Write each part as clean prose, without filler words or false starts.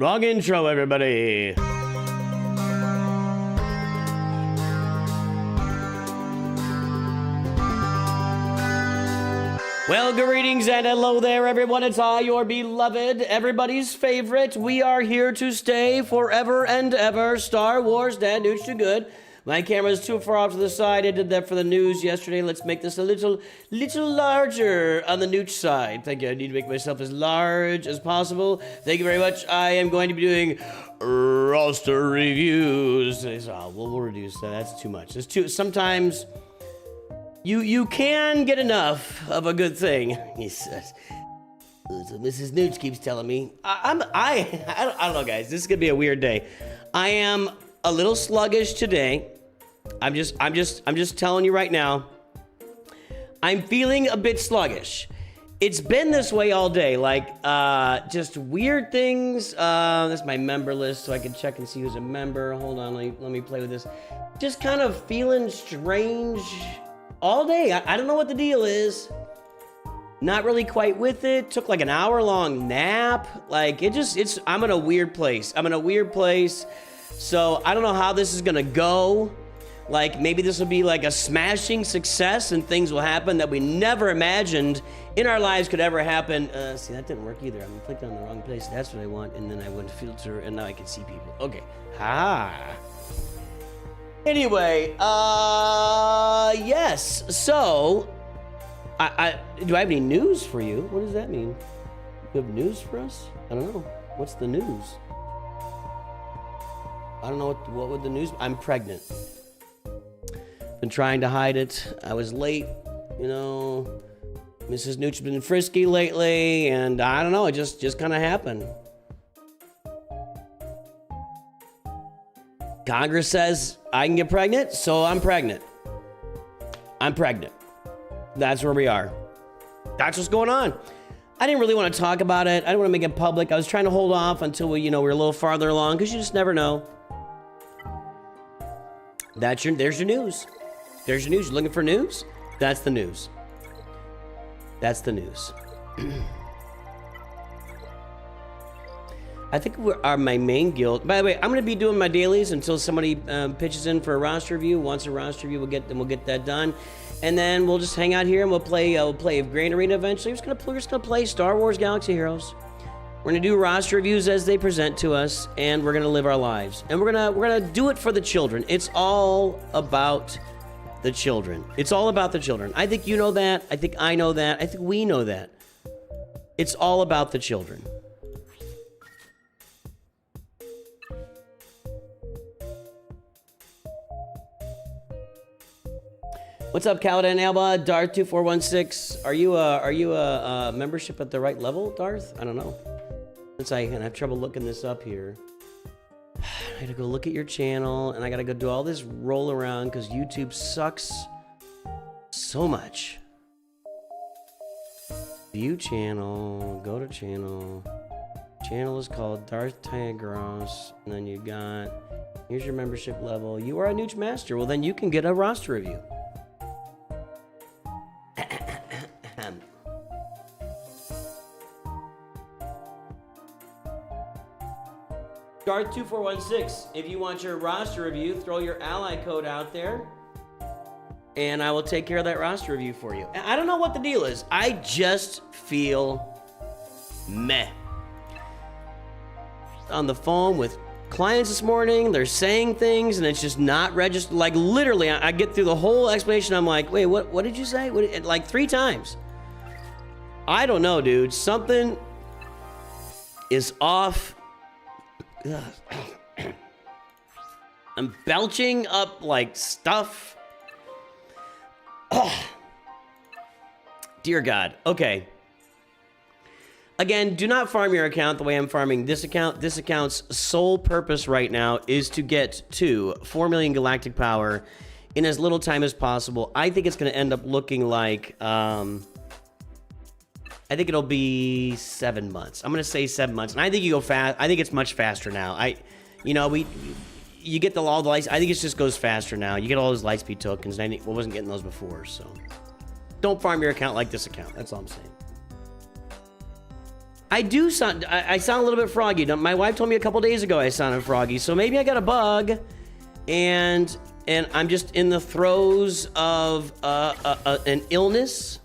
Wrong intro, everybody. Well, greetings and hello there, everyone. It's I, your beloved, everybody's favorite. We are here to stay forever and ever. Star Wars, Dad, Nooch too good. My camera's too far off to the side. I did that for the news yesterday. Let's make this a little larger on the Nooch side. Thank you. I need to make myself as large as possible. Thank you very much. I am going to be doing roster reviews. Oh, we'll reduce that. That's too much. It's too. Sometimes you can get enough of a good thing. He says. So Mrs. Nooch keeps telling me. I don't know, guys. This is gonna be a weird day. I am a little sluggish today. I'm just telling you right now. I'm feeling a bit sluggish. It's been this way all day, like just weird things. That's my member list, so I can check and see who's a member. Hold on, let me play with this. Just kind of feeling strange all day. I don't know what the deal is. Not really quite with it. Took like an hour-long nap. Like I'm in a weird place. So I don't know how this is gonna go. Like maybe this will be like a smashing success and things will happen that we never imagined in our lives could ever happen. See, that didn't work either. I'm clicking on the wrong place. That's what I want. And then I went filter and now I can see people. Okay. Anyway, yes. So, do I have any news for you? What does that mean? You have news for us? I don't know. What's the news? I don't know what would the news. I'm pregnant. Been trying to hide it. I was late, you know. Mrs. Nooch has been frisky lately, and I don't know. It just kind of happened. Congress says I can get pregnant, so I'm pregnant. I'm pregnant. That's where we are. That's what's going on. I didn't really want to talk about it. I didn't want to make it public. I was trying to hold off until we're a little farther along, because you just never know. There's your news. There's your news. You're looking for news? That's the news. That's the news. I think my main guild. By the way, I'm going to be doing my dailies until somebody pitches in for a roster review. Wants a roster review, we'll get that done, and then we'll just hang out here and we'll play Grand Arena eventually. We're just gonna play Star Wars Galaxy Heroes. We're gonna do roster reviews as they present to us, and we're gonna live our lives, and we're gonna do it for the children. It's all about the children. It's all about the children. I think you know that. I think I know that. I think we know that. It's all about the children. What's up, Caladan Alba? Darth 2416. Are you a membership at the right level, Darth? I don't know. Since I have trouble looking this up here. I gotta go look at your channel, and I gotta go do all this roll around because YouTube sucks so much. View channel. Go to channel. Channel is called Darth Tigros, and then you got. Here's your membership level. You are a Nooch Master. Well, then you can get a roster review. Darth 2416, if you want your roster review, throw your ally code out there, and I will take care of that roster review for you. I don't know what the deal is. I just feel meh. On the phone with clients this morning, they're saying things, and it's just not registered. Like, literally, I get through the whole explanation. I'm like, wait, what did you say? Like 3 times. I don't know, dude. Something is off. I'm belching up like stuff. Dear God. Okay. Again, do not farm your account the way I'm farming this account. This account's sole purpose right now is to get to 4 million galactic power in as little time as possible. I think it's going to end up looking like I think it'll be 7 months. I'm gonna say 7 months, and I think you go fast. I think it's much faster now. You get all the lights. I think it just goes faster now. You get all those lightspeed tokens, and I wasn't getting those before. So, don't farm your account like this account. That's all I'm saying. I do sound, I sound a little bit froggy. My wife told me a couple days ago I sounded froggy, so maybe I got a bug, and I'm just in the throes of an illness.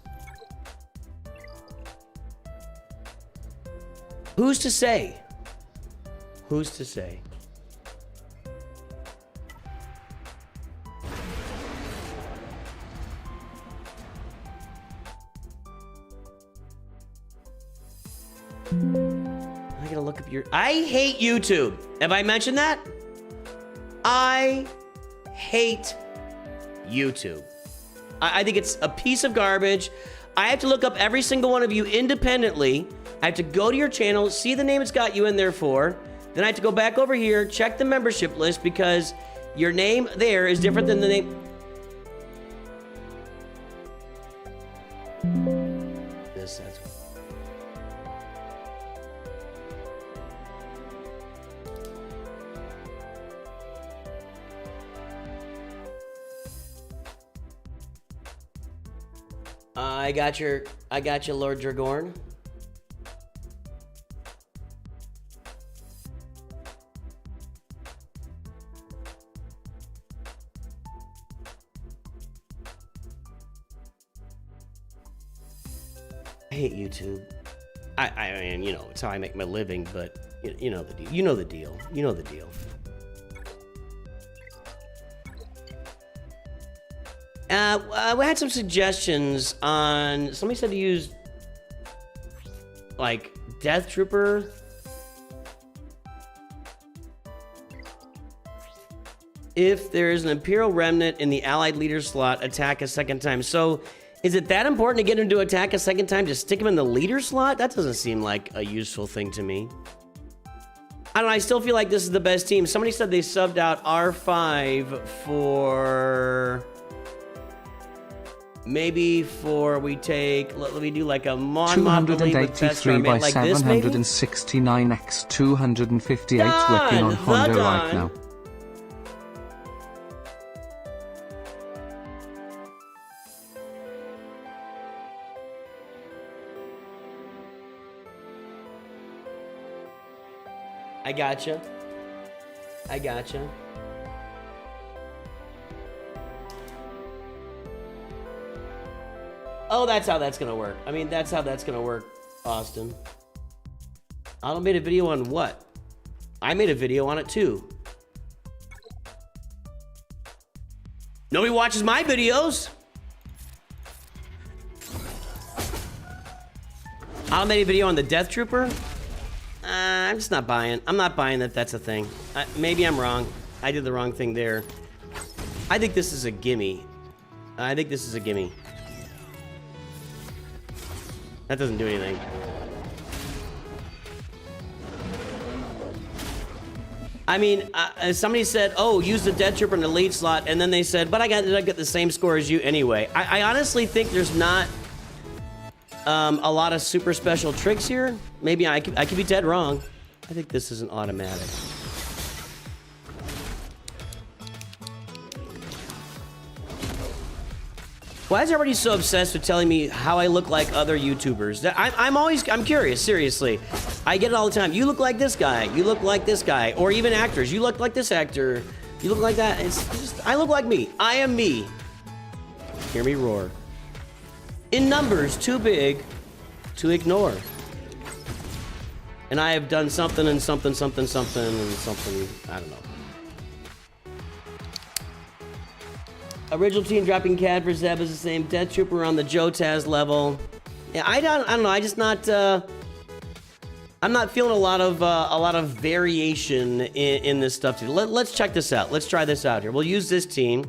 Who's to say? Who's to say? I gotta look up your... I hate YouTube. Have I mentioned that? I hate YouTube. I think it's a piece of garbage. I have to look up every single one of you independently. I have to go to your channel, see the name it's got you in there for. Then I have to go back over here, check the membership list, because your name there is different than the name... That's... I got you, Lord Dragorn. I hate YouTube. I mean, you know, it's how I make my living, but you know the deal. You know the deal. You know the deal. We had some suggestions on... Somebody said to use, like, Death Trooper. If there is an Imperial Remnant in the Allied leader slot, attack a second time. So, is it that important to get him to attack a second time? Just stick him in the leader slot? That doesn't seem like a useful thing to me. I don't know, I still feel like this is the best team. Somebody said they subbed out R5 for... Maybe for we take, let me do like a Mon Mothma 283 by like 769 x 258 working on Honda right now. I gotcha. I gotcha. Oh, that's how that's gonna work. I mean, that's how that's gonna work, Austin. Otto made a video on what? I made a video on it too. Nobody watches my videos. Otto made a video on the Death Trooper. I'm just not buying. I'm not buying that that's a thing. Maybe I'm wrong. I did the wrong thing there. I think this is a gimme. I think this is a gimme. That doesn't do anything. I mean, somebody said, oh, use the Death Trooper in the lead slot, and then they said, but I got the same score as you anyway. I honestly think there's not a lot of super special tricks here. Maybe I could be dead wrong. I think this is an automatic. Why is everybody so obsessed with telling me how I look like other YouTubers? I'm curious, seriously. I get it all the time. You look like this guy. You look like this guy. Or even actors. You look like this actor. You look like that. It's just, I look like me. I am me. Hear me roar. In numbers too big to ignore. And I have done something and something, something, something, and something, I don't know. Original team dropping CAD for Zeb is the same. Death Trooper on the Jotaz level. Yeah, I don't know. I just not. I'm not feeling a lot of variation in this stuff. Let's check this out. Let's try this out here. We'll use this team.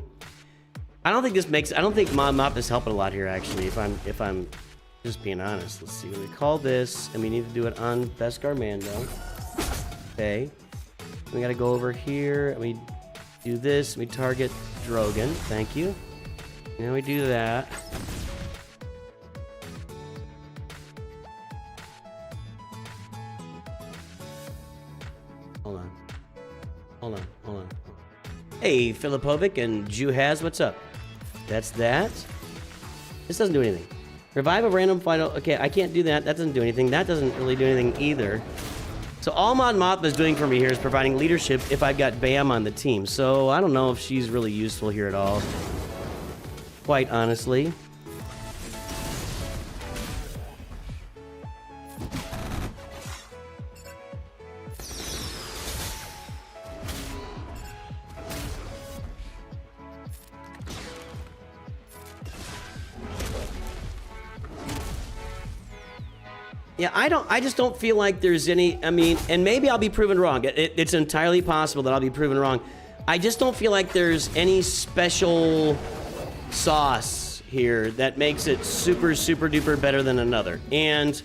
I don't think this makes. I don't think Mon Mothma is helping a lot here. Actually, if I'm just being honest. Let's see. We call this, and we need to do it on Beskar Mando. Okay. We got to go over here, and we do this. We target Drogon. Thank you. Now we do that. Hold on. Hey, Filipovic and Juhaz, what's up? That's that. This doesn't do anything. Revive a random final. Okay, I can't do that. That doesn't do anything. That doesn't really do anything either. So all Mon Mothma is doing for me here is providing leadership if I've got Bam on the team. So I don't know if she's really useful here at all. Quite honestly. Yeah, I just don't feel like there's any, I mean, and maybe I'll be proven wrong. It's entirely possible that I'll be proven wrong. I just don't feel like there's any special sauce here that makes it super, super duper better than another. And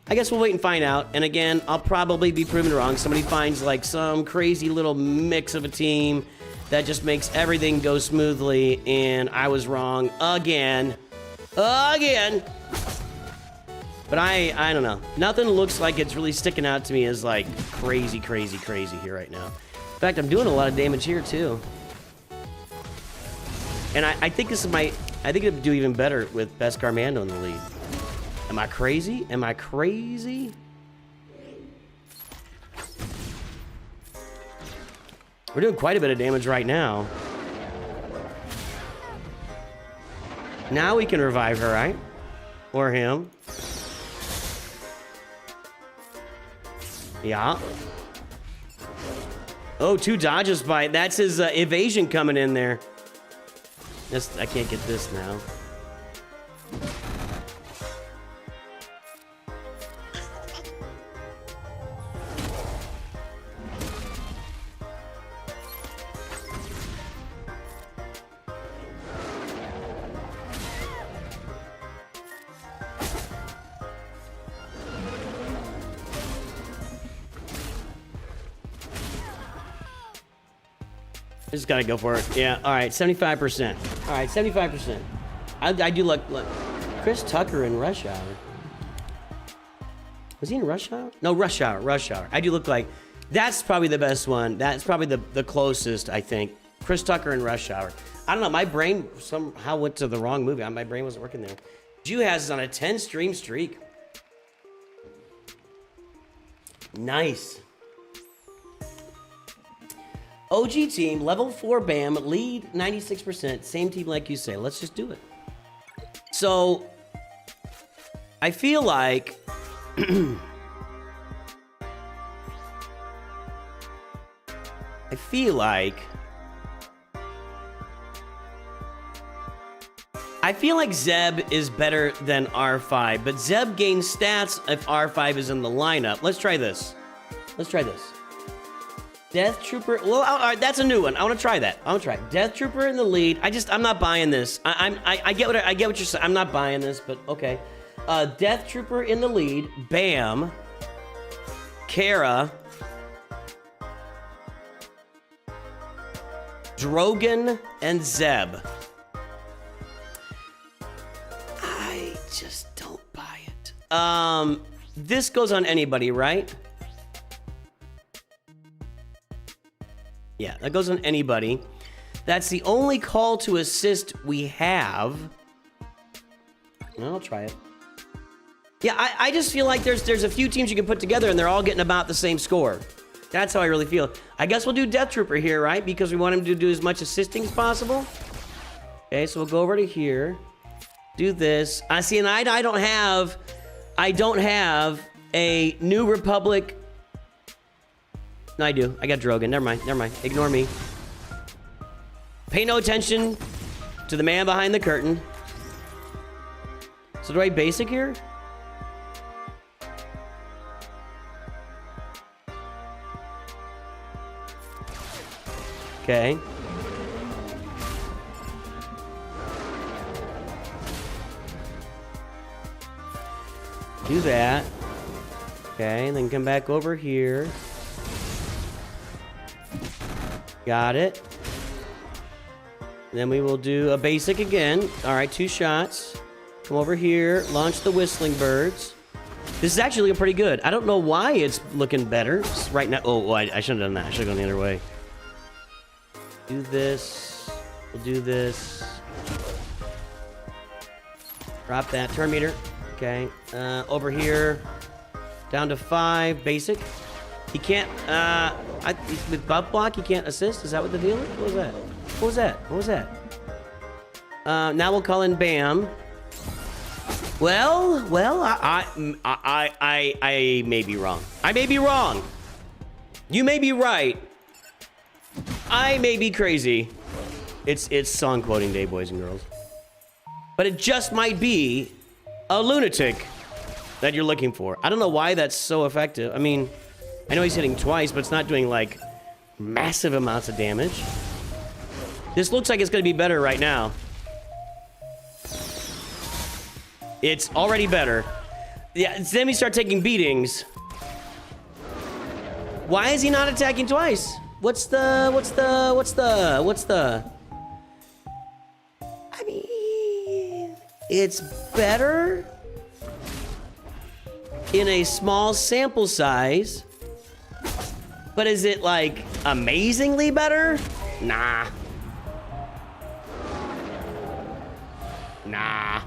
I guess we'll wait and find out. And again, I'll probably be proven wrong. Somebody finds like some crazy little mix of a team that just makes everything go smoothly. And I was wrong again. Again. But I don't know. Nothing looks like it's really sticking out to me as like crazy, crazy, crazy here right now. In fact, I'm doing a lot of damage here too. And I think this is I think it'd do even better with Beskar Mando in the lead. Am I crazy? Am I crazy? We're doing quite a bit of damage right now. Now we can revive her, right? Or him. Yeah. Oh, 2 dodges by. That's his evasion coming in there. I can't get this now. Just gotta go for it. Yeah, all right, 75%. All right, 75%. I do look. Chris Tucker in Rush Hour. Was he in Rush Hour? No, Rush Hour, Rush Hour. I do look like, that's probably the best one. That's probably the closest, I think. Chris Tucker in Rush Hour. I don't know, my brain somehow went to the wrong movie. My brain wasn't working there. Juhaz is on a 10 stream streak. Nice. OG team, level 4 BAM, lead 96%. Same team like you say. Let's just do it. So, I feel like... I feel like Zeb is better than R5, but Zeb gains stats if R5 is in the lineup. Let's try this. Let's try this. Death Trooper. Well, all right, that's a new one. I want to try that. I want to try it. Death Trooper in the lead. I'm not buying this. I get what you're saying. I'm not buying this, but okay. Death Trooper in the lead. Bam. Kara. Drogon and Zeb. I just don't buy it. This goes on anybody, right? Yeah, that goes on anybody. That's the only call to assist we have. I'll try it. Yeah, I just feel like there's a few teams you can put together and they're all getting about the same score. That's how I really feel. I guess we'll do Death Trooper here, right? Because we want him to do as much assisting as possible. Okay, so we'll go over to here. Do this. I see, and I don't have a New Republic. No, I do. I got Drogon. Never mind. Ignore me. Pay no attention to the man behind the curtain. So do I basic here? Okay. Do that. Okay, and then come back over here. Got it. And then we will do a basic again. All right, 2 shots. Come over here, launch the Whistling Birds. This is actually looking pretty good. I don't know why it's looking better right now. Oh, I shouldn't have done that. I should have gone the other way. Do this. We'll do this. Drop that turn meter. Okay. Over here, down to 5, basic. He can't, with buff block, he can't assist? Is that what the deal is? What was that? What was that? What was that? Now we'll call in Bam. Well, I may be wrong. I may be wrong. You may be right. I may be crazy. It's song quoting day, boys and girls. But it just might be a lunatic that you're looking for. I don't know why that's so effective. I mean, I know he's hitting twice, but it's not doing, like, massive amounts of damage. This looks like it's going to be better right now. It's already better. Yeah, then we start taking beatings. Why is he not attacking twice? What's the... I mean, it's better in a small sample size, but is it, like, amazingly better? Nah. Nah.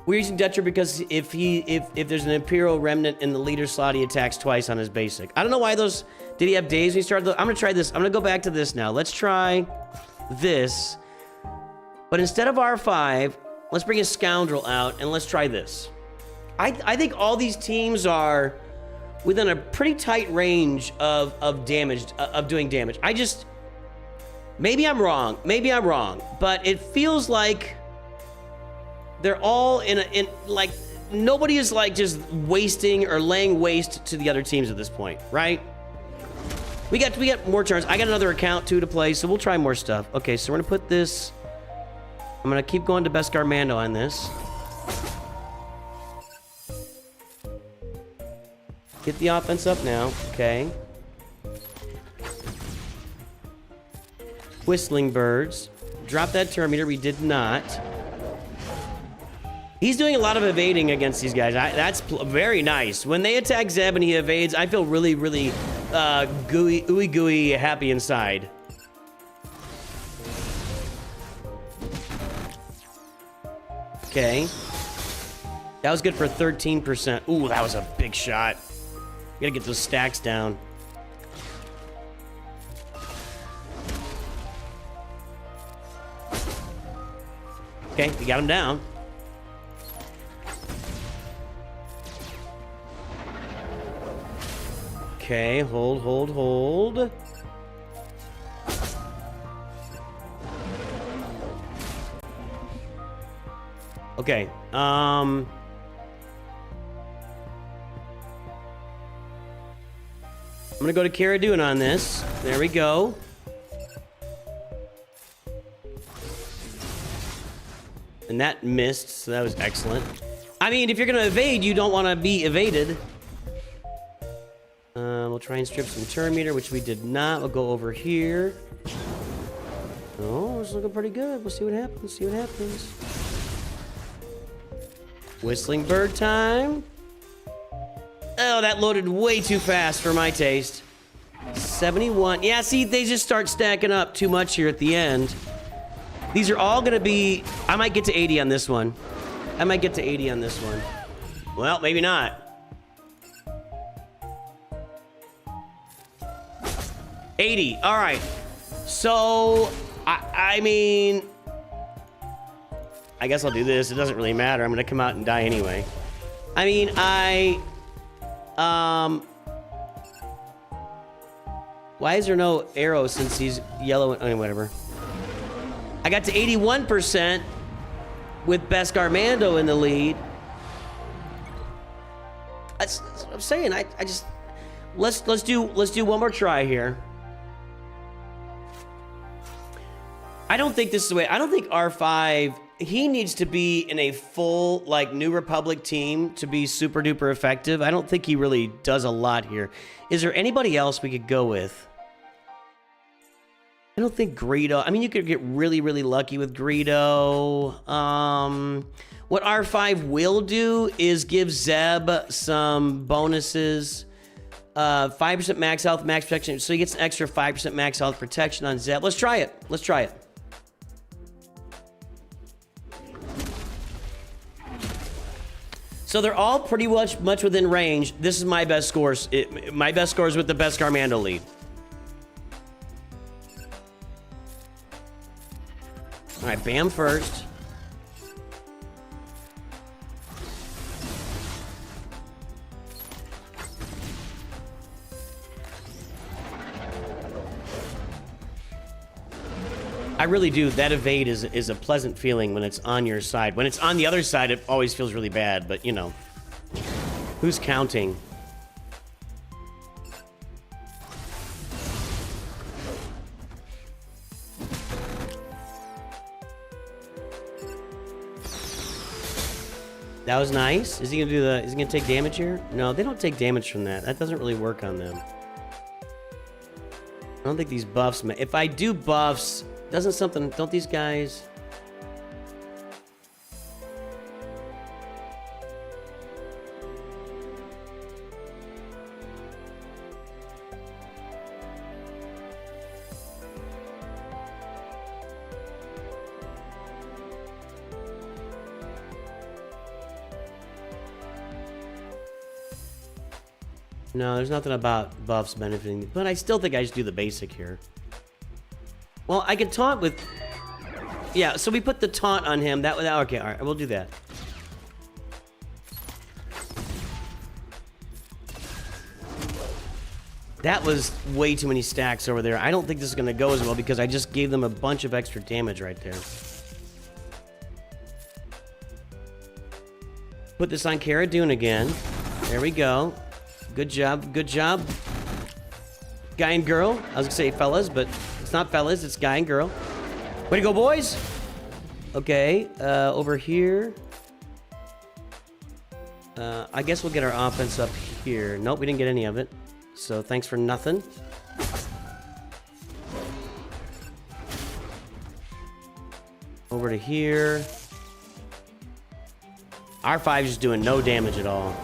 We're using Dutcher because if there's an Imperial Remnant in the leader slot, he attacks twice on his basic. I don't know why those... Did he have days when he started? I'm gonna try this. I'm gonna go back to this now. Let's try this. But instead of R5, let's bring a Scoundrel out and let's try this. I think all these teams are within a pretty tight range of damage, of doing damage. I just... Maybe I'm wrong. Maybe I'm wrong. But it feels like... They're all in like, nobody is like just wasting or laying waste to the other teams at this point, right? We got more turns. I got another account too to play, so we'll try more stuff. Okay, so we're gonna put this. I'm gonna keep going to Beskar Mando on this. Get the offense up now. Okay. Whistling Birds. Drop that turn meter. We did not. He's doing a lot of evading against these guys. That's very nice. When they attack Zeb and he evades, I feel really, really ooey gooey happy inside. Okay. That was good for 13%. Ooh, that was a big shot. We gotta get those stacks down. Okay, we got him down. Okay, hold. Okay, I'm gonna go to Cara Dune on this. There we go. And that missed, so that was excellent. I mean, if you're gonna evade, you don't want to be evaded. We'll try and strip some turn meter, which we did not. We'll go over here. Oh, it's looking pretty good. We'll see what happens. See what happens. Whistling Bird time. Oh, that loaded way too fast for my taste. 71. Yeah, see, they just start stacking up too much here at the end. These are all gonna be... I might get to 80 on this one. I might get to 80 on this one. Well, maybe not. 80. All right. So, I mean... I guess I'll do this. It doesn't really matter. I'm gonna come out and die anyway. I mean, why is there no arrow since he's yellow? I mean, whatever. I got to 81% with Beskar Mando in the lead. That's what I'm saying. I just... Let's do one more try here. I don't think this is the way. I don't think R5, he needs to be in a full, like, New Republic team to be super duper effective. I don't think he really does a lot here. Is there anybody else we could go with? I don't think Greedo. I mean, you could get really, really lucky with Greedo. What R5 will do is give Zeb some bonuses. 5% max health, max protection. So he gets an extra 5% max health protection on Zeb. Let's try it. Let's try it. So they're all pretty much within range. This is my best scores. My best scores with the Beskar Mando lead. All right, Bam first. I really do. That evade is a pleasant feeling when it's on your side. When it's on the other side, it always feels really bad, but you know. Who's counting? That was nice. Is he gonna do is he gonna take damage here? No, they don't take damage from that. That doesn't really work on them. I don't think these buffs, if I do buffs, don't these guys? No, there's nothing about buffs benefiting, but I still think I just do the basic here. Well, I can taunt with... Yeah, so we put the taunt on him. Okay, all right, we'll do that. That was way too many stacks over there. I don't think this is going to go as well because I just gave them a bunch of extra damage right there. Put this on Cara Dune again. There we go. Good job, good job. Guy and girl. I was gonna say fellas, but it's not fellas, it's guy and girl. Way to go, boys! Okay, over here. I guess we'll get our offense up here. Nope, we didn't get any of it. So thanks for nothing. Over to here. R5 is doing no damage at all.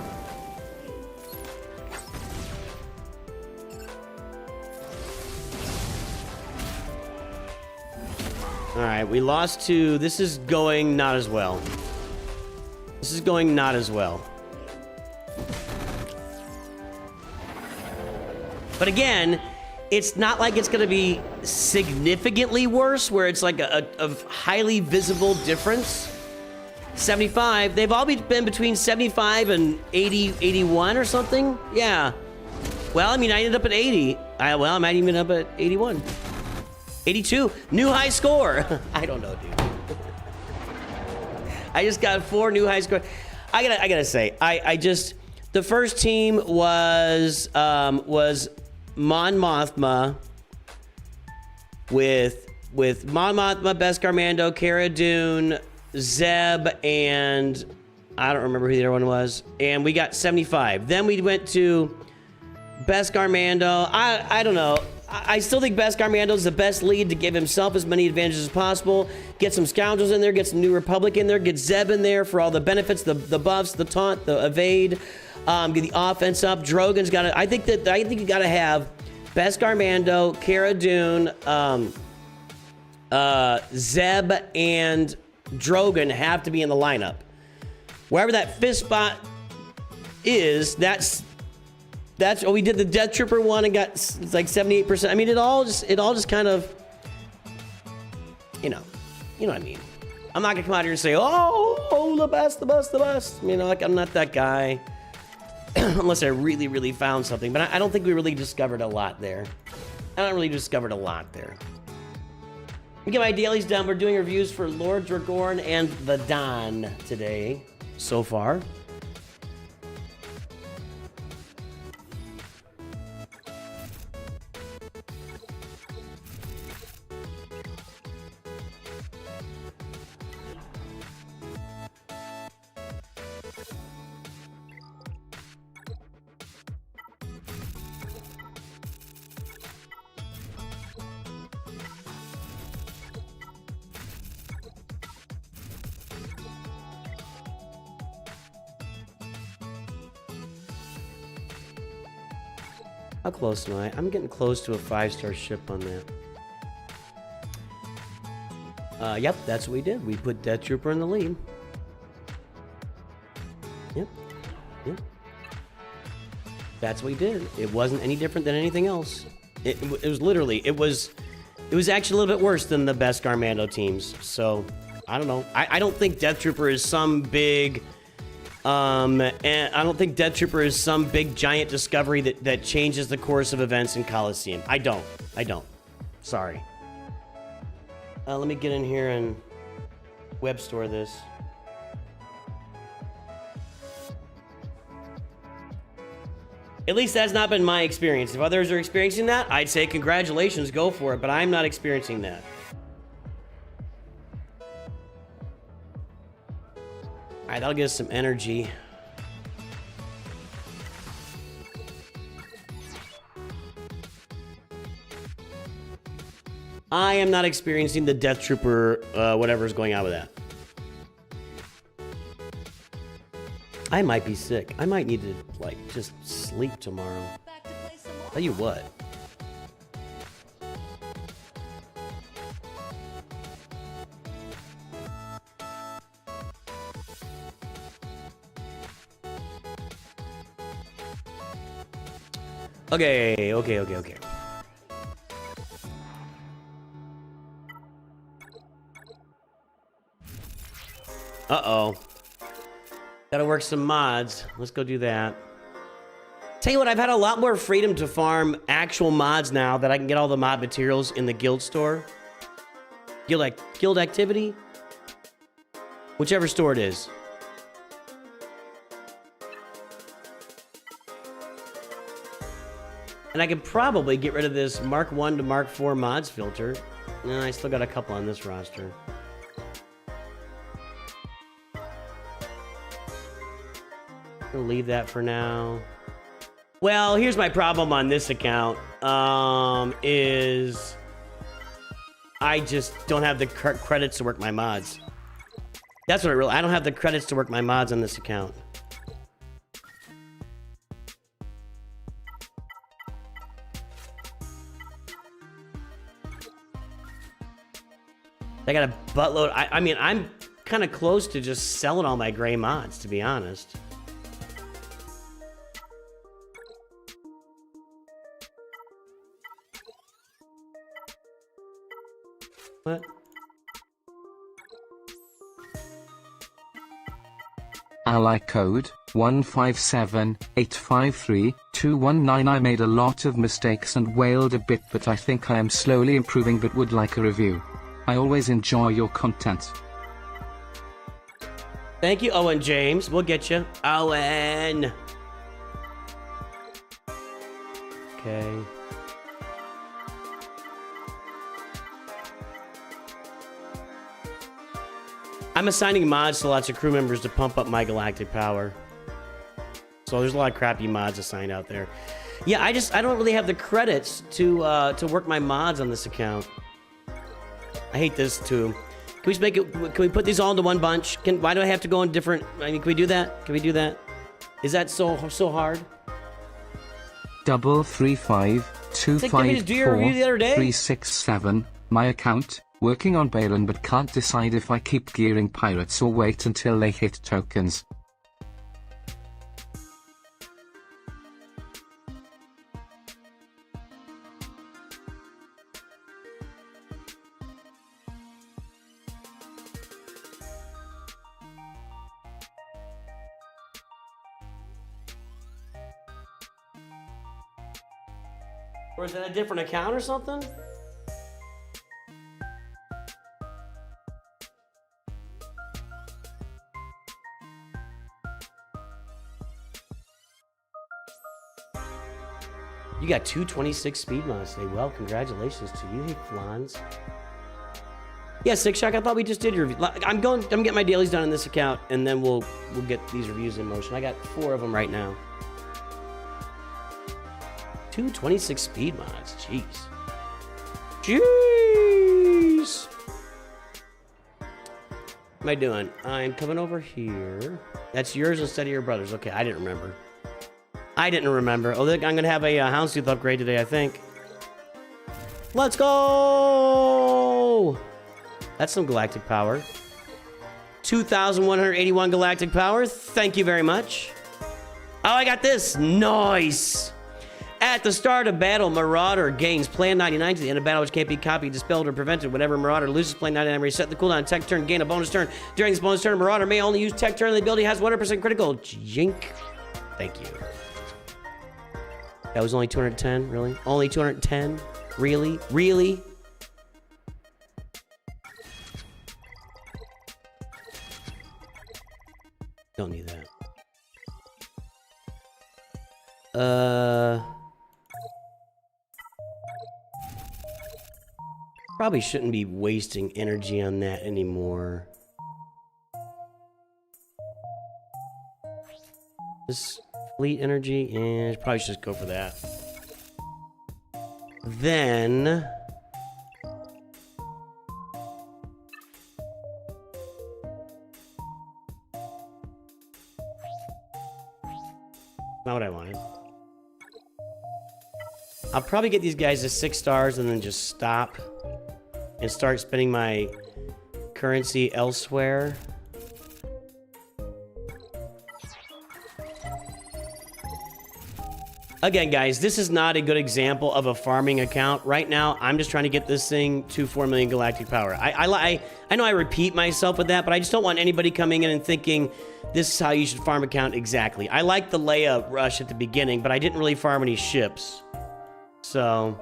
Alright, we lost to... This is going not as well. This is going not as well. But again, it's not like it's going to be significantly worse, where it's like a highly visible difference. 75, they've all been between 75 and 80, 81 or something. Yeah. Well, I mean, I ended up at 80. I might even end up at 81. 82, new high score. I don't know, dude. I just got 4 new high score. I gotta say, I just, the first team was Mon Mothma with Mon Mothma, Beskar Mando, Cara Dune, Zeb, and I don't remember who the other one was. And we got 75. Then we went to Beskar Mando. I don't know. I still think Beskar Mando is the best lead to give himself as many advantages as possible. Get some scoundrels in there, get some new Republic in there, get Zeb in there for all the benefits, the buffs, the taunt, the evade, get the offense up. Drogon's got to... I think you got to have Beskar Mando, Cara Dune, Zeb, and Drogon have to be in the lineup. Wherever that 5th spot is, that's we did the Death Trooper one and got it's like 78%. I mean, it all just kind of, you know what I mean. I'm not gonna come out here and say, oh, the best. You know, like I'm not that guy, unless I really, really found something. But I don't think we really discovered a lot there. Let me get my dailies done. We're doing reviews for Lord Dragorn and the Don today, so far. How close am I? I'm getting close to a 5-star ship on that. Yep, that's what we did. We put Death Trooper in the lead. Yep. Yep. That's what he did. It wasn't any different than anything else. It was literally, it was actually a little bit worse than the best Garmando teams. So, I don't know. I don't think Death Trooper is some big, and I don't think Death Trooper is some big giant discovery that changes the course of events in Coliseum. I don't. Sorry. Let me get in here and web store this. At least that's not been my experience. If others are experiencing that, I'd say congratulations, go for it, but I'm not experiencing that. All right, that'll give us some energy. I am not experiencing the Death Trooper, whatever's going on with that. I might be sick. I might need to, like, just sleep tomorrow. Tell you what. Okay. Uh-oh. Gotta work some mods. Let's go do that. Tell you what, I've had a lot more freedom to farm actual mods now that I can get all the mod materials in the guild store. Guild activity? Whichever store it is. And I could probably get rid of this Mark 1 to Mark 4 mods filter. No, I still got a couple on this roster. I'll leave that for now. Well, here's my problem on this account. Is I just don't have the credits to work my mods. That's what I don't have the credits to work my mods on this account. I got a buttload. I mean, I'm kind of close to just selling all my gray mods, to be honest. What? Ally code 1578532119. I made a lot of mistakes and wailed a bit, but I think I am slowly improving, but would like a review. I always enjoy your content. Thank you, Owen James. We'll get you. Owen. Okay. I'm assigning mods to lots of crew members to pump up my galactic power. So there's a lot of crappy mods assigned out there. Yeah, I don't really have the credits to work my mods on this account. I hate this too. Can we just make it? Can we put these all into one bunch? Why do I have to go in different? I mean, can we do that? Can we do that? Is that so hard? 335254367. My account. Working on Balin, but can't decide if I keep gearing pirates or wait until they hit tokens. Or is that a different account or something? You got 226 speed mods today. Well, congratulations to you. Hey, Flans. Yeah, Six Shock, I thought we just did your review. I'm getting my dailies done on this account, and then we'll get these reviews in motion. I got 4 of them right now. 226 speed mods. Jeez. Jeez. What am I doing? I'm coming over here. That's yours instead of your brother's. Okay, I didn't remember. Oh, look, I'm going to have a Houndstooth upgrade today, I think. Let's go! That's some galactic power. 2,181 galactic power. Thank you very much. Oh, I got this. Nice. At the start of battle, Marauder gains plan 99 to the end of battle, which can't be copied, dispelled, or prevented. Whenever Marauder loses plan 99, reset the cooldown. Tech turn, gain a bonus turn. During this bonus turn, Marauder may only use tech turn. The ability has 100% critical. Jink. Thank you. That was only 210? Really? Only 210? Really? Really? Don't need that. Probably shouldn't be wasting energy on that anymore. This fleet energy, and probably should just go for that. Then not what I wanted. I'll probably get these guys to 6 stars and then just stop and start spending my currency elsewhere. Again, guys, this is not a good example of a farming account. Right now, I'm just trying to get this thing to 4 million galactic power. I know I repeat myself with that, but I just don't want anybody coming in and thinking this is how you should farm account exactly. I like the Leia rush at the beginning, but I didn't really farm any ships. So,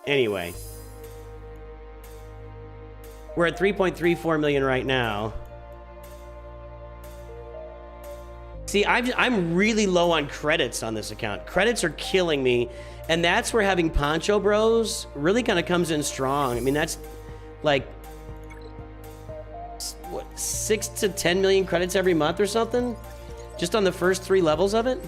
anyway. We're at 3.34 million right now. See, I'm really low on credits on this account. Credits are killing me, and that's where having Poncho Bros really kind of comes in strong. I mean, that's like, what, 6 to 10 million credits every month or something? Just on the first 3 levels of it?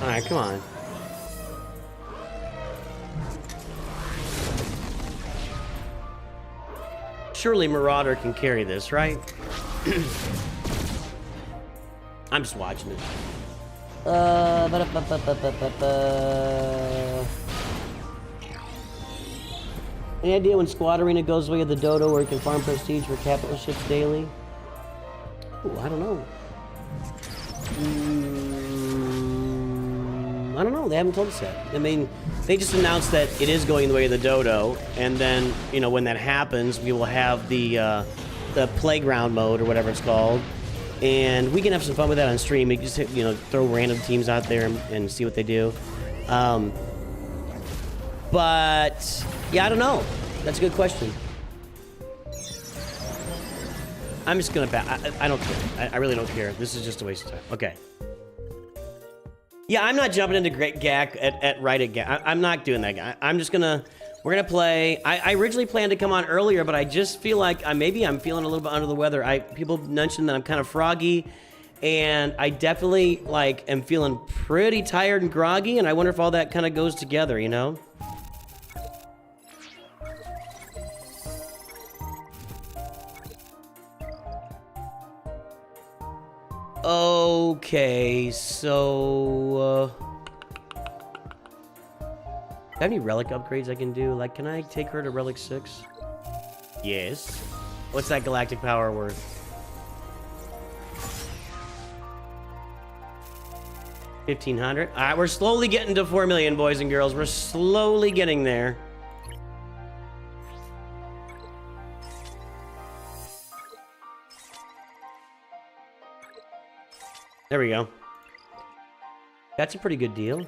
Alright, come on. Surely Marauder can carry this, right? I'm just watching it. Any idea when Squad Arena goes away of the Dodo where you can farm prestige for capital ships daily? Ooh, I don't know. I don't know. They haven't told us yet. I mean, they just announced that it is going the way of the Dodo, and then, you know, when that happens, we will have the playground mode or whatever it's called, and we can have some fun with that on stream. We can just, you know, throw random teams out there and see what they do. But yeah, I don't know. That's a good question. I'm just gonna bet. I don't care. I really don't care. This is just a waste of time. Okay. Yeah, I'm not jumping into Great Gak at right at Gak. I'm not doing that, guy. I'm just gonna... We're gonna play... I originally planned to come on earlier, but I just feel like maybe I'm feeling a little bit under the weather. People mentioned that I'm kind of froggy, and I definitely, like, am feeling pretty tired and groggy, and I wonder if all that kind of goes together, you know? Okay, so... do I have any relic upgrades I can do? Like, can I take her to relic 6? Yes. What's that galactic power worth? 1,500? Alright, we're slowly getting to 4 million, boys and girls. We're slowly getting there. There we go. That's a pretty good deal.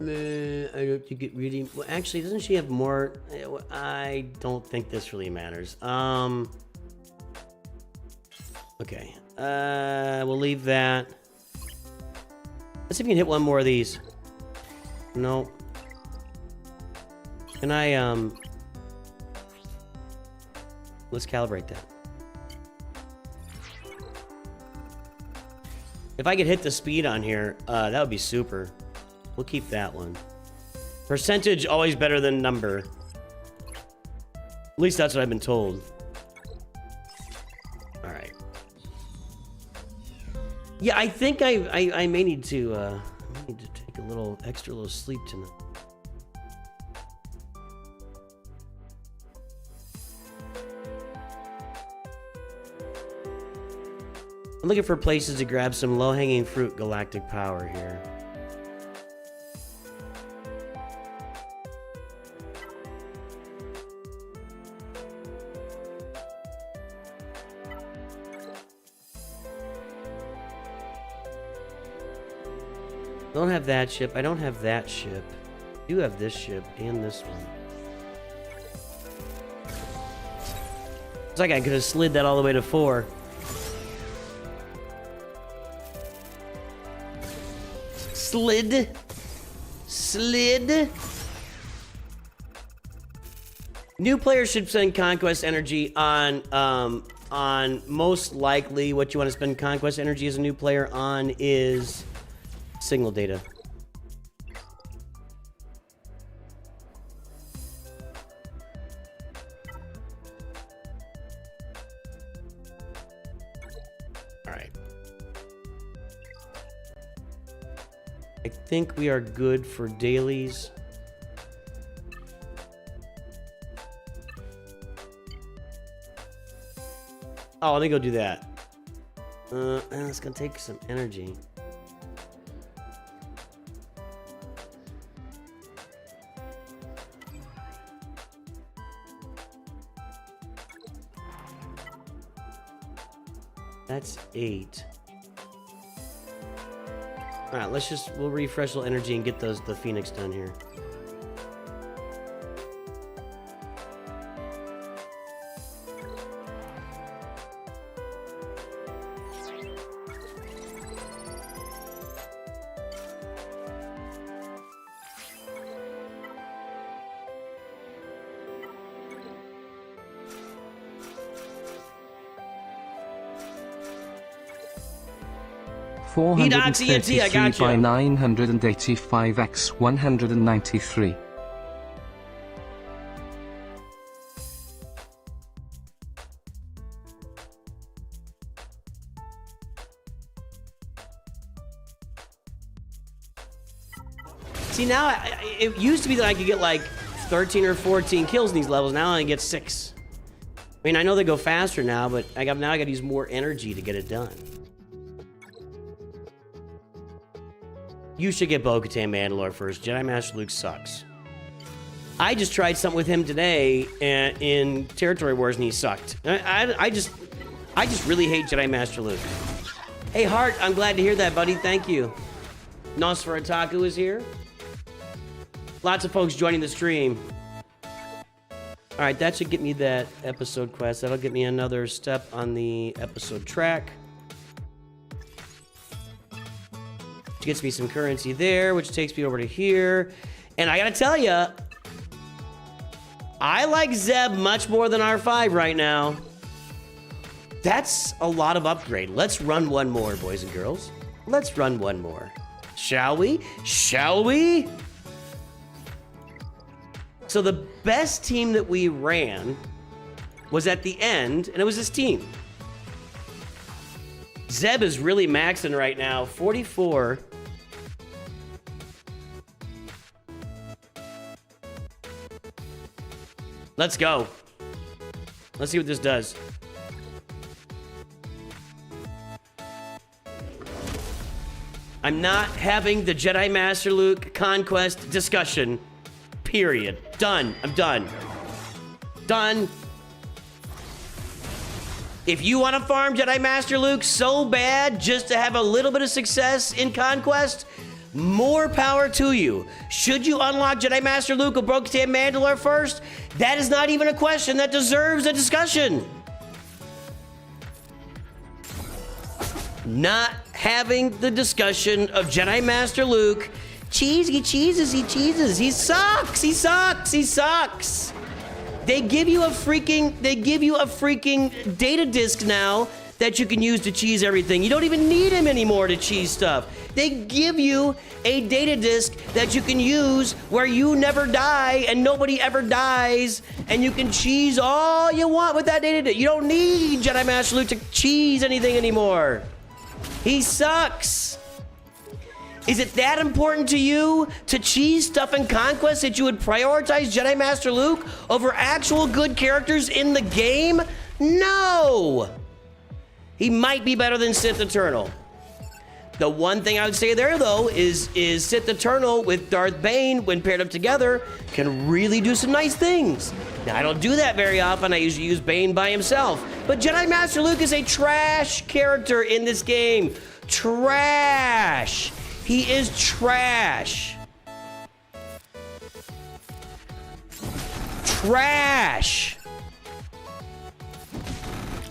I don't think it really... Well, actually, doesn't she have more? I don't think this really matters. Okay. We'll leave that. Let's see if we can hit one more of these. No. Can I, let's calibrate that. If I could hit the speed on here, that would be super. We'll keep that one. Percentage always better than number. At least that's what I've been told. All right. Yeah, I think I may need to take a little extra little sleep tonight. I'm looking for places to grab some low-hanging fruit galactic power here. Don't have that ship. I don't have that ship. I do have this ship and this one. It's like I could have slid that all the way to 4. Slid. New players should spend conquest energy on most likely what you want to spend conquest energy as a new player on is signal data. All right. I think we are good for dailies. Oh, let me go do that. It's gonna take some energy. That's 8. All right, we'll refresh a little energy and get the Phoenix done here. $433 I got you. by 985x 193. See, now it used to be that I could get like 13 or 14 kills in these levels. Now I get 6. I mean, I know they go faster now, but now I got to use more energy to get it done. You should get Bo-Katan Mandalore first. Jedi Master Luke sucks. I just tried something with him today in Territory Wars and he sucked. I just really hate Jedi Master Luke. Hey, Hart, I'm glad to hear that, buddy. Thank you. Nosferatu is here. Lots of folks joining the stream. All right, that should get me that episode quest. That'll get me another step on the episode track. Which gets me some currency there, which takes me over to here. And I gotta tell you, I like Zeb much more than R5 right now. That's a lot of upgrade. Let's run one more, boys and girls. Let's run one more. Shall we? Shall we? So the best team that we ran was at the end, and it was this team. Zeb is really maxing right now, 44. Let's go. Let's see what this does. I'm not having the Jedi Master Luke conquest discussion. Period. Done. I'm done. Done. If you want to farm Jedi Master Luke so bad just to have a little bit of success in conquest, more power to you. Should you unlock Jedi Master Luke or Bo-Katan Mandalore first? That is not even a question that deserves a discussion. Not having the discussion of Jedi Master Luke. He cheeses. He sucks. They give you a freaking data disk now that you can use to cheese everything. You don't even need him anymore to cheese stuff. They give you a data disk that you can use where you never die and nobody ever dies, and you can cheese all you want with that data disk. You don't need Jedi Master Luke to cheese anything anymore. He sucks. Is it that important to you to cheese stuff in Conquest that you would prioritize Jedi Master Luke over actual good characters in the game? No! He might be better than Sith Eternal. The one thing I would say there, though, is Sith Eternal with Darth Bane, when paired up together, can really do some nice things. Now, I don't do that very often. I usually use Bane by himself. But Jedi Master Luke is a trash character in this game. Trash. He is trash. Trash.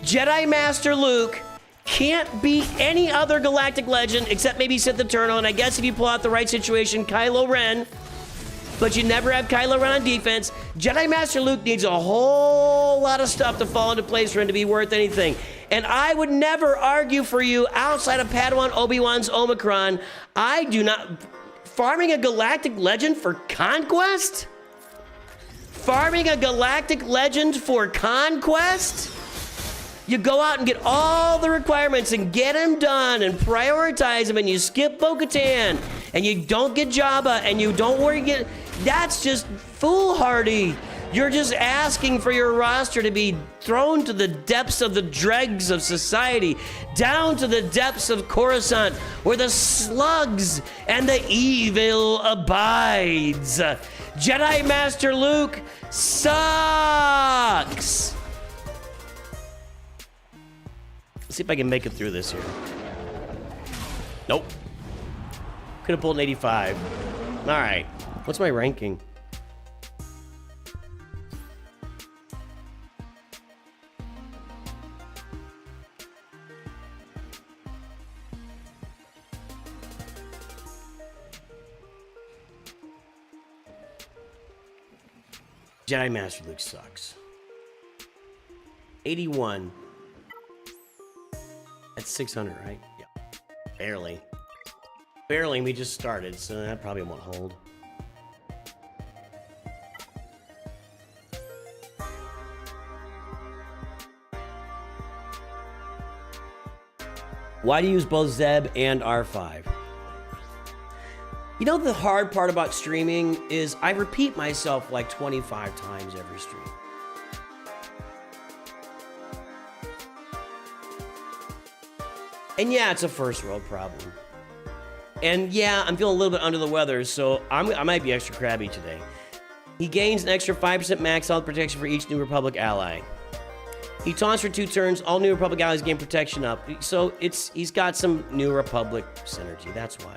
Jedi Master Luke can't beat any other galactic legend except maybe Sith Eternal, and I guess if you pull out the right situation, Kylo Ren. But you never have Kylo Ren on defense. Jedi Master Luke needs a whole lot of stuff to fall into place for him to be worth anything. And I would never argue for you outside of Padawan Obi-Wan's Omicron. I do not... Farming a galactic legend for Conquest? Farming a galactic legend for Conquest? You go out and get all the requirements and get them done and prioritize them, and you skip Bo-Katan and you don't get Jabba and you don't worry get... That's just foolhardy. You're just asking for your roster to be thrown to the depths of the dregs of society, down to the depths of Coruscant, where the slugs and the evil abides. Jedi Master Luke sucks. Let's see if I can make it through this here. Nope. Could have pulled an 85. All right. What's my ranking? Jedi Master Luke sucks. 81. That's 600, right? Yeah. Barely. Barely, we just started, so that probably won't hold. Why do you use both Zeb and R5? You know, the hard part about streaming is I repeat myself like 25 times every stream. And yeah, it's a first world problem. And yeah, I'm feeling a little bit under the weather, so I might be extra crabby today. He gains an extra 5% max health protection for each New Republic ally. He taunts for 2 turns. All New Republic allies gain protection up. So he's got some New Republic synergy. That's why.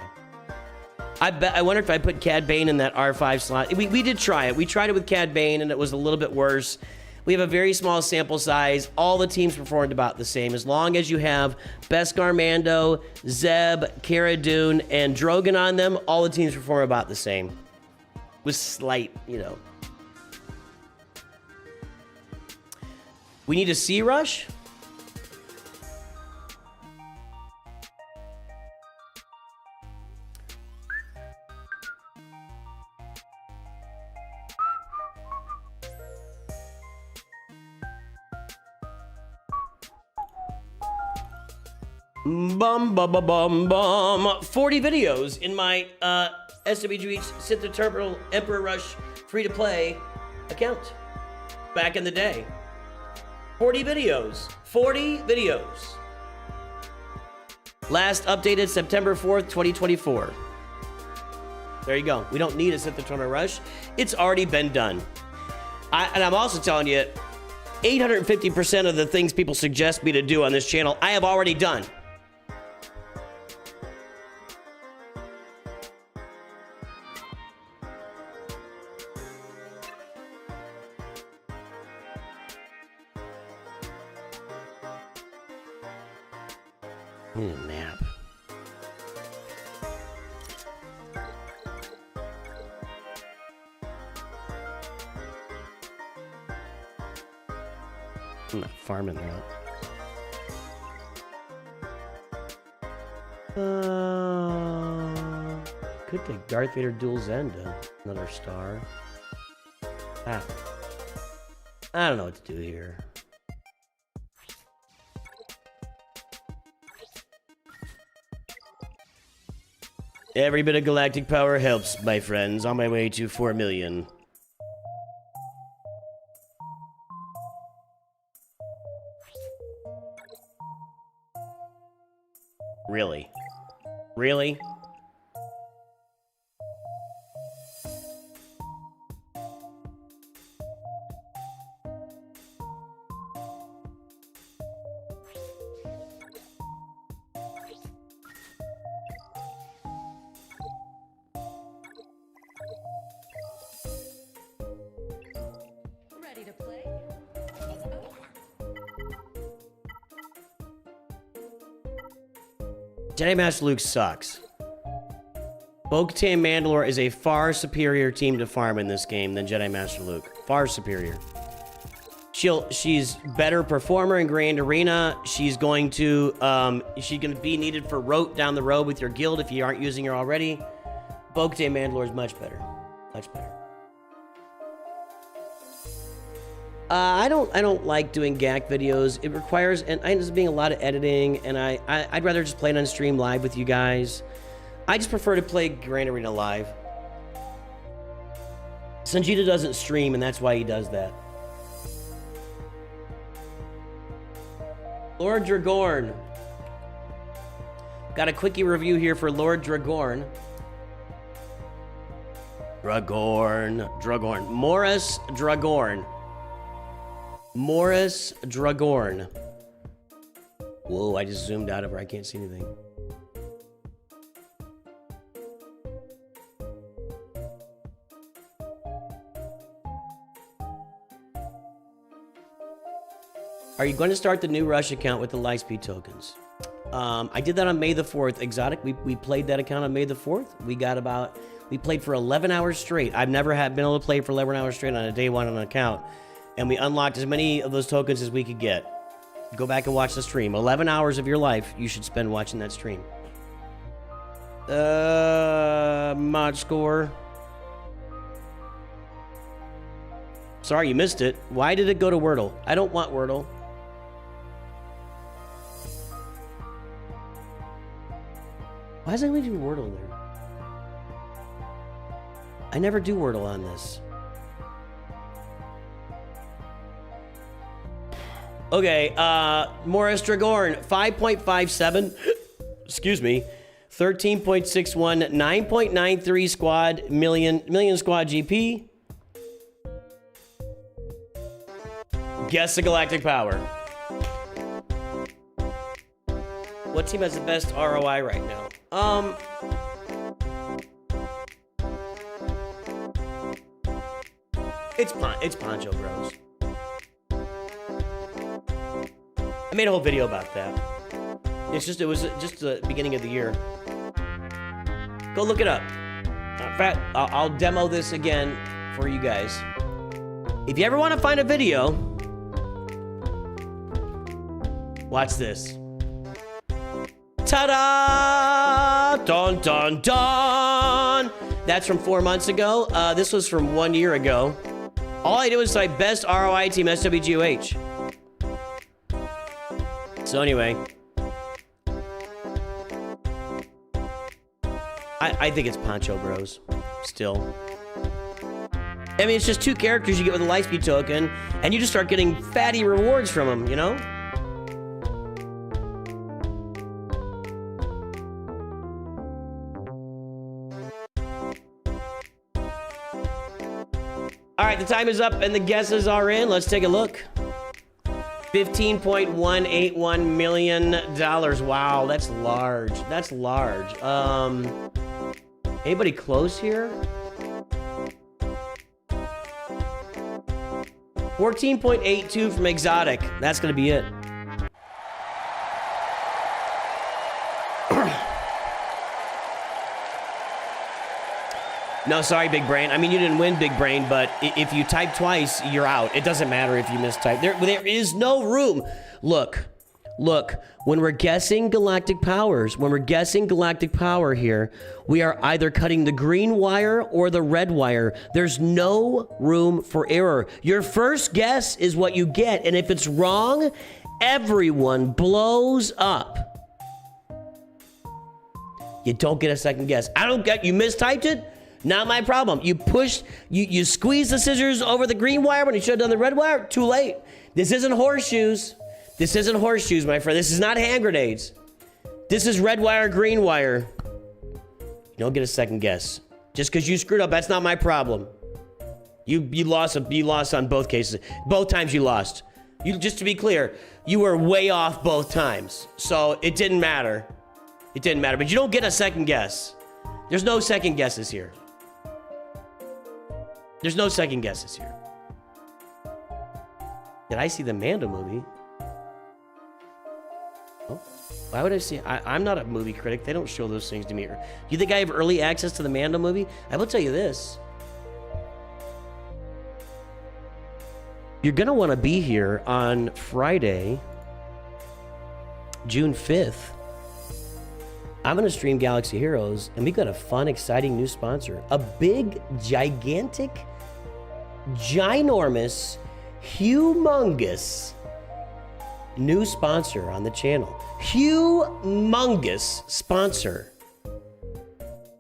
I wonder if I put Cad Bane in that R5 slot. We did try it. We tried it with Cad Bane, and it was a little bit worse. We have a very small sample size. All the teams performed about the same. As long as you have Beskar Mando, Zeb, Cara Dune, and Drogon on them, all the teams perform about the same. With slight, you know. We need a sea rush? Bum, bum, bum, bum, bum. 40 videos in my SWGOH Sith Eternal Emperor Rush free-to-play account back in the day. 40 videos. 40 videos. Last updated September 4th, 2024. There you go. We don't need a Sith Eternal Rush. It's already been done. And I'm also telling you, 850% of the things people suggest me to do on this channel, I have already done. I need a nap. I'm not farming that. Could take Darth Vader dual Zenda. Another star. Ah. I don't know what to do here. Every bit of galactic power helps, my friends. On my way to 4 million. Really? Really? Ready to play? Jedi Master Luke sucks. Bo-Katan Mandalore is a far superior team to farm in this game than Jedi Master Luke. Far superior. She's better performer in Grand Arena. She's going to be needed for rote down the road with your guild if you aren't using her already. Bo-Katan Mandalore is much better. Much better. I don't like doing GAC videos. It requires, and it ends up being a lot of editing, and I'd rather just play it on stream live with you guys. I just prefer to play Grand Arena live. Sanjita doesn't stream, and that's why he does that. Lord Dragorn. Got a quickie review here for Lord Dragorn. Dragorn. Morris Dragorn. Morris Dragorn. Whoa, I just zoomed out of her. I can't see anything. Are you going to start the new Rush account with the Lightspeed tokens? I did that on May the 4th. Exotic, we played that account on May the 4th. We played for 11 hours straight. I've never been able to play for 11 hours straight on a day one on an account. And we unlocked as many of those tokens as we could get. Go back and watch the stream. 11 hours of your life you should spend watching that stream. Mod score. Sorry, you missed it. Why did it go to Wordle? I don't want Wordle. Why is anybody doing Wordle there? I never do Wordle on this. Okay, Morris Dragorn, 5.57, excuse me, 13.61, 9.93 squad, million squad GP. Guess the galactic power. What team has the best ROI right now? It's Poncho Bros. I made a whole video about that. It was just the beginning of the year. Go look it up. In fact, I'll demo this again for you guys. If you ever want to find a video, watch this. Ta-da! Dun, dun, dun! That's from 4 months ago. This was from 1 year ago. All I did was type best ROI team SWGOH. So anyway, I think it's Poncho Bros. Still. I mean, it's just 2 characters you get with a Lightspeed token, and you just start getting fatty rewards from them, you know? All right, the time is up and the guesses are in. Let's take a look. $15.181 million. Wow, that's large. That's large. Anybody close here? 14.82 from Exotic. That's gonna be it. No, sorry, Big Brain. I mean, you didn't win, Big Brain, but if you type twice, you're out. It doesn't matter if you mistype. There is no room. Look, when we're guessing galactic powers, when we're guessing galactic power here, we are either cutting the green wire or the red wire. There's no room for error. Your first guess is what you get, and if it's wrong, everyone blows up. You don't get a second guess. You mistyped it? Not my problem. You squeeze the scissors over the green wire when you should have done the red wire. Too late. This isn't horseshoes. This isn't horseshoes, my friend. This is not hand grenades. This is red wire, green wire. You don't get a second guess. Just because you screwed up, that's not my problem. You lost on both cases. Both times you lost. Just to be clear, you were way off both times. So it didn't matter. It didn't matter. But you don't get a second guess. There's no second guesses here. There's no second guesses here. Did I see the Mando movie? Oh, why would I see? I'm not a movie critic. They don't show those things to me. Do you think I have early access to the Mando movie? I will tell you this. You're going to want to be here on Friday, June 5th. I'm going to stream Galaxy Heroes, and we've got a fun, exciting new sponsor. A big, gigantic, ginormous, humongous new sponsor on the channel. Humongous sponsor.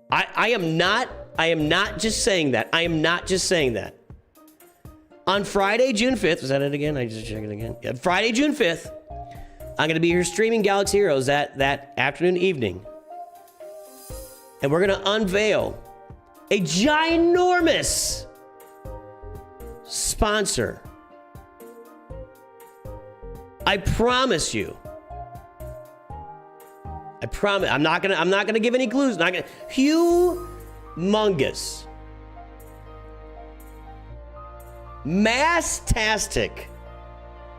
I am not just saying that. I am not just saying that. On Friday, June 5th, was that it again? I just checked it again. Yeah, Friday, June 5th, I'm going to be here streaming Galaxy Heroes that afternoon, evening. And we're going to unveil a ginormous sponsor. I promise you. I promise. I'm not gonna give any clues. Humongous. Mass-tastic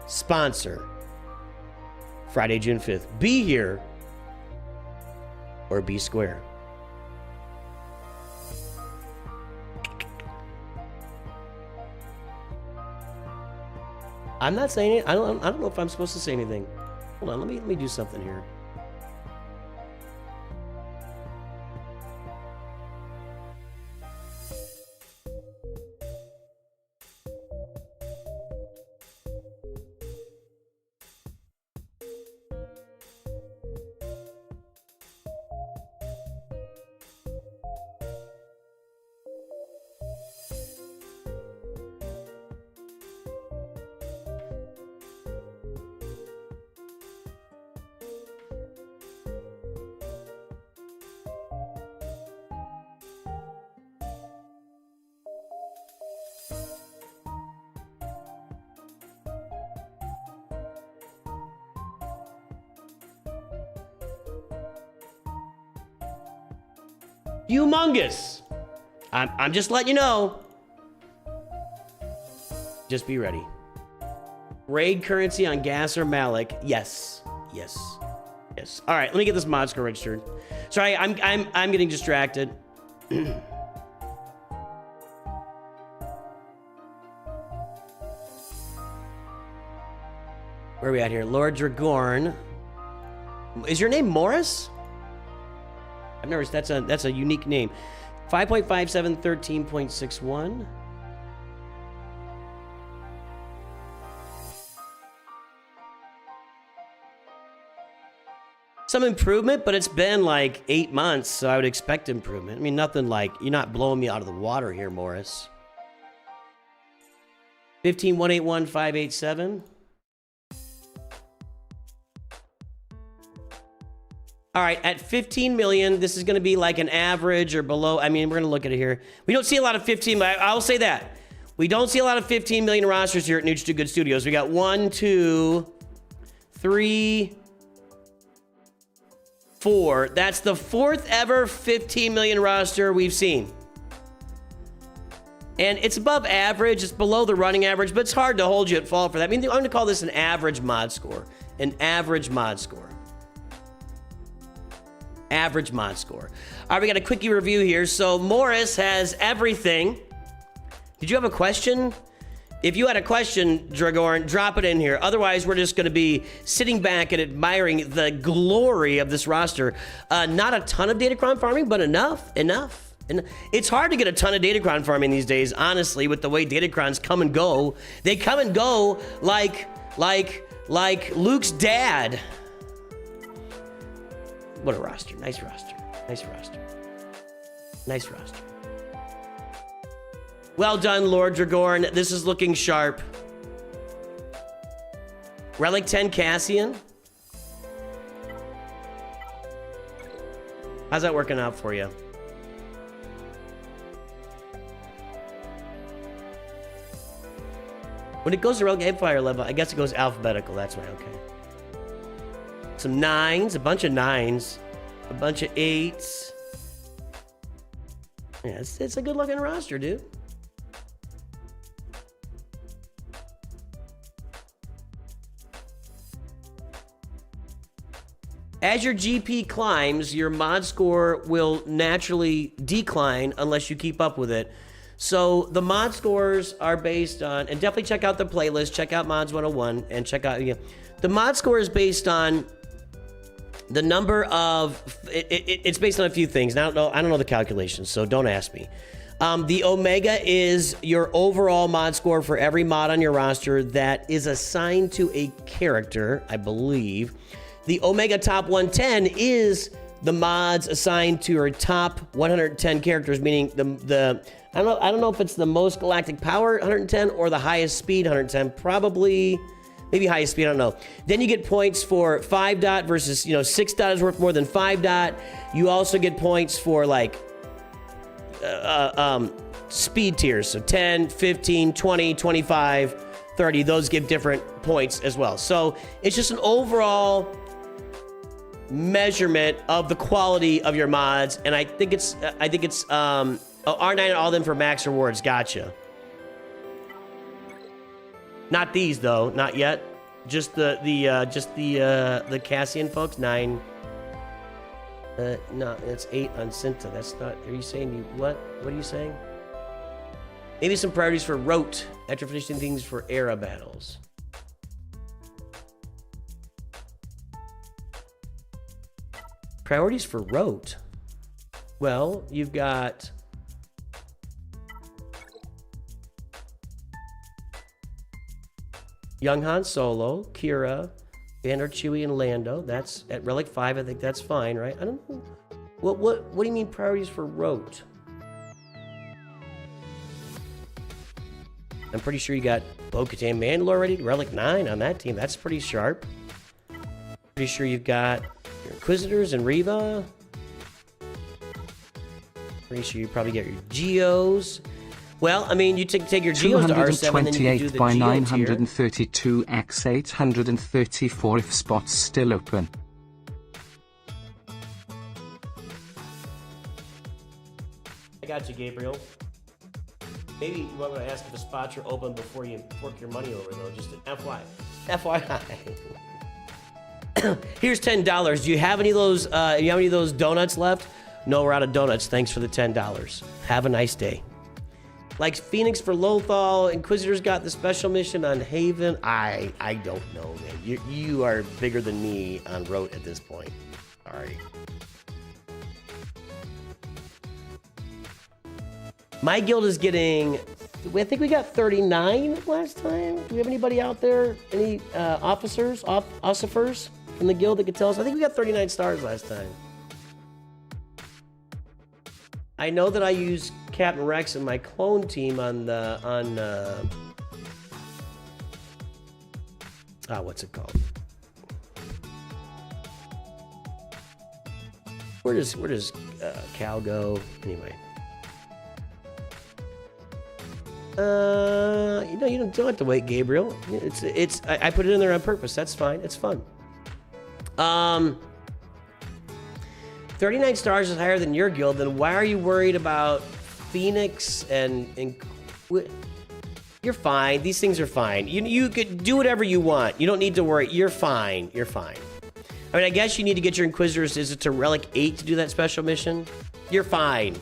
sponsor. Friday, June 5th. Be here or be square. I'm not saying it. I don't know if I'm supposed to say anything. Hold on, let me do something here. Humongous. I'm just letting you know. Just be ready. Raid currency on Gas or Malik. Yes. Yes. Yes. All right, let me get this mod score registered. Sorry, I'm getting distracted. Where are we at here? Lord Dragorn. Is your name Morris? I've never. That's a unique name. 5.57, 13.61. Some improvement, but it's been like 8 months, so I would expect improvement. I mean, nothing like, you're not blowing me out of the water here, Morris. 15,181,587. All right, at 15 million, this is going to be like an average or below. I mean, we're going to look at it here. We don't see a lot of 15, but I'll say that. We don't see a lot of 15 million rosters here at Nooch to Good Studios. We got 1, 2, 3, 4. That's the 4th ever 15 million roster we've seen. And it's above average. It's below the running average, but it's hard to hold you at fault for that. I mean, I'm going to call this an average mod score. An average mod score. average mod score. All right, we got a quickie review here. So Morris has everything. Did you have a question? If you had a question, Dragorn, drop it in here. Otherwise, we're just going to be sitting back and admiring the glory of this roster. Not a ton of Datacron farming, but enough. And it's hard to get a ton of Datacron farming these days, honestly, with the way Datacrons come and go. They come and go like Luke's dad. What a roster. Nice roster. Nice roster. Nice roster. Well done, Lord Dragorn. This is looking sharp. Relic 10 Cassian. How's that working out for you? When it goes to Relic Empire level, I guess it goes alphabetical. That's right, okay. Some 9s, a bunch of 9s, a bunch of 8s. Yeah, it's a good looking roster, dude. As your GP climbs, your mod score will naturally decline unless you keep up with it. So the mod scores are based on, and definitely check out the playlist, check out Mods 101, and check out, the mod score is based on the number of, it's based on a few things. Now, I don't know the calculations, so don't ask me. The Omega is your overall mod score for every mod on your roster that is assigned to a character, I believe. The Omega Top 110 is the mods assigned to your top 110 characters, meaning the I don't know if it's the most galactic power 110 or the highest speed 110. Probably, maybe highest speed. I don't know. Then you get points for 5 dot versus 6 dot is worth more than 5 dot. You also get points for like speed tiers, so 10, 15, 20, 25, 30. Those give different points as well. So it's just an overall measurement of the quality of your mods, and I think it's R9 and all them for max rewards. Gotcha. Not these though, not yet. Just the Cassian folks. 9. No, it's 8 on Cinta. That's not. Are you saying what? What are you saying? Maybe some priorities for Rote after finishing things for era battles. Priorities for Rote. Well, you've got Young Han Solo, Kira, Vander, Chewie, and Lando. That's at Relic 5. I think that's fine, right? I don't know. What do you mean priorities for Rote? I'm pretty sure you got Bo-Katan Mandalore already. Relic 9 on that team. That's pretty sharp. Pretty sure you've got your Inquisitors and Reva. Pretty sure you probably get your Geos. Well, I mean, you take your Geos to R7, then you can do the by Geo 932 x 834 if spots still open. I got you, Gabriel. Maybe you want to ask if the spots are open before you fork your money over, though. Just an FYI. Here's $10. Do you have any of those? Donuts left? No, we're out of donuts. Thanks for the $10. Have a nice day. Like Phoenix for Lothal, Inquisitors got the special mission on Haven. I don't know, man. You are bigger than me on Rote at this point. All right. My guild is getting, I think we got 39 last time. Do we have anybody out there? Any officers from the guild that could tell us? I think we got 39 stars last time. I know that I use Captain Rex and my clone team on what's it called? Where does Cal go? Anyway. You don't have to wait, Gabriel. I put it in there on purpose. That's fine. It's fun. 39 stars is higher than your guild. Then why are you worried about Phoenix and you're fine. These things are fine. You could do whatever you want. You don't need to worry. You're fine. You're fine. I mean, I guess you need to get your Inquisitors. Is it to Relic 8 to do that special mission? You're fine.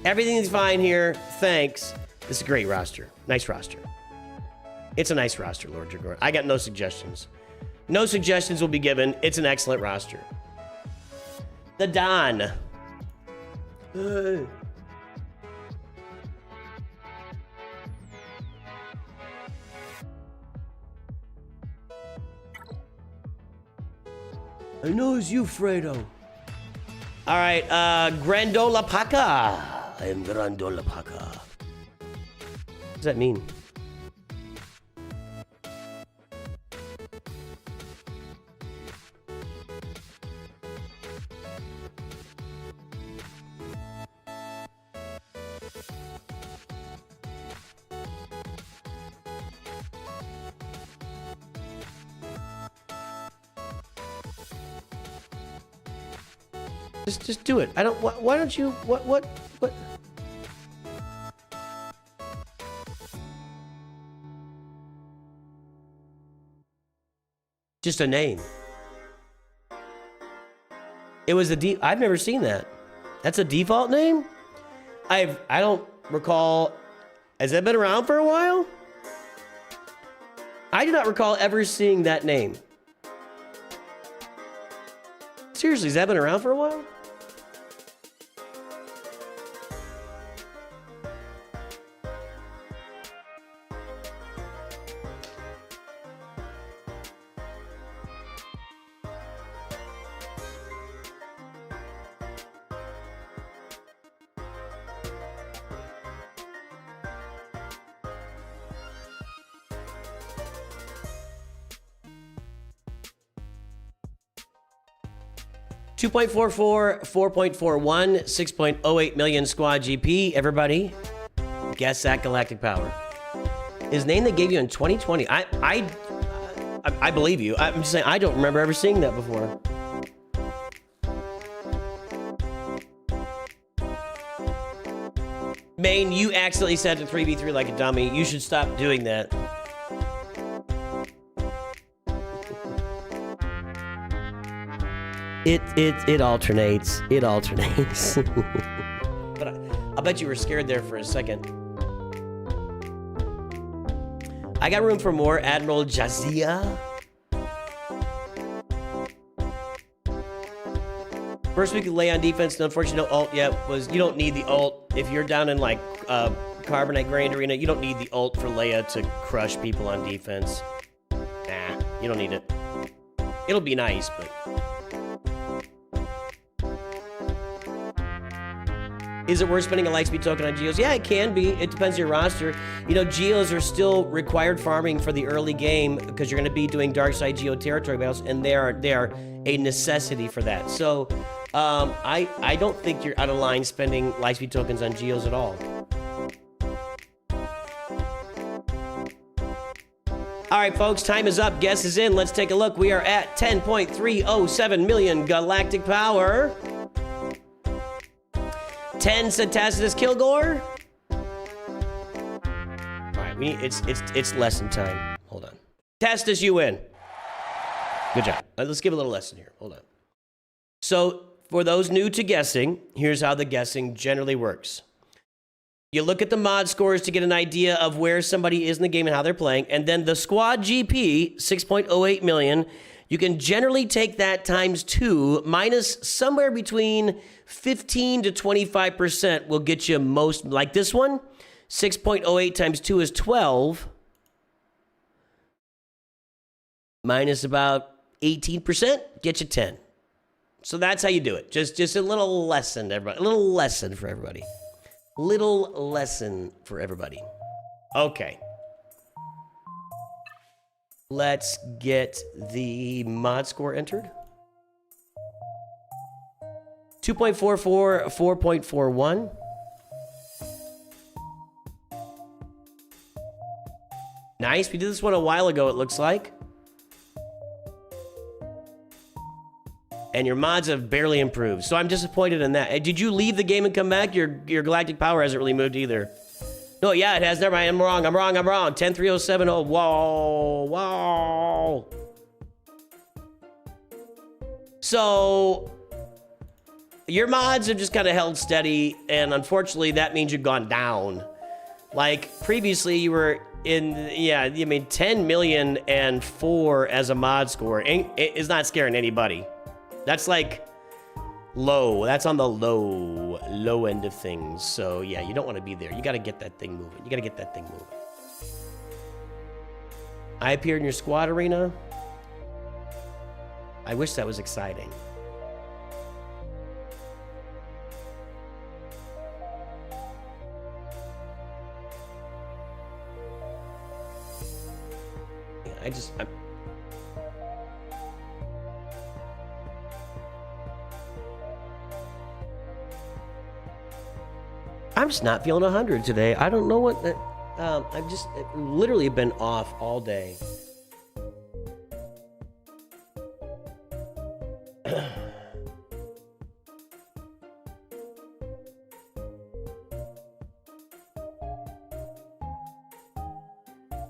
Everything's fine here. Thanks. This is a great roster. Nice roster. It's a nice roster, Lord Dragor. I got no suggestions. No suggestions will be given. It's an excellent roster. The Don. I know it's you, Fredo. All right, Grandola Paca. I am Grandola Paca. What does that mean? Just do it. I don't. Why don't you? What? Just a name. It was a I've never seen that. That's a default name. I don't recall. Has that been around for a while? I do not recall ever seeing that name. Seriously, has that been around for a while? 2.44, 4.41, 6.08 million squad GP. Everybody, guess that galactic power. His name they gave you in 2020. I believe you. I'm just saying I don't remember ever seeing that before. Maine, you accidentally said to 3v3 like a dummy. You should stop doing that. It alternates. It alternates. But I'll bet you were scared there for a second. I got room for more. Admiral Jazia. First week of lay on defense, and unfortunately no ult yet, was you don't need the ult. If you're down in like Carbonite Grand Arena, you don't need the ult for Leia to crush people on defense. Nah, you don't need it. It'll be nice, but... Is it worth spending a lightspeed token on Geos? Yeah, it can be. It depends on your roster. You know, Geos are still required farming for the early game because you're going to be doing dark side Geo territory battles, and they are a necessity for that. So, I don't think you're out of line spending lightspeed tokens on Geos at all. All right, folks, time is up. Guess is in. Let's take a look. We are at 10.307 million galactic power. 10 said Tacitus Kilgore. All right, it's lesson time. Hold on. Tacitus, you win. Good job. Let's give a little lesson here. Hold on. So, for those new to guessing, here's how the guessing generally works. You look at the mod scores to get an idea of where somebody is in the game and how they're playing, and then the squad GP, 6.08 million, you can generally take that times 2 minus somewhere between 15 to 25% will get you most, like this one, 6.08 times 2 is 12, minus about 18%, get you 10. So that's how you do it. Just a little lesson, everybody. A little lesson for everybody. Little lesson for everybody. Okay. Let's get the mod score entered. 2.44, 4.41. Nice. We did this one a while ago, it looks like. And your mods have barely improved. So I'm disappointed in that. Did you leave the game and come back? Your galactic power hasn't really moved either. No, yeah, it has. Never mind. I'm wrong. 10.307. Oh, whoa. So your mods have just kind of held steady, and unfortunately that means you've gone down. Like previously you were in, yeah, I mean 10,000,004 as a mod score is not scaring anybody. That's like low. That's on the low end of things. So yeah, you don't want to be there. You got to get that thing moving. You got to get that thing moving. I appeared in your squad arena. I wish that was exciting. I'm just not feeling 100 today. I don't know what. I've just literally been off all day.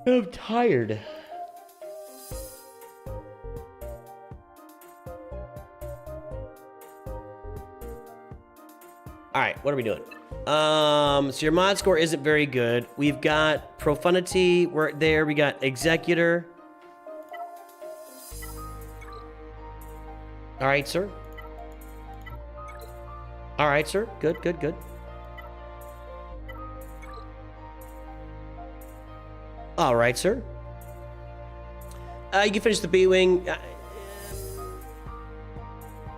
I'm tired. All right, what are we doing? So your mod score isn't very good. We've got profundity. We're there. We got executor. All right, sir. All right, sir. Good, good, good. All right, sir. You can finish the B-Wing.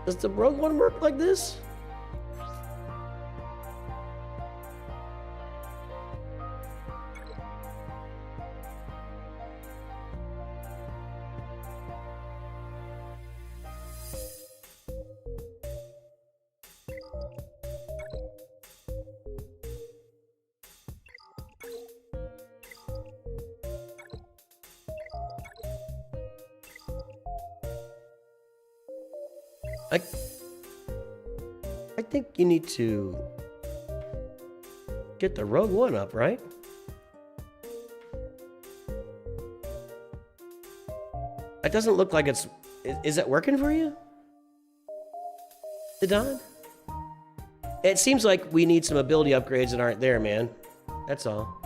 Does the Rogue One work like this? I think you need to get the Rogue One up, right? It doesn't look like it's... Is it working for you? Don? It seems like we need some ability upgrades that aren't there, man. That's all.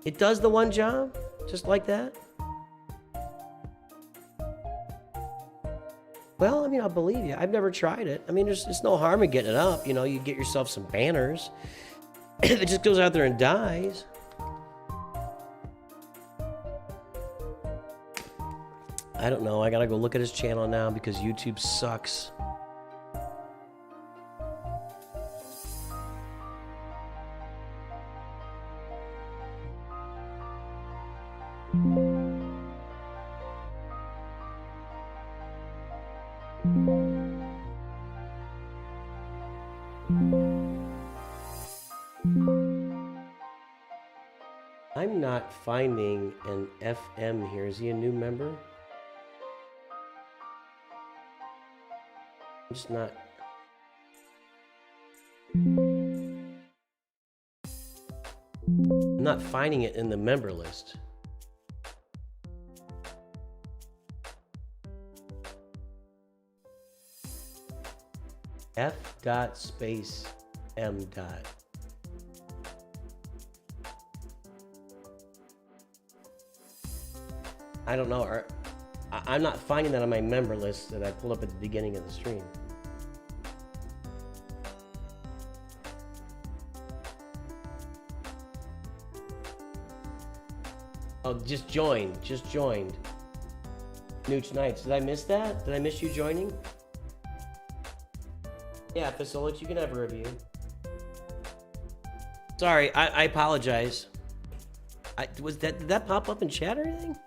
It does the one job? Just like that? Well, I mean, I'll believe you. I've never tried it. I mean, there's no harm in getting it up. You know, you get yourself some banners. If it just goes out there and dies. I don't know. I gotta go look at his channel now because YouTube sucks. I'm not finding an FM here. Is he a new member? I'm just not. I'm not finding it in the member list. F dot space M dot. I don't know. I'm not finding that on my member list that I pulled up at the beginning of the stream. Oh, just joined. Just joined. Nooch Nights. Did I miss that? Did I miss you joining? Yeah, Fasolich, you can have a review. Sorry, I apologize. Did that pop up in chat or anything?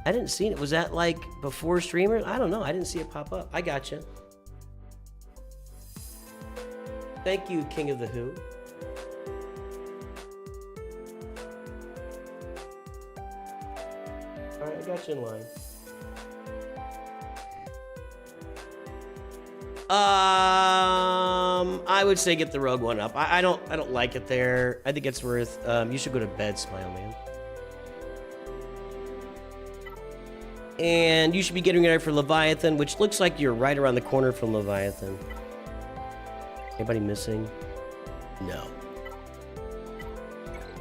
I didn't see it. Was that like before streamers? I don't know. I didn't see it pop up. I gotcha. Thank you, King of the Who. All right, I got you in line. I would say get the Rogue One up. I don't like it there. I think it's worth. You should go to bed, Smile Man. And you should be getting ready for Leviathan, which looks like you're right around the corner from Leviathan. Anybody missing? No.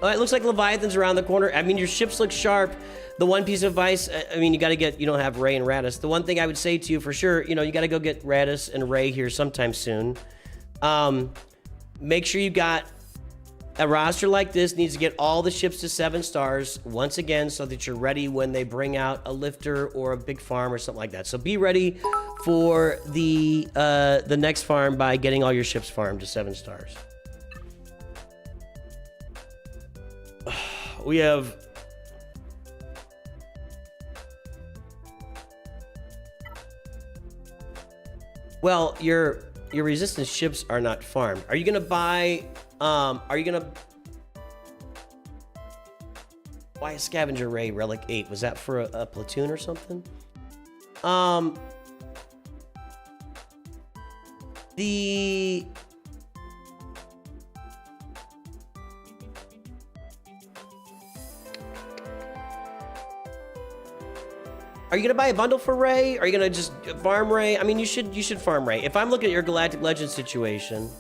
Oh, it looks like Leviathan's around the corner. I mean, your ships look sharp. The one piece of advice, I mean, you got to get, you don't have Ray and Radis. The one thing I would say to you for sure, you know, you got to go get Radis and Ray here sometime soon. Make sure you got a roster like this needs to get all the ships to 7 stars once again so that you're ready when they bring out a lifter or a big farm or something like that. So be ready for the next farm by getting all your ships farmed to 7 stars. We have... Well, your resistance ships are not farmed. Are you gonna buy... are you gonna... Why a scavenger ray relic 8? Was that for a platoon or something? The... Are you gonna buy a bundle for Ray? Are you gonna just farm Ray? I mean, you should farm Ray. If I'm looking at your Galactic Legends situation,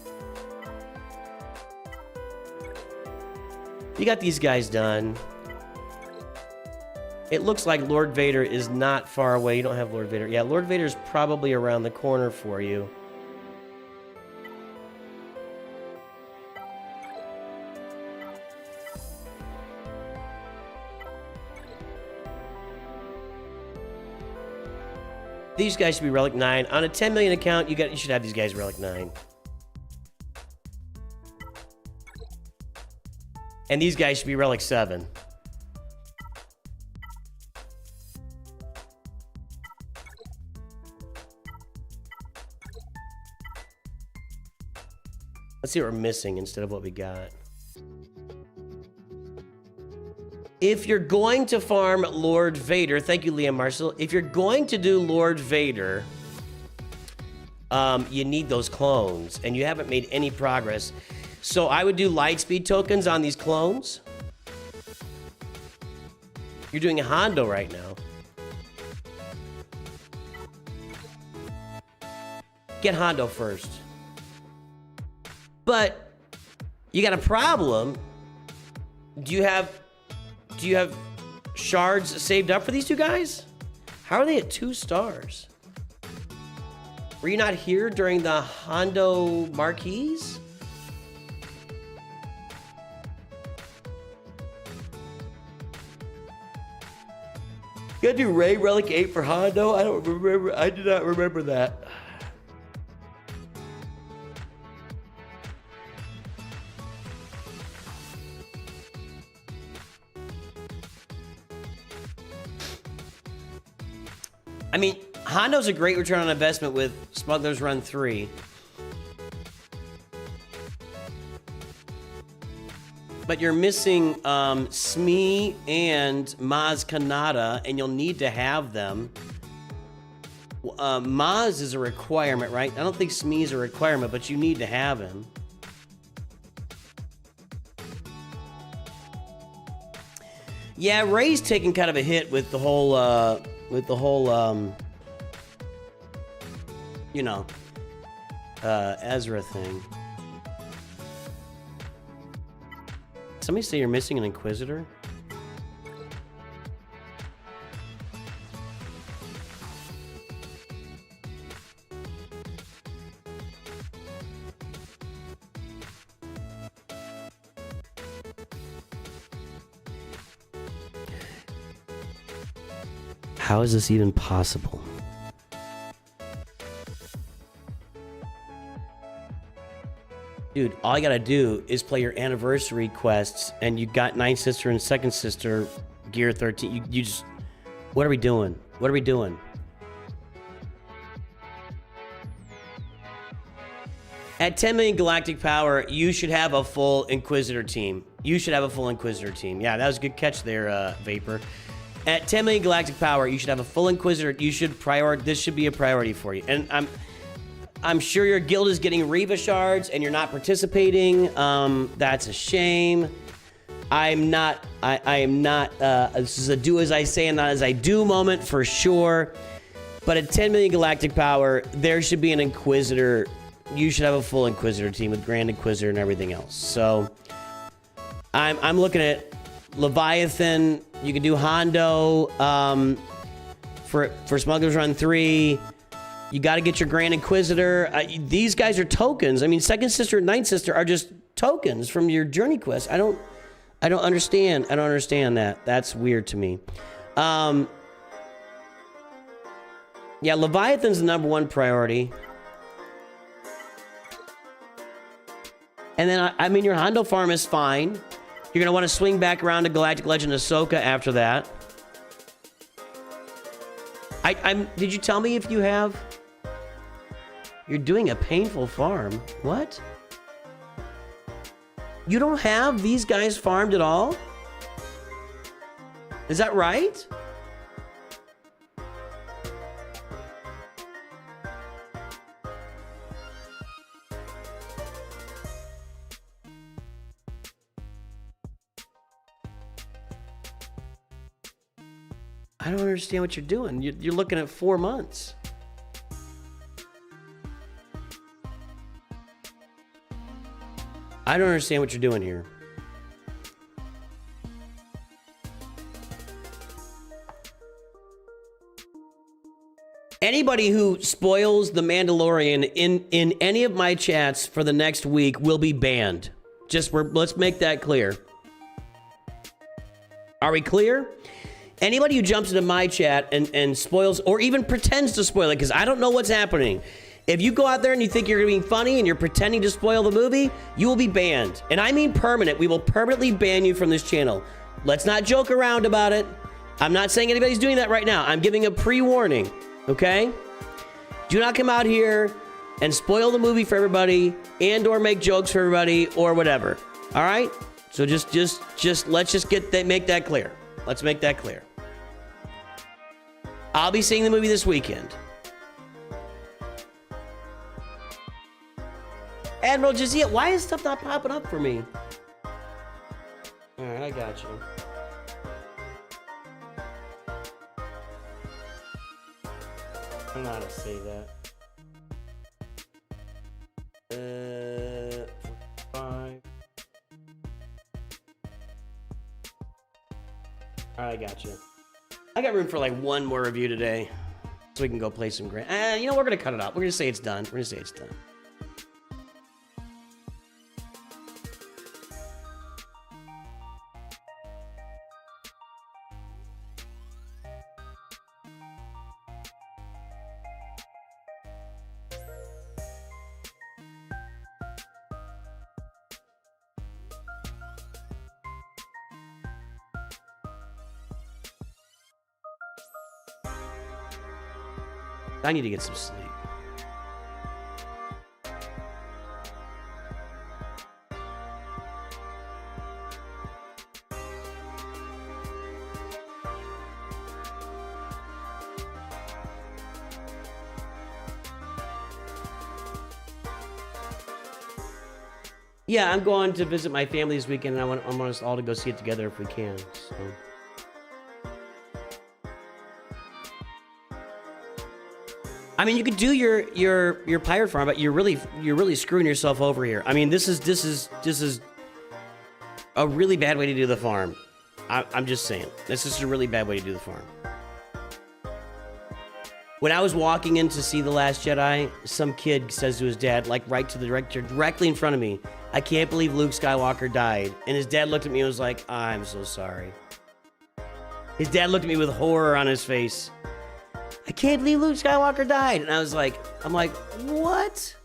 you got these guys done. It looks like Lord Vader is not far away. You don't have Lord Vader. Yeah, Lord Vader's probably around the corner for you. These guys should be Relic 9. On a 10 million account, you should have these guys Relic 9. And these guys should be Relic 7. Let's see what we're missing instead of what we got. If you're going to farm Lord Vader, thank you, Liam Marshall. If you're going to do Lord Vader, you need those clones, and you haven't made any progress. So I would do Lightspeed tokens on these clones. You're doing a Hondo right now. Get Hondo first. But you got a problem. Do you have shards saved up for these two guys? How are they at 2 stars? Were you not here during the Hondo Marquise? You gotta do Ray Relic 8 for Hondo? I don't remember. I do not remember that. I mean, Hondo's a great return on investment with Smuggler's Run 3. But you're missing Smee and Maz Kanata, and you'll need to have them. Maz is a requirement, right? I don't think Smee is a requirement, but you need to have him. Yeah, Ray's taking kind of a hit with the whole... you know, Ezra thing. Somebody say you're missing an Inquisitor? How is this even possible? Dude, all you gotta do is play your anniversary quests, and you got 9th Sister and 2nd Sister gear 13. You just... What are we doing? What are we doing? At 10 million galactic power, you should have a full Inquisitor team. You should have a full Inquisitor team. Yeah, that was a good catch there, Vapor. At 10 million galactic power, you should have a full Inquisitor. You should this should be a priority for you. And I'm sure your guild is getting Reva shards and you're not participating. That's a shame. I am not this is a do as I say and not as I do moment for sure. But at 10 million galactic power, there should be an Inquisitor. You should have a full Inquisitor team with Grand Inquisitor and everything else. So I'm looking at Leviathan. You can do Hondo for Smuggler's Run 3. You got to get your Grand Inquisitor. These guys are tokens. I mean, Second Sister and Ninth Sister are just tokens from your Journey Quest. I don't understand. I don't understand that. That's weird to me. Yeah, Leviathan's the #1 priority. And then, I mean, your Hondo farm is fine. You're going to want to swing back around to Galactic Legend Ahsoka after that. Did you tell me if you have... You're doing a painful farm. What? You don't have these guys farmed at all? Is that right? I don't understand what you're doing. You're looking at 4 months. I don't understand what you're doing here. Anybody who spoils The Mandalorian in any of my chats for the next week will be banned. Let's make that clear. Are we clear? Anybody who jumps into my chat and spoils or even pretends to spoil it, because I don't know what's happening. If you go out there and you think you're being funny and you're pretending to spoil the movie, you will be banned. And I mean permanent. We will permanently ban you from this channel. Let's not joke around about it. I'm not saying anybody's doing that right now. I'm giving a pre-warning, okay? Do not come out here and spoil the movie for everybody and or make jokes for everybody or whatever. All right? So just let's just make that clear. Let's make that clear. I'll be seeing the movie this weekend. Admiral Jazia, why is stuff not popping up for me? All right, I got you. I don't know how to say that. 5. All right, I got you. I got room for like one more review today, so we can go play some grand. You know, we're gonna cut it out. We're gonna say it's done. We're gonna say it's done. I need to get some sleep. Yeah, I'm going to visit my family this weekend, and I want us all to go see it together if we can. So. I mean, you could do your pirate farm, but you're really screwing yourself over here. I mean, this is a really bad way to do the farm. I'm just saying, this is a really bad way to do the farm. When I was walking in to see The Last Jedi, some kid says to his dad, like right to the director, directly in front of me, "I can't believe Luke Skywalker died." And his dad looked at me and was like, "I'm so sorry." His dad looked at me with horror on his face. "I can't believe Luke Skywalker died." And I'm like, what?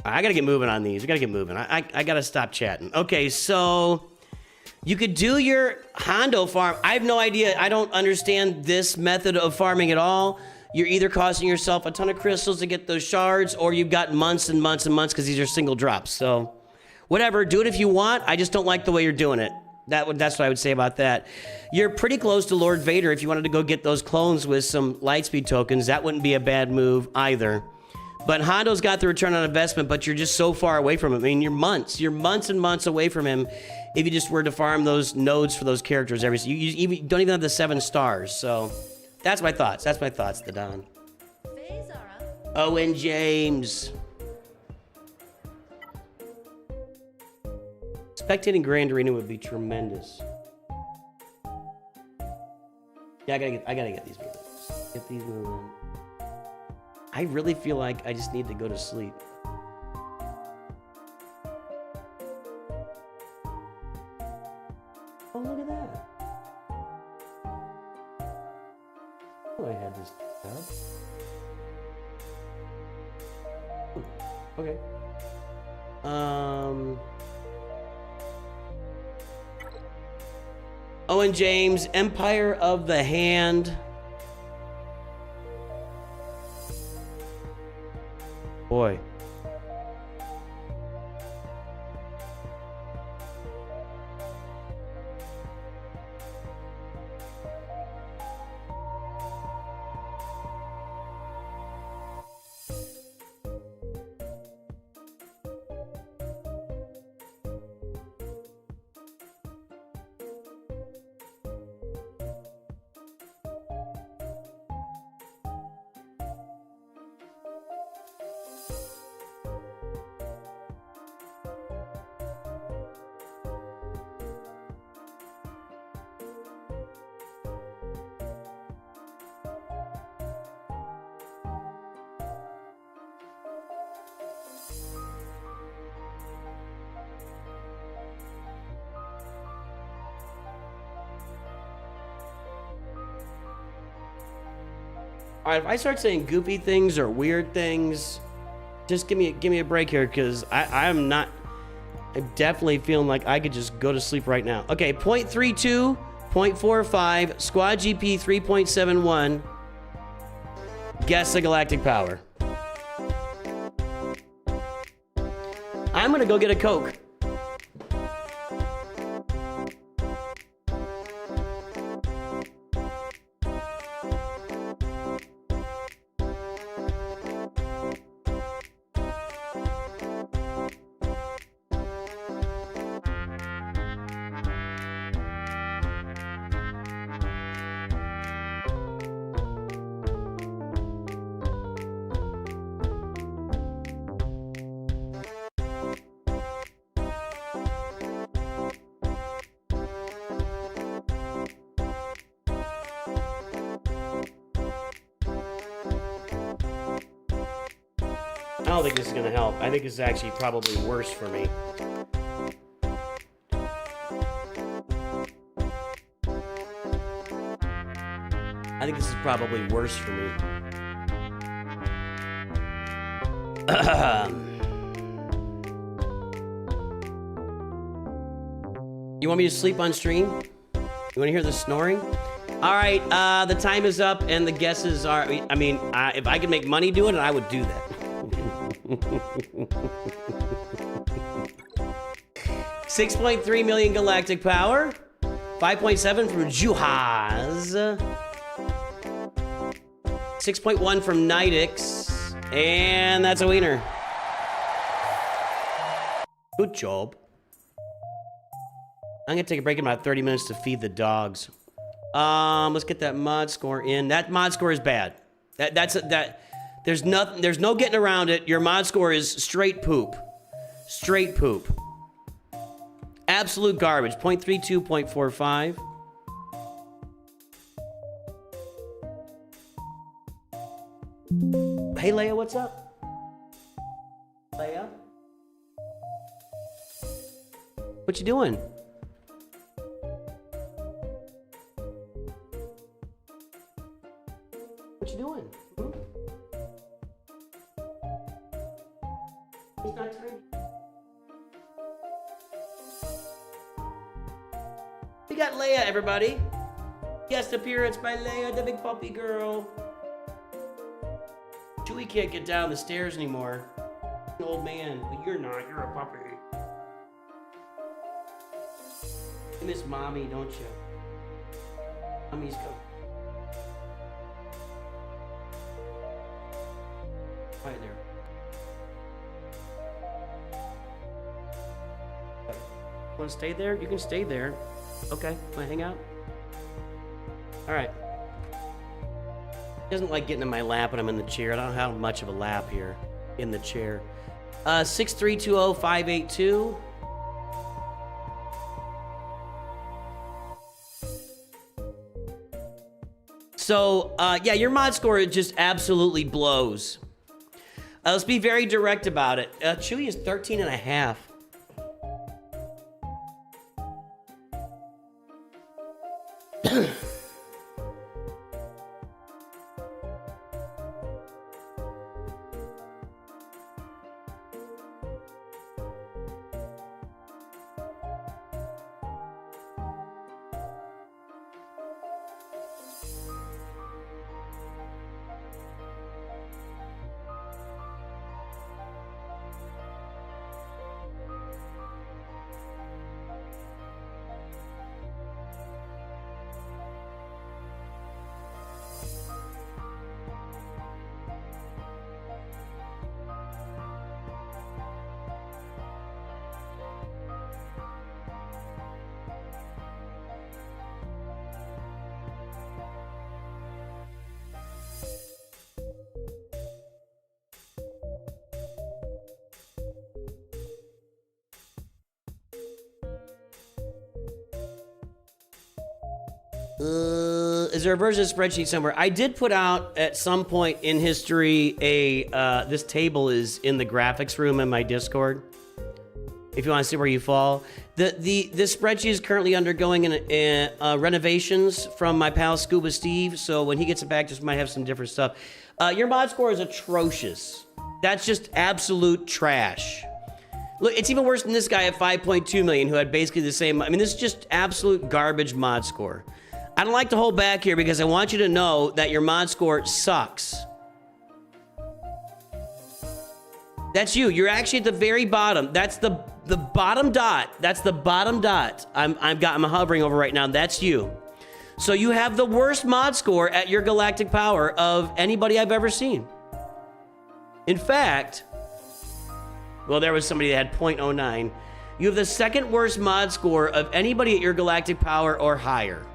I gotta get moving on these. We gotta get moving. I gotta stop chatting. Okay, so you could do your Hondo farm. I have no idea. I don't understand this method of farming at all. You're either costing yourself a ton of crystals to get those shards, or you've got months and months and months because these are single drops. So whatever, do it if you want. I just don't like the way you're doing it. That's what I would say about that. You're pretty close to Lord Vader. If you wanted to go get those clones with some Lightspeed tokens, that wouldn't be a bad move either. But Hondo's got the return on investment, but you're just so far away from him. I mean, you're months and months away from him if you just were to farm those nodes for those characters every. You don't even have the 7 stars. So that's my thoughts. That's my thoughts, the Don. Phase are up. Owen James. Spectating Grand Arena would be tremendous. Yeah, I gotta get these moving. Get these moving. I really feel like I just need to go to sleep. Oh, look at that. Oh, I had this tab. Okay. Owen James, Empire of the Hand. Boy. All right, if I start saying goofy things or weird things, just give me a break here, because I'm definitely feeling like I could just go to sleep right now. Okay, 0.32, 0.45, Squad GP 3.71. Guess the galactic power. I'm gonna go get a Coke. I don't think this is gonna help. I think this is actually probably worse for me. I think this is probably worse for me. You want me to sleep on stream? You want to hear the snoring? All right, the time is up and the guesses are, I mean, if I could make money doing it, I would do that. 6.3 million galactic power. 5.7 from Juhaz. 6.1 from Nidix. And that's a wiener. Good job. I'm gonna take a break in about 30 minutes to feed the dogs. Let's get that mod score in. That mod score is bad. There's no getting around it. Your mod score is straight poop. Straight poop. Absolute garbage. 0.32, 0.45. Hey, Leia, what's up? Leia? What you doing? What you doing? Hmm? It's not time. We got Leia, everybody. Guest appearance by Leia, the big puppy girl. Chewie can't get down the stairs anymore. An old man, but you're not. You're a puppy. You miss mommy, don't you? Mommy's coming. Hi there. Want to stay there? You can stay there. Okay, want to hang out? All right. He doesn't like getting in my lap when I'm in the chair. I don't have much of a lap here in the chair. 6320582. So, yeah, your mod score just absolutely blows. Let's be very direct about it. Chewy is 13 and a half. Is there a version of the spreadsheet somewhere? I did put out at some point in history this table is in the graphics room in my Discord. If you want to see where you fall, this spreadsheet is currently undergoing renovations from my pal Scuba Steve. So when he gets it back, just might have some different stuff. Your mod score is atrocious. That's just absolute trash. Look, it's even worse than this guy at 5.2 million who had basically the same. I mean, this is just absolute garbage mod score. I don't like to hold back here because I want you to know that your mod score sucks. That's you. You're actually at the very bottom. That's the bottom dot. That's the bottom dot. I'm hovering over right now. That's you. So you have the worst mod score at your galactic power of anybody I've ever seen. In fact, well, there was somebody that had 0.09. You have the second worst mod score of anybody at your galactic power or higher.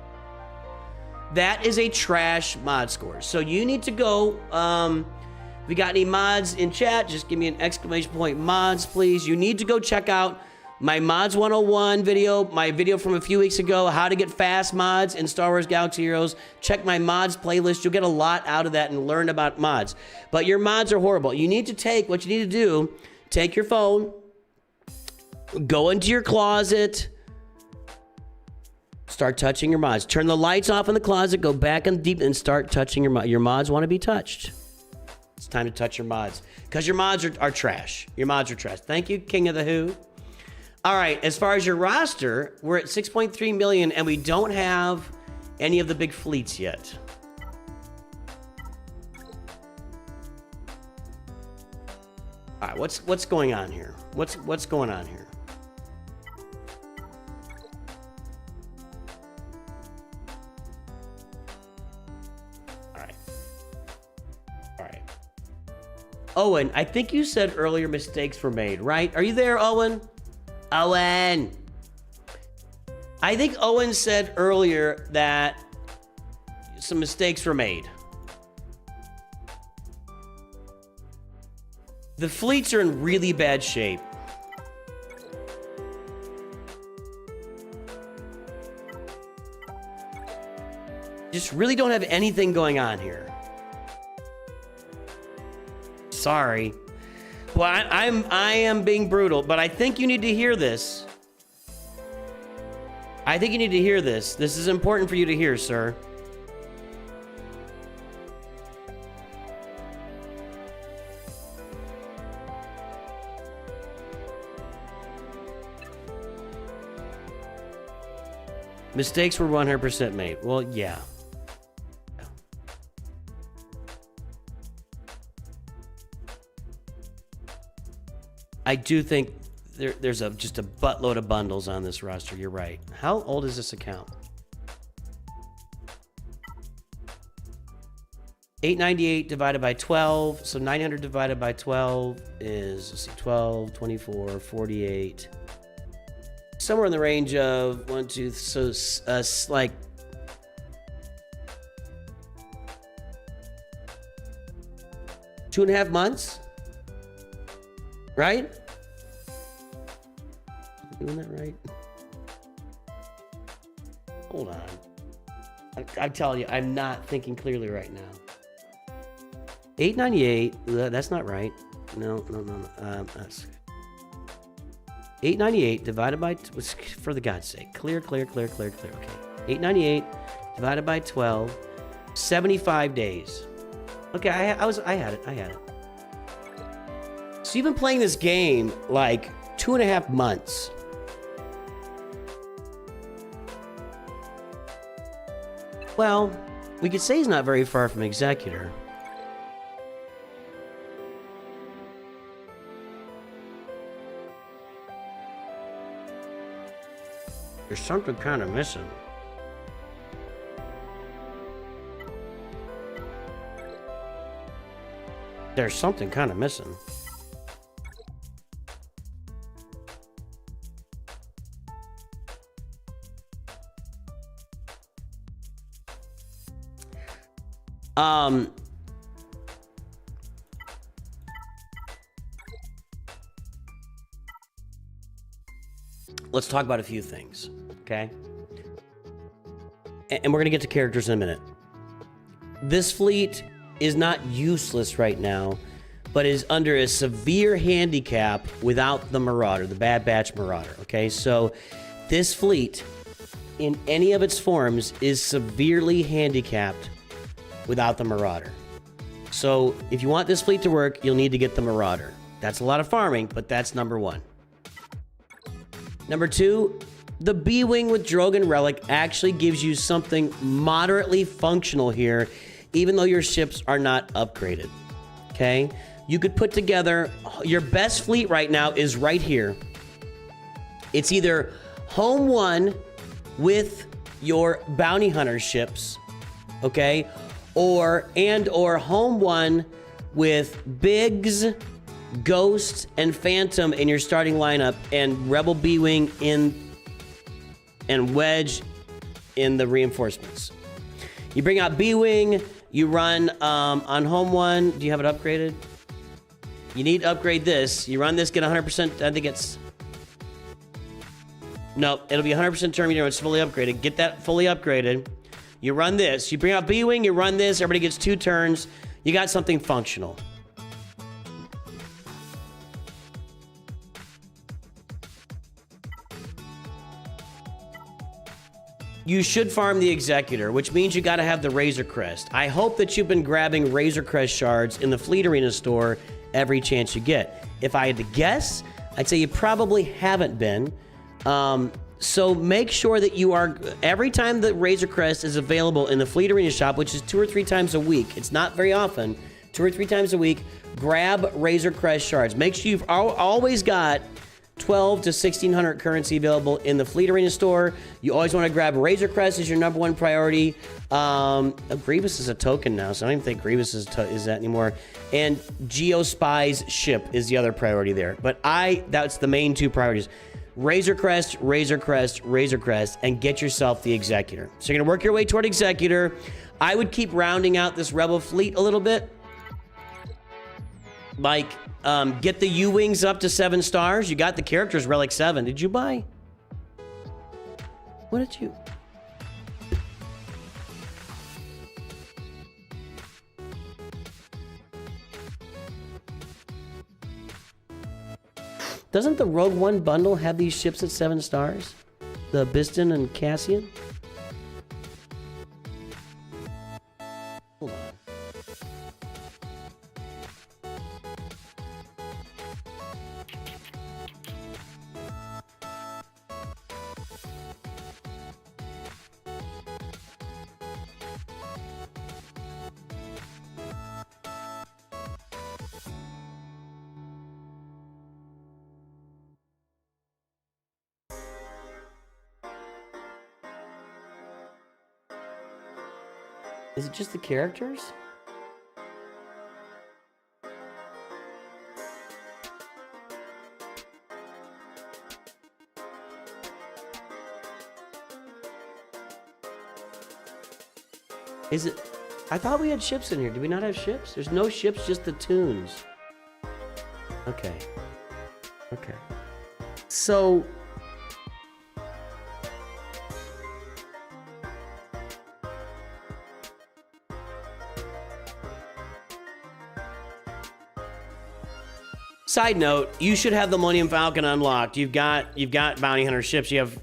That is a trash mod score. So you need to go, if you got any mods in chat, just give me an exclamation point mods, please. You need to go check out my Mods 101 video, my video from a few weeks ago, how to get fast mods in Star Wars Galaxy Heroes. Check my mods playlist. You'll get a lot out of that and learn about mods. But your mods are horrible. You need to take, what you need to do, take your phone, go into your closet, start touching your mods. Turn the lights off in the closet, go back in deep, and start touching your mods. Your mods want to be touched. It's time to touch your mods. Because your mods are trash. Your mods are trash. Thank you, King of the Who. All right, as far as your roster, we're at 6.3 million, and we don't have any of the big fleets yet. All right, what's going on here? What's going on here? Owen, I think you said earlier mistakes were made, right? Are you there, Owen? Owen! I think Owen said earlier that some mistakes were made. The fleets are in really bad shape. Just really don't have anything going on here. Sorry. Well, I am being brutal, but I think you need to hear this. I think you need to hear this. This is important for you to hear, sir. Mistakes were 100% made. Well, yeah. I do think there's just a buttload of bundles on this roster. You're right. How old is this account? 898 divided by 12. So 900 divided by 12 is, let's see, 12, 24, 48, somewhere in the range of like 2.5 months, right? Doing that right? Hold on. I'm telling you, I'm not thinking clearly right now. 898. That's not right. No. That's 898 divided by, for the God's sake, clear. Okay, 898 divided by 12, 75 days. Okay, I had it. So you've been playing this game like 2.5 months. Well, we could say he's not very far from Executor. There's something kind of missing. There's something kind of missing. Let's talk about a few things, okay? And we're gonna get to characters in a minute. This fleet is not useless right now, but is under a severe handicap without the Marauder, the Bad Batch Marauder, okay? So this fleet, in any of its forms, is severely handicapped without the Marauder. So if you want this fleet to work, you'll need to get the Marauder. That's a lot of farming, but that's number one. Number two, the B-Wing with Drogon Relic actually gives you something moderately functional here, even though your ships are not upgraded, okay? You could put together, your best fleet right now is right here. It's either Home 1 with your Bounty Hunter ships, okay? Or Home 1 with Biggs, Ghost, and Phantom in your starting lineup, and Rebel B-Wing and Wedge in the reinforcements. You bring out B-Wing, you run on Home 1. Do you have it upgraded? You need to upgrade this. You run this, get 100%. I think it's... No, it'll be 100% Terminator. It's fully upgraded. Get that fully upgraded. You run this. You bring out B-Wing, you run this. Everybody gets 2 turns. You got something functional. You should farm the Executor, which means you got to have the Razor Crest. I hope that you've been grabbing Razor Crest shards in the Fleet Arena store every chance you get. If I had to guess, I'd say you probably haven't been. So make sure that you are, every time the Razor Crest is available in the Fleet Arena shop, which is 2 or 3 times a week, it's not very often, 2 or 3 times a week, grab Razor Crest shards. Make sure you've always got 12 to 1600 currency available in the Fleet Arena store. You always want to grab Razor Crest as your number 1 priority. Grievous is a token now, so I don't even think Grievous is that anymore. And Geospy's ship is the other priority there. But that's the main 2 priorities. Razor Crest, Razor Crest, Razor Crest, and get yourself the Executor. So you're going to work your way toward Executor. I would keep rounding out this Rebel fleet a little bit. Like, get the U-Wings up to 7 stars. You got the characters Relic 7. Did you buy? What did you... Doesn't the Rogue One bundle have these ships at 7 stars? The Biston and Cassian? Hold on. Is it just the characters? Is it? I thought we had ships in here. Do we not have ships? There's no ships, just the tunes. Okay. Okay. So... Side note, you should have the Millennium Falcon unlocked. You've got bounty hunter ships. You've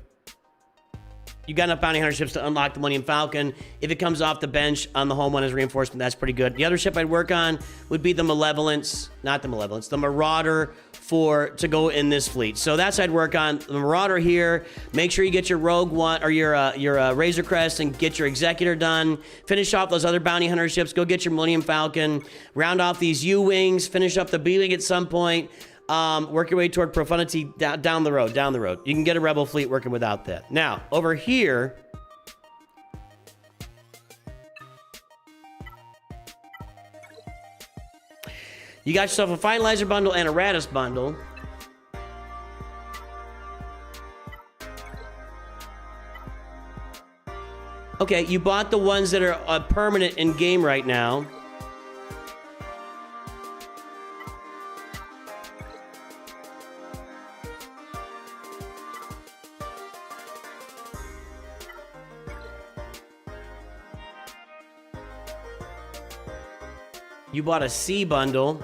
got enough bounty hunter ships to unlock the Millennium Falcon. If it comes off the bench on the home one as reinforcement, that's pretty good. The other ship I'd work on would be the Malevolence, not the Malevolence, the Marauder to go in this fleet. So that's what I'd work on. The Marauder here. Make sure you get your Rogue One or your Razor Crest and get your Executor done. Finish off those other bounty hunter ships. Go get your Millennium Falcon. Round off these U-Wings. Finish up the B-Wing at some point. Work your way toward Profundity down the road. You can get a Rebel fleet working without that. Now, over here... You got yourself a Finalizer bundle and a Radis bundle. Okay, you bought the ones that are permanent in game right now. You bought a C bundle.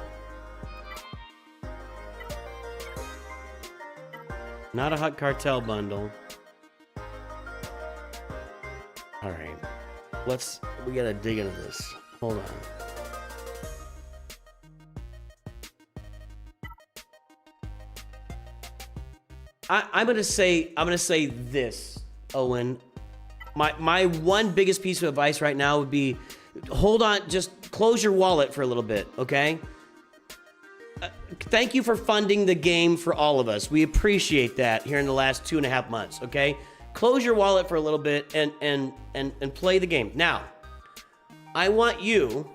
Not a Hut Cartel bundle. All right. We gotta dig into this. Hold on. I'm gonna say this, Owen. My one biggest piece of advice right now would be hold on, just close your wallet for a little bit, okay? Thank you for funding the game for all of us. We appreciate that here in the last 2.5 months, okay? Close your wallet for a little bit and play the game. Now, I want you,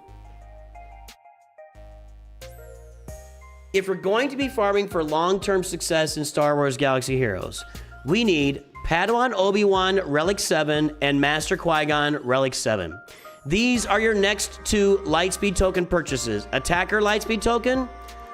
if we're going to be farming for long-term success in Star Wars Galaxy Heroes, we need Padawan Obi-Wan Relic 7 and Master Qui-Gon Relic 7. These are your next 2 Lightspeed token purchases. Attacker Lightspeed token,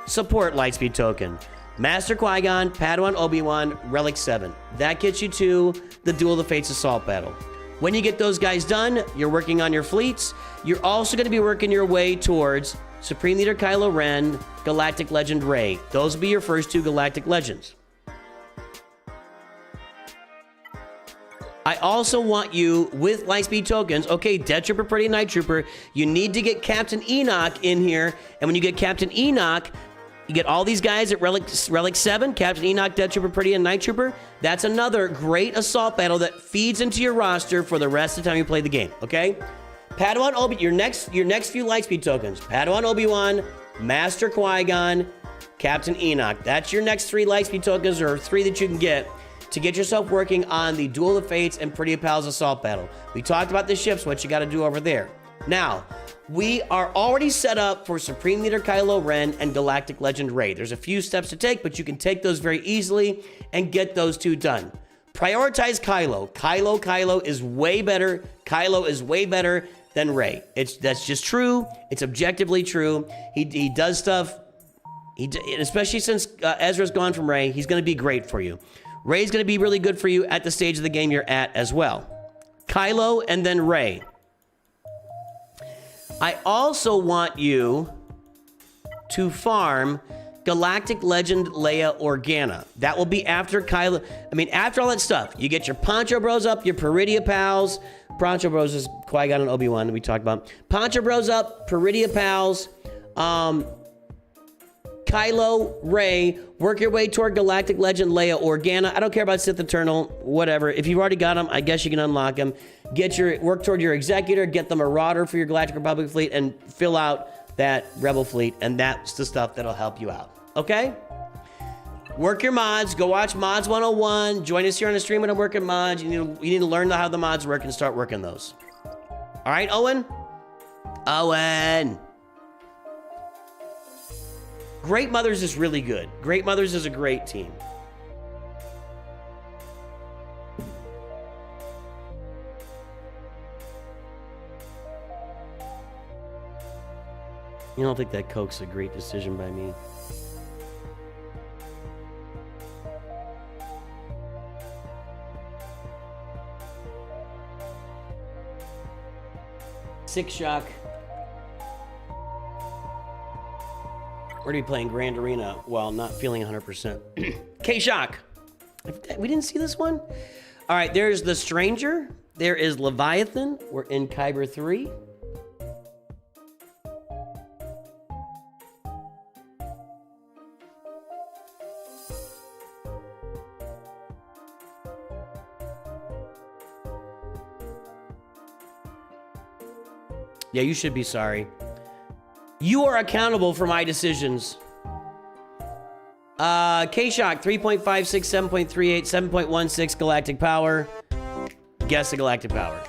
Support Lightspeed token. Master Qui-Gon, Padawan Obi-Wan, Relic 7. That gets you to the Duel of the Fates Assault Battle. When you get those guys done, you're working on your fleets. You're also going to be working your way towards Supreme Leader Kylo Ren, Galactic Legend Rey. Those will be your first 2 Galactic Legends. I also want you, with Lightspeed tokens, okay, Death Trooper, Pretty Night Trooper, you need to get Captain Enoch in here, and when you get Captain Enoch, you get all these guys at Relic 7, Captain Enoch, Death Trooper, Pretty, and Night Trooper. That's another great assault battle that feeds into your roster for the rest of the time you play the game, okay? Padawan Obi, your next few Lightspeed tokens, Padawan Obi-Wan, Master Qui-Gon, Captain Enoch. That's your next 3 Lightspeed tokens, or 3 that you can get to get yourself working on the Duel of Fates and Pretty Pals Assault Battle. We talked about the ships, what you got to do over there. Now, we are already set up for Supreme Leader Kylo Ren and Galactic Legend Rey. There's a few steps to take, but you can take those very easily and get those 2 done. Prioritize Kylo. Kylo is way better. Kylo is way better than Rey. That's just true. It's objectively true. He does stuff. Especially since Ezra's gone from Rey, he's going to be great for you. Rey's going to be really good for you at the stage of the game you're at as well. Kylo and then Rey. I also want you to farm Galactic Legend Leia Organa. That will be after Kylo. After all that stuff. You get your Poncho Bros up, your Peridia Pals. Poncho Bros is Qui-Gon and Obi-Wan that we talked about. Poncho Bros up, Peridia Pals. Kylo, Rey, work your way toward Galactic Legend Leia Organa. I don't care about Sith Eternal, whatever. If you've already got them, I guess you can unlock them. Work toward your Executor, get the Marauder for your Galactic Republic fleet, and fill out that Rebel fleet, and that's the stuff that'll help you out. Okay? Work your mods. Go watch Mods 101. Join us here on the stream when I'm working mods. You need to learn how the mods work and start working those. All right, Owen? Owen! Great Mothers is really good. Great Mothers is a great team. You don't think that Coke's a great decision by me? Six Shock. We're gonna be playing Grand Arena while not feeling 100%. K-Shock. We didn't see this one? All right, there's the Stranger. There is Leviathan. We're in Kyber 3. Yeah, you should be sorry. You are accountable for my decisions. K-Shock, 3.56, 7.38, 7.16 galactic power. Guess the galactic power.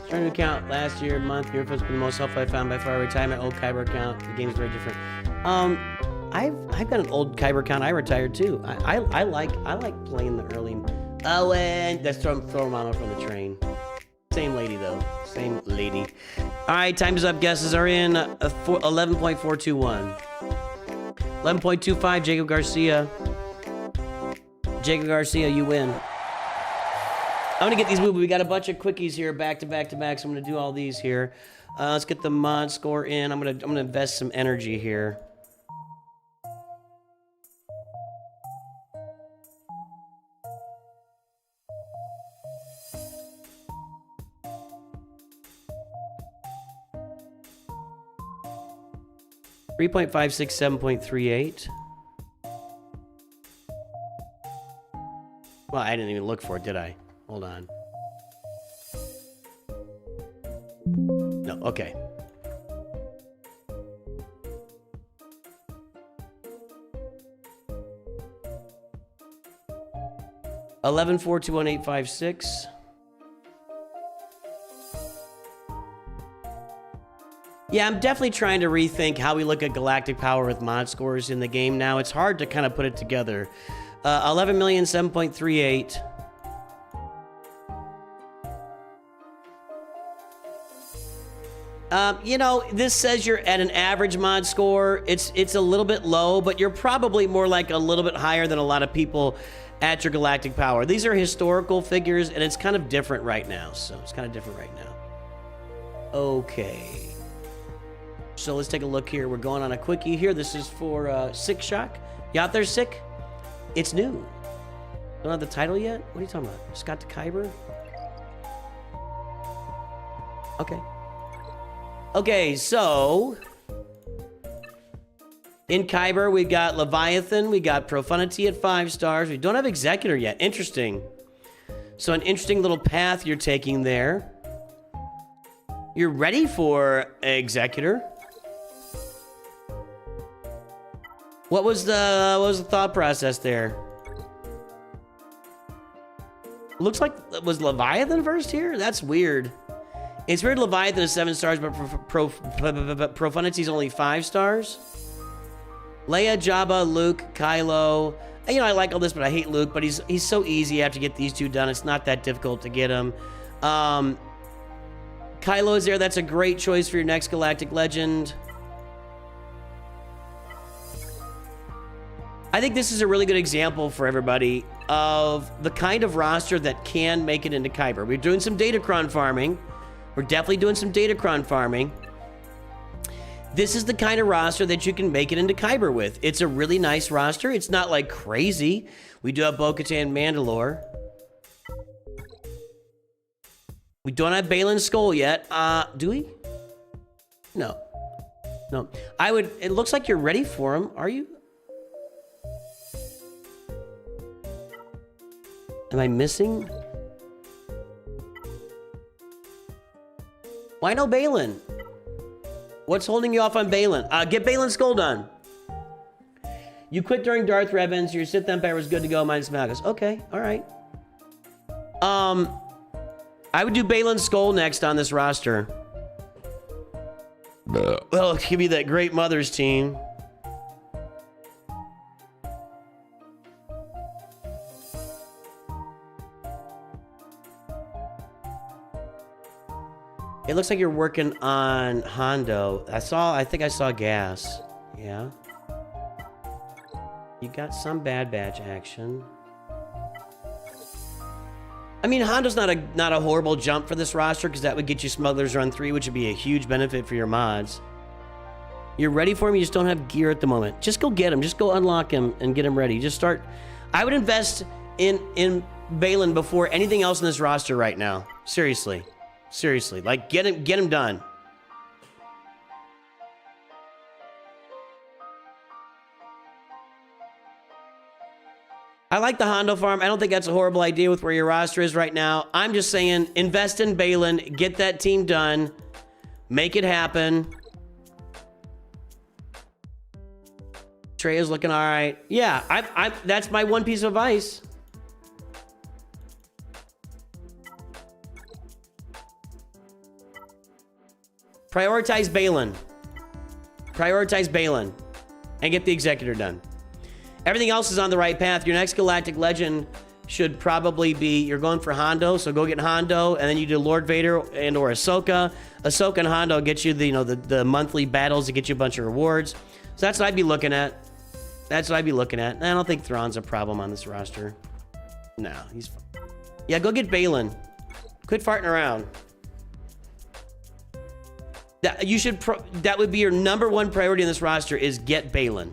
Trying to count last year, month, year was the most helpful I found by far. Retirement, old Kyber account. The game's very different. I've got an old Kyber account. I retired too. I like playing the early. Oh, and that's throw Mama from the train. Same lady though. Same lady. All right, time's up. Guesses are in 11.421. 11.25. Jacob Garcia. Jacob Garcia, you win. I'm gonna get these moved. We got a bunch of quickies here, back to back to back. So I'm gonna do all these here. Let's get the mod score in. I'm gonna invest some energy here. .56, 7.38. Well, I didn't even look for it, did I? Hold on. No, okay. $11,421,856. Yeah, I'm definitely trying to rethink how we look at galactic power with mod scores in the game now. It's hard to kind of put it together. 11,000,000, 7.38. You know, this says you're at an average mod score. It's a little bit low, but you're probably more like a little bit higher than a lot of people at your galactic power. These are historical figures, and it's kind of different right now. So it's kind of different right now. Okay. So let's take a look here. We're going on a quickie here. This is for Sick Shock. You out there, Sick? It's new. Don't have the title yet? What are you talking about? Scott to Kyber? Okay. Okay, so in Kyber, we've got Leviathan, we got Profundity at 5 stars. We don't have Executor yet. Interesting. So an interesting little path you're taking there. You're ready for Executor. What was the thought process there? Looks like was Leviathan first here? That's weird. It's weird Leviathan is 7 stars, but Profundity's only 5 stars. Leia, Jabba, Luke, Kylo. You know, I like all this, but I hate Luke, but he's so easy. You have to get these two done. It's not that difficult to get him. Kylo is there. That's a great choice for your next Galactic Legend. I think this is a really good example for everybody of the kind of roster that can make it into Kyber. We're doing some Datacron farming. We're definitely doing some Datacron farming. This is the kind of roster that you can make it into Kyber with. It's a really nice roster. It's not like crazy. We do have Bo-Katan Mandalore. We don't have Balin's Skull yet. Do we? No. No. It looks like you're ready for him. Are you? Am I missing? Why no Balin? What's holding you off on Balin? Get Balin's Skull done. You quit during Darth Revan's. Your Sith Empire was good to go, minus Malgus. Okay, all right. I would do Balin's Skull next on this roster. Well, give me that Great Mothers team. It looks like you're working on Hondo. I think I saw gas. Yeah. You got some Bad Batch action. I mean, Hondo's not a horrible jump for this roster because that would get you Smuggler's Run 3, which would be a huge benefit for your mods. You're ready for him, you just don't have gear at the moment. Just go get him. Just go unlock him and get him ready. Just start. I would invest in Balin before anything else in this roster right now. Seriously. Seriously, like get him done. I like the Hondo farm. I don't think that's a horrible idea with where your roster is right now. I'm just saying, invest in Balin, get that team done, make it happen. Trey is looking all right. Yeah, that's my one piece of advice. Prioritize Balin. Prioritize Balin. And get the Executor done. Everything else is on the right path. Your next Galactic Legend should probably be, you're going for Hondo, so go get Hondo, and then you do Lord Vader and or Ahsoka. Ahsoka and Hondo get you the monthly battles to get you a bunch of rewards. So that's what I'd be looking at. That's what I'd be looking at. I don't think Thrawn's a problem on this roster. No, he's fine. Yeah, go get Balin. Quit farting around. That would be your number one priority in this roster is get Balin.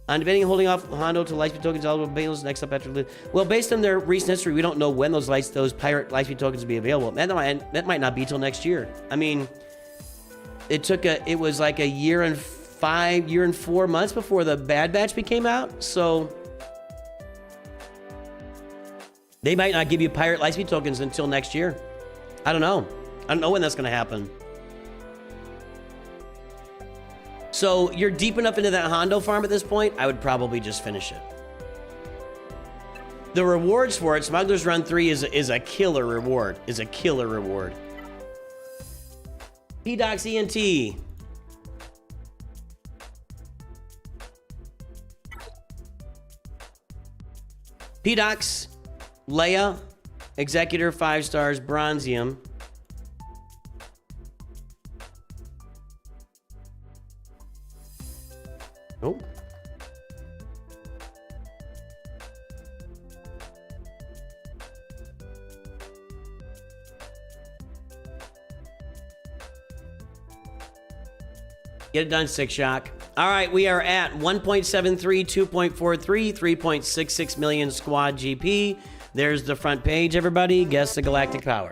I'm debating holding off Hondo to Lightspeed tokens eligible. Balin's next up after. Well, based on their recent history, we don't know when those pirate Lightspeed tokens will be available. That might not be till next year. I mean, it was like a year and 4 months before the Bad Batch came out, so they might not give you pirate Lightspeed tokens until next year. I don't know. I don't know when that's going to happen. So you're deep enough into that Hondo farm at this point, I would probably just finish it. The rewards for it, Smuggler's Run 3 is a killer reward. Is a killer reward. P-Docs ENT. P-Docs. Leia, Executor, 5 stars, Bronzium. Oh. Get it done, Six Shock. All right, we are at 1.73, 2.43, 3.66 million squad GP. There's the front page, everybody. Guess the galactic power.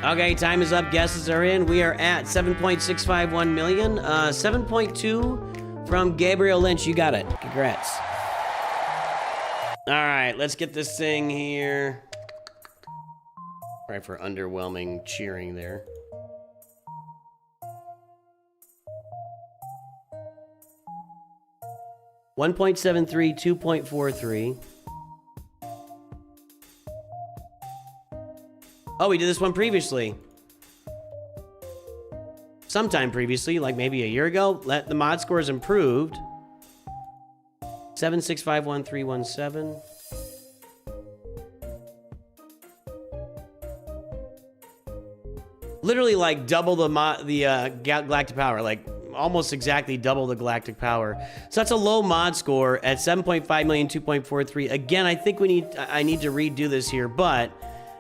Okay, time is up. Guesses are in. We are at 7.651 million. 7.2 from Gabriel Lynch. You got it. Congrats. All right, let's get this thing here. Sorry for underwhelming cheering there. $1.73, 2.43. Oh, we did this one previously. Sometime previously, like maybe a year ago. The mod score is improved. 7651317. Literally like double the galactic power, like almost exactly double the galactic power. So that's a low mod score at 7.5 million, 2.43. Again, I think I need to redo this here, but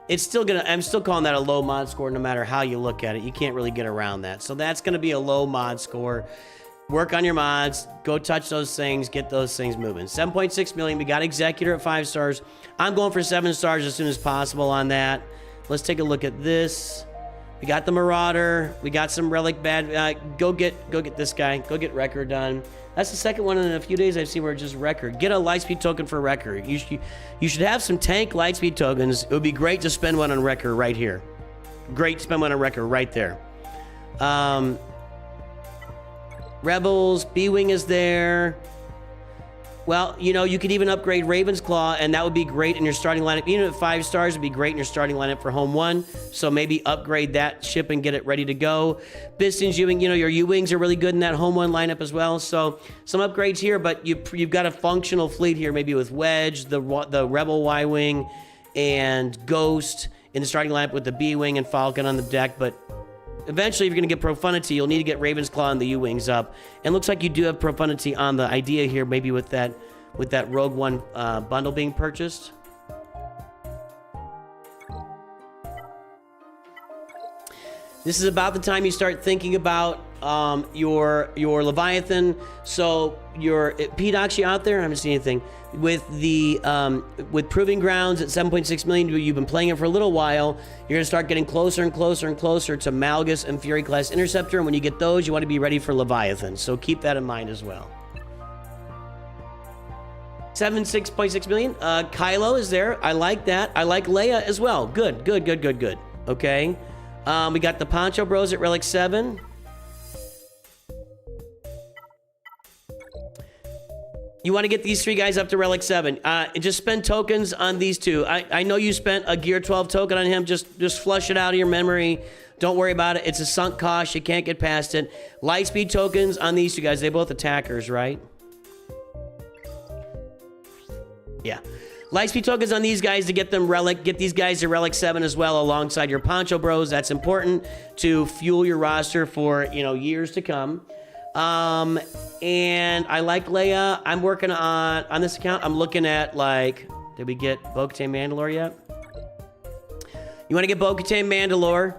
it's still I'm still calling that a low mod score no matter how you look at it. You can't really get around that. So that's gonna be a low mod score. Work on your mods, go touch those things, get those things moving. 7.6 million, we got Executor at 5 stars. I'm going for 7 stars as soon as possible on that. Let's take a look at this. We got the Marauder, we got some Relic bad, go get this guy, go get Wrecker done. That's the second one in a few days I've seen where it's just Wrecker. Get a Lightspeed token for Wrecker. You should have some tank Lightspeed tokens. It would be great to spend one on Wrecker right here. Great to spend one on Wrecker right there. Rebels, B-Wing is there. Well, you know, you could even upgrade Raven's Claw, and that would be great in your starting lineup. Even at 5 stars, would be great in your starting lineup for Home 1. So maybe upgrade that ship and get it ready to go. Pistons, U-Wing, you know, your U-Wings are really good in that Home 1 lineup as well. So some upgrades here, but you've got a functional fleet here, maybe with Wedge, the Rebel Y-Wing, and Ghost in the starting lineup with the B-Wing and Falcon on the deck. But eventually, if you're going to get Profundity, you'll need to get Raven's Claw and the U-Wings up. And looks like you do have Profundity on the idea here, maybe with that Rogue One bundle being purchased. This is about the time you start thinking about your Leviathan. So your P-Docs, you out there? I haven't seen anything. With the with Proving Grounds at 7.6 million, you've been playing it for a little while. You're gonna start getting closer and closer and closer to Malgus and Fury class Interceptor. And when you get those, you want to be ready for Leviathan. So keep that in mind as well. 6.6 million. Kylo is there. I like that. I like Leia as well. Good. Okay. We got the Poncho Bros at Relic 7. You want to get these 3 guys up to Relic 7. Just spend tokens on these 2. I know you spent a Gear 12 token on him. Just flush it out of your memory. Don't worry about it. It's a sunk cost. You can't get past it. Lightspeed tokens on these 2 guys. They both attackers, right? Yeah. Lightspeed tokens on these guys to get them Relic. Get these guys to Relic 7 as well alongside your Poncho Bros. That's important to fuel your roster for, you know, years to come. And I like Leia. I'm working on this account. I'm looking at, like, did we get Bo-Katan Mandalore yet? You want to get Bo-Katan Mandalore.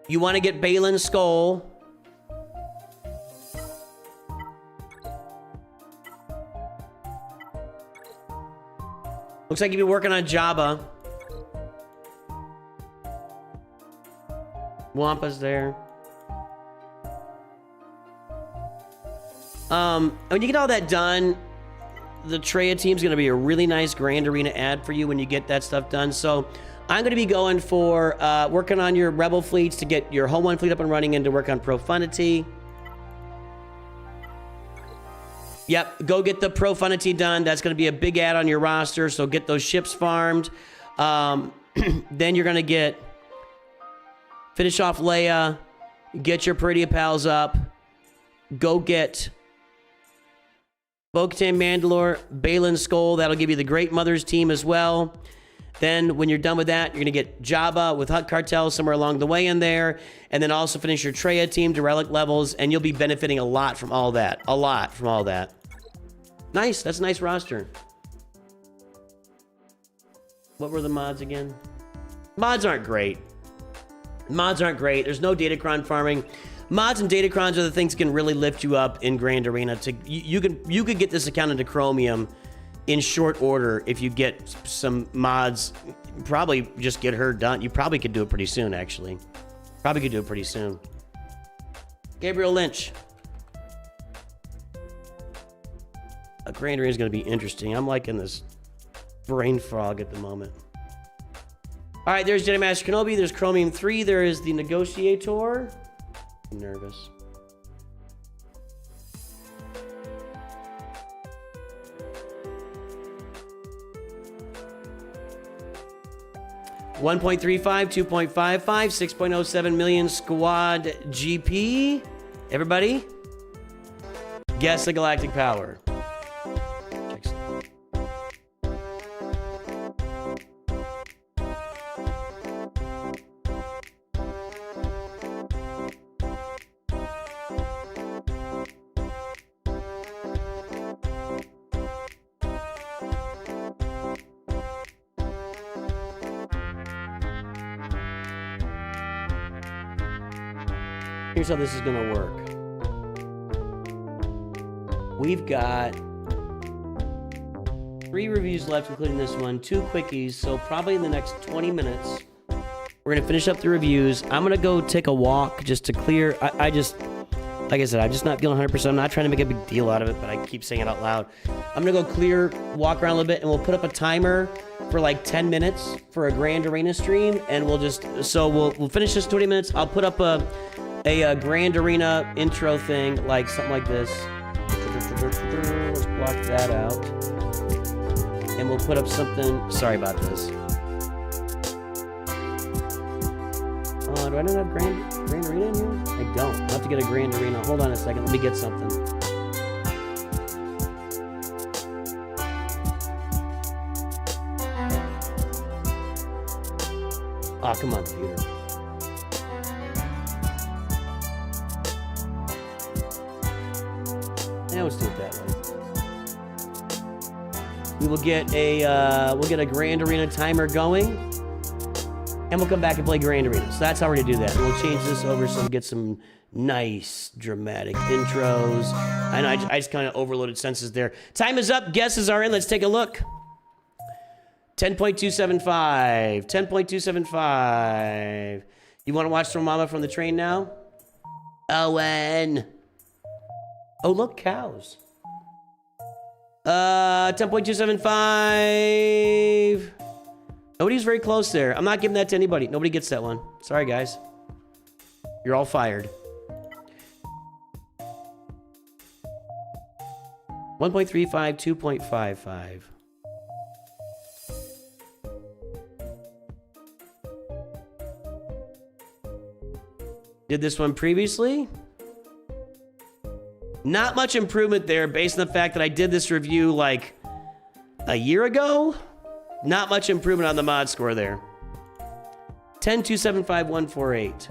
You want to get Baylan Skull. Looks like you've been working on Jabba. Wampa's there. When you get all that done, the Treya team's going to be a really nice Grand Arena ad for you when you get that stuff done. So I'm going to be going for working on your Rebel fleets to get your Home 1 fleet up and running and to work on Profundity. Yep, go get the Profundity done. That's going to be a big ad on your roster, so get those ships farmed. Then you're going to finish off Leia, get your Peridia pals up, go get Bo-Katan Mandalore, Baylan Skull. That'll give you the Great Mother's team as well. Then when you're done with that, you're going to get Jabba with Hutt Cartel somewhere along the way in there. And then also finish your Treya team to Relic levels. And you'll be benefiting a lot from all that. A lot from all that. Nice. That's a nice roster. What were the mods again? Mods aren't great. Mods aren't great. There's no Datacron farming. Mods and Datacrons are the things that can really lift you up in Grand Arena. You could get this account into Chromium in short order if you get some mods probably just get her done. You probably could do it pretty soon, actually. Probably could do it pretty soon. Gabriel Lynch. A Grand Arena is going to be interesting. I'm liking this brain fog at the moment. All right, there's Jedi Master Kenobi. There's Chromium 3. There is the Negotiator. I'm nervous. $1.35, 2.55, 6.07 million squad GP. Everybody, guess the galactic power. Here's how this is gonna work. We've got 3 reviews left, including this one, 2 quickies, so probably in the next 20 minutes, we're gonna finish up the reviews. I'm gonna go take a walk just to clear. I just, like I said, I'm just not feeling 100%. I'm not trying to make a big deal out of it, but I keep saying it out loud. I'm gonna go clear, walk around a little bit, and we'll put up a timer for like 10 minutes for a Grand Arena stream, and we'll just, so we'll finish this 20 minutes. I'll put up a Grand Arena intro thing, like something like this. Let's block that out. And we'll put up something. Sorry about this. Do I not have Grand Arena in here? I don't. I'll have to get a Grand Arena. Hold on a second. Let me get something. Oh, come on, computer. Yeah, let's do it that way. We will get a Grand Arena timer going, and we'll come back and play Grand Arena. So that's how we're gonna do that. And we'll change this over so we get some nice dramatic intros. And I just kind of overloaded senses there. Time is up. Guesses are in. Let's take a look. 10.275. 10.275. You want to watch Throw Mama from the train now? Owen. Oh, look, cows. 10.275. Nobody's very close there. I'm not giving that to anybody. Nobody gets that one. Sorry, guys. You're all fired. 1.35, 2.55. Did this one previously? Not much improvement there based on the fact that I did this review like a year ago. Not much improvement on the mod score there. 10.275.148.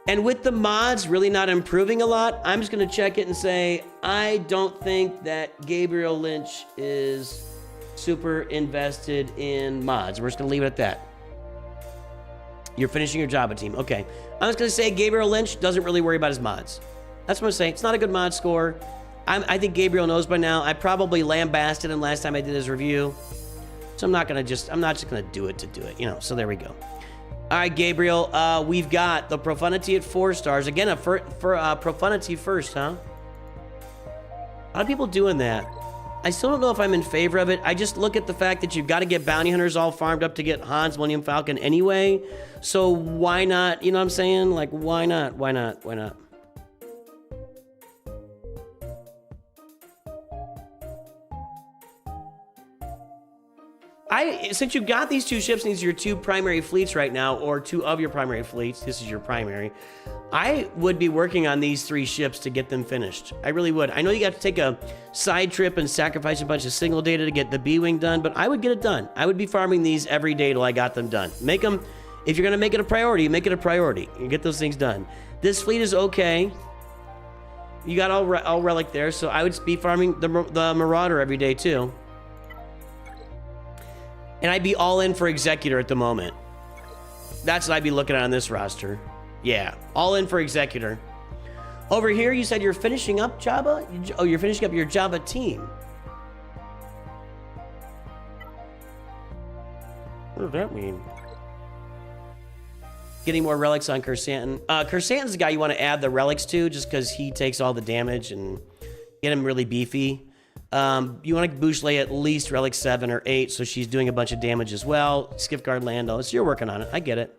And with the mods really not improving a lot, I'm just going to check it and say, I don't think that Gabriel Lynch is super invested in mods. We're just going to leave it at that. You're finishing your Jabba team. Okay. I'm just going to say Gabriel Lynch doesn't really worry about his mods. That's what I'm saying. It's not a good mod score. I think Gabriel knows by now. I probably lambasted him last time I did his review. So I'm not just going to do it to do it, you know. So there we go. All right, Gabriel, we've got the Profanity at 4 stars. Again, for Profanity first, huh? A lot of people doing that. I still don't know if I'm in favor of it. I just look at the fact that you've got to get bounty hunters all farmed up to get Han's Millennium Falcon anyway. So why not? You know what I'm saying? Like, why not? Why not? Why not? Since you've got these 2 ships, and these are your 2 primary fleets right now, or 2 of your primary fleets, this is your primary, I would be working on these 3 ships to get them finished. I really would. I know you got to take a side trip and sacrifice a bunch of single data to get the B-Wing done, but I would get it done. I would be farming these every day till I got them done. Make them, if you're going to make it a priority, make it a priority. You get those things done. This fleet is okay. You got all relic there, so I would be farming the Marauder every day too. And I'd be all in for Executor at the moment. That's what I'd be looking at on this roster. Yeah, all in for Executor. Over here, you said you're finishing up Jabba? Oh, you're finishing up your Jabba team. What does that mean? Getting more relics on Kersantin. Kersantin's the guy you want to add the relics to just because he takes all the damage and get him really beefy. You want to boost Leia at least relic 7 or 8 so she's doing a bunch of damage as well. Skiff-guard Lando. So you're working on it. I get it.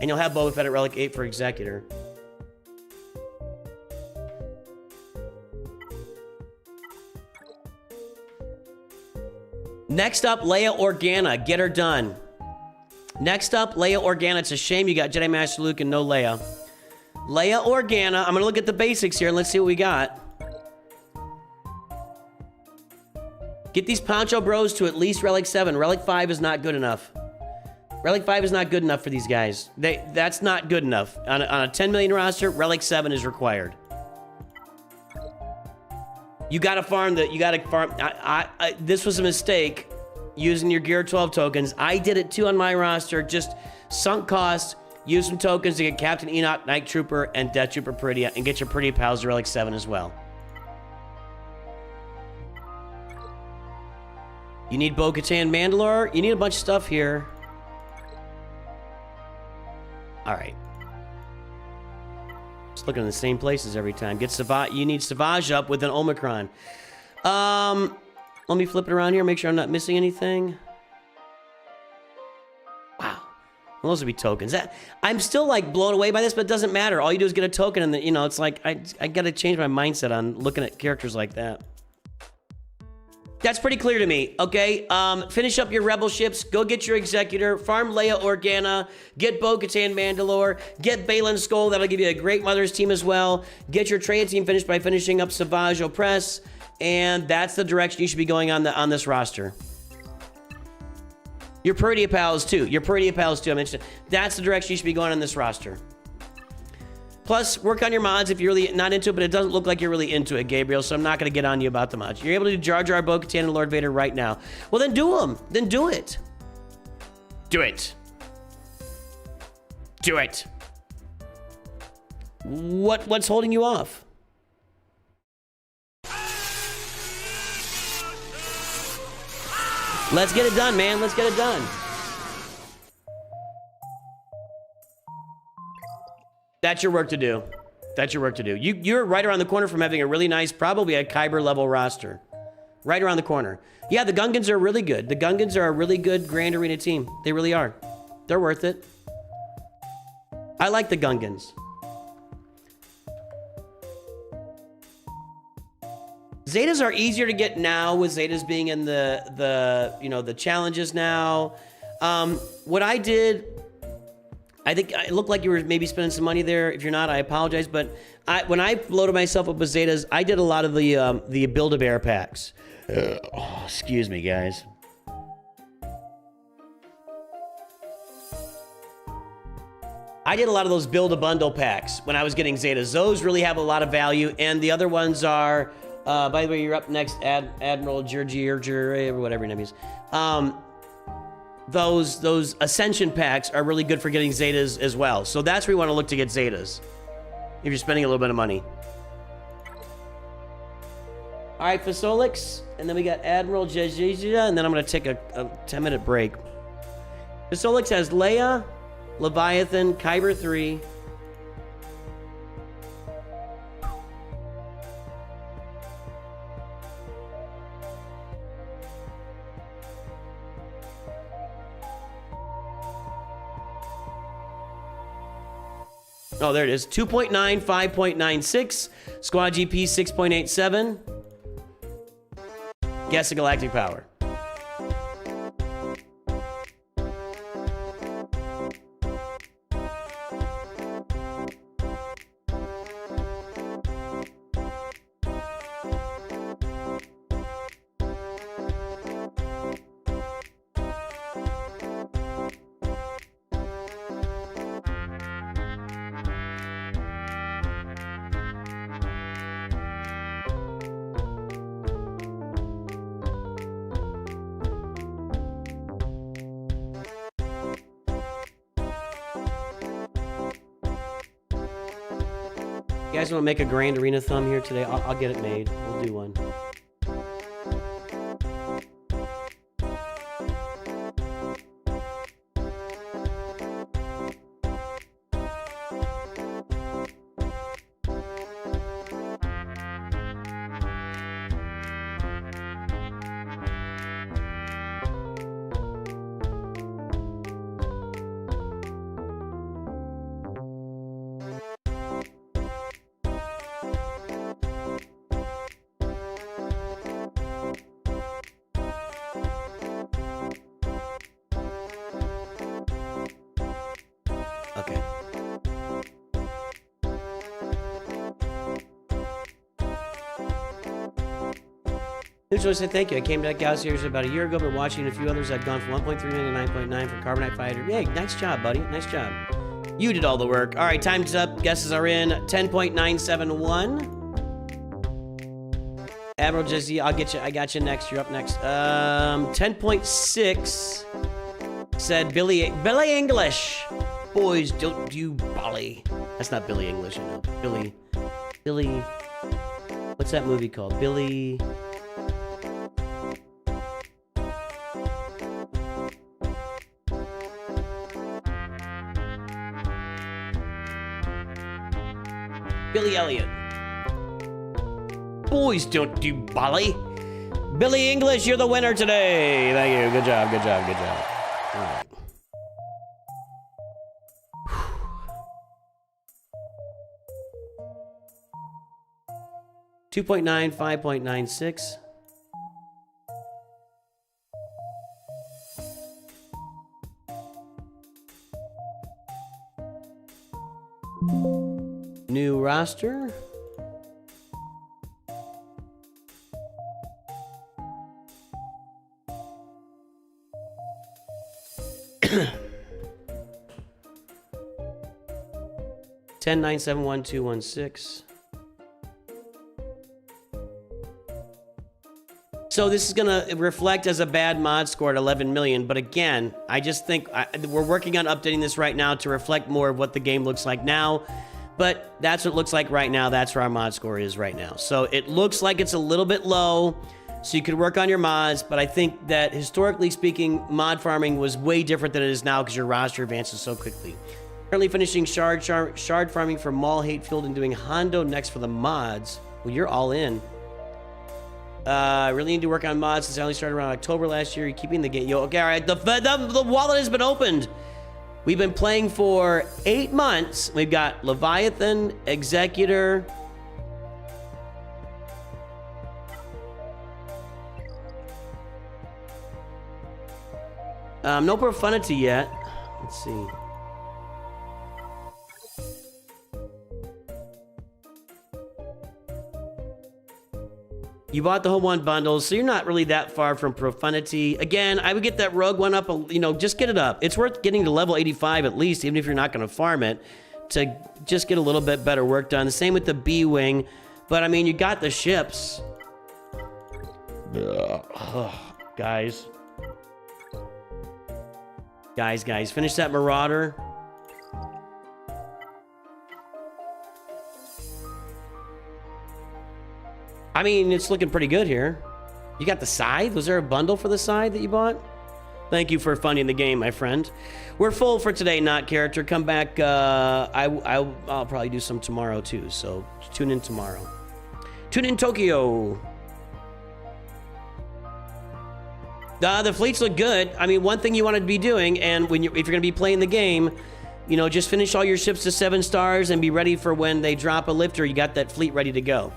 And you'll have Boba Fett at relic 8 for Executor. Next up, Leia Organa. Get her done. Next up, Leia Organa. It's a shame you got Jedi Master Luke and no Leia. Leia Organa. I'm going to look at the basics here and let's see what we got. Get these Poncho Bros to at least Relic 7. Relic 5 is not good enough. Relic 5 is not good enough for these guys. That's not good enough. On a 10 million roster, Relic 7 is required. You gotta farm the, you gotta farm, this was a mistake using your Gear 12 tokens. I did it too on my roster, just sunk cost, use some tokens to get Captain Enoch, Night Trooper, and Death Trooper Peridia, and get your Pretty Pals to Relic 7 as well. You need Bo-Katan Mandalore, you need a bunch of stuff here. Alright. Just looking in the same places every time. Get Savage. You need Savage up with an Omicron. Let me flip it around here. Make sure I'm not missing anything. Wow. Well, those would be tokens. I'm still like blown away by this, but it doesn't matter. All you do is get a token, and you know it's like I got to change my mindset on looking at characters like that. That's pretty clear to me, okay? Finish up your Rebel ships. Go get your Executor. Farm Leia Organa. Get Bo-Katan Mandalore. Get Baylan Skoll. That'll give you a great Mother's team as well. Get your Traya team finished by finishing up Savage Opress. And that's the direction you should be going on this roster. Your Peridia Pals, too. Your Peridia Pals, too. I mentioned that's the direction you should be going on this roster. Plus, work on your mods if you're really not into it, but it doesn't look like you're really into it, Gabriel, so I'm not going to get on you about the mods. You're able to do Jar Jar, Bo-Katan, and Lord Vader right now. Well, then do them. Then do it. Do it. Do it. What's holding you off? Let's get it done, man. Let's get it done. That's your work to do. That's your work to do. You're right around the corner from having a really nice, probably a Kyber level roster. Right around the corner. Yeah, the Gungans are really good. The Gungans are a really good Grand Arena team. They really are. They're worth it. I like the Gungans. Zetas are easier to get now with Zetas being in the challenges now. What I did, I think it looked like you were maybe spending some money there. If you're not, I apologize. But when I loaded myself up with Zetas, I did a lot of the Build-A-Bear packs. Excuse me, guys. I did a lot of those Build-A-Bundle packs when I was getting Zetas. Those really have a lot of value. And the other ones are, by the way, you're up next, Admiral Georgie or whatever your name is. Those Ascension packs are really good for getting Zetas as well. So that's where you want to look to get Zetas, if you're spending a little bit of money. All right, Fasolix, and then we got Admiral Jejija, and then I'm going to take a 10-minute break. Fasolix has Leia, Leviathan, Kyber 3. Oh, there it is. 2.9, 5.96. Squad GP 6.87. Guess the galactic power. You guys want to make a Grand Arena thumb here today? I'll get it made. We'll do one. Okay. Neutral said thank you. I came to that gal series about a year ago, but watching a few others, I've gone from 1.3 million to 9.9 for Carbonite Fighter. Yay, nice job, buddy. Nice job. You did all the work. All right, time's up. Guesses are in. 10.971. Admiral Jesse, I'll get you. I got you next. You're up next. 10.6 said Billy English. Boys, don't you bolly. That's not Billy English, I know. Billy. What's that movie called? Billy. Billy Elliot. Boys, don't do bolly. Billy English, you're the winner today. Thank you. Good job. Good job. Good job. All right. 2.9, 5.96. New roster. Ten nine seven one two one six. So this is gonna reflect as a bad mod score at 11 million, but again, I just think we're working on updating this right now to reflect more of what the game looks like now. But that's what it looks like right now. That's where our mod score is right now. So it looks like it's a little bit low, so you could work on your mods, but I think that historically speaking, mod farming was way different than it is now because your roster advances so quickly. Currently finishing shard farming for Mall Hatefield and doing Hondo next for the mods. Well, you're all in. I really need to work on mods since I only started around October last year. You're keeping the game. Yo, okay, all right. The wallet has been opened. We've been playing for 8 months. We've got Leviathan, Executor. No Profanity yet. Let's see. You bought the whole one bundle, so you're not really that far from Profanity. Again, I would get that Rogue one up, you know, just get it up. It's worth getting to level 85 at least, even if you're not going to farm it, to just get a little bit better work done. The same with the B-Wing. But, I mean, you got the ships. Guys. Guys, finish that Marauder. I mean, it's looking pretty good here. You got the scythe? Was there a bundle for the scythe that you bought? Thank you for funding the game, my friend. We're full for today, not character. Come back. I'll probably do some tomorrow too, so tune in tomorrow. Tune in Tokyo. The fleets look good. I mean, one thing you want to be doing, and if you're going to be playing the game, you know, just finish all your ships to 7 stars and be ready for when they drop a lifter. You got that fleet ready to go.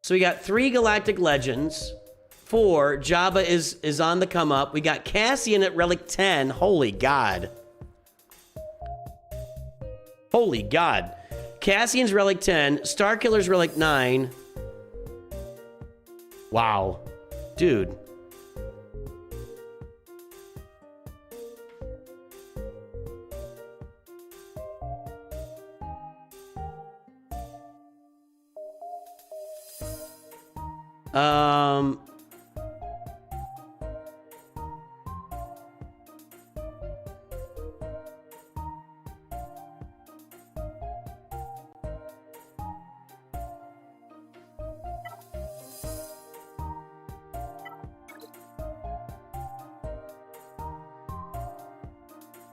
So we got 3 Galactic Legends. 4. Jabba is on the come up. We got Cassian at Relic 10. Holy God. Holy God. Cassian's Relic 10. Starkiller's Relic 9. Wow. Dude.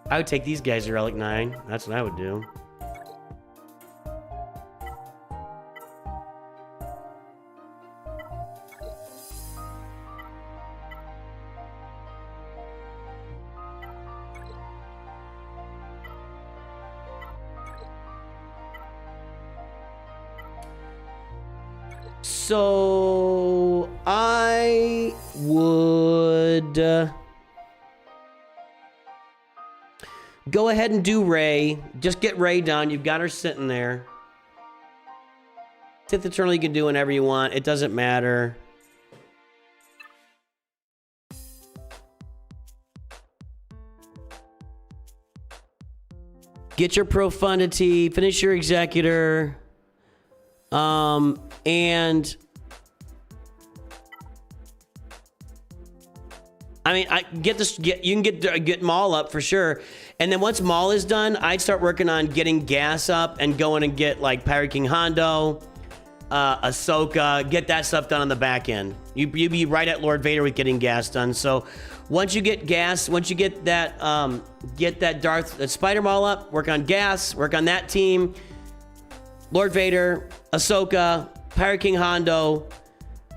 I would take these guys to Relic 9. That's what I would do. So I would Go ahead and do Ray. Just get Ray done. You've got her sitting there. Sith Eternal you can do whenever you want. It doesn't matter. Get your profundity. Finish your executor. And I mean, you can get Maul up for sure. And then once Maul is done, I'd start working on getting Gas up and going and get like Pirate King Hondo, Ahsoka, get that stuff done on the back end. You'd be right at Lord Vader with getting Gas done. So once you get Gas, once you get that Spider Maul up, work on Gas, work on that team. Lord Vader, Ahsoka, Pirate King Hondo,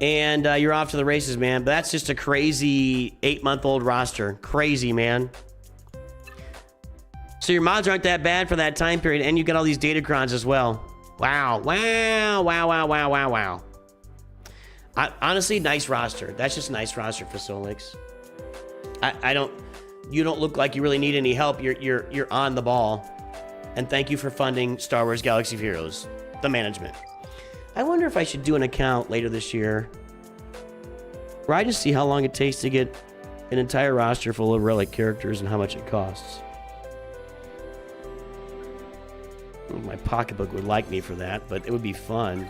and you're off to the races, man. But that's just a crazy 8-month-old roster. Crazy, man. So your mods aren't that bad for that time period, and you got all these datacrons as well. Wow, wow, wow, wow, wow, wow, wow. Honestly, nice roster. That's just a nice roster for Solix. You don't look like you really need any help. You're on the ball. And thank you for funding Star Wars Galaxy of Heroes, the management. I wonder if I should do an account later this year where I just see how long it takes to get an entire roster full of relic characters and how much it costs. I think my pocketbook would like me for that, but it would be fun.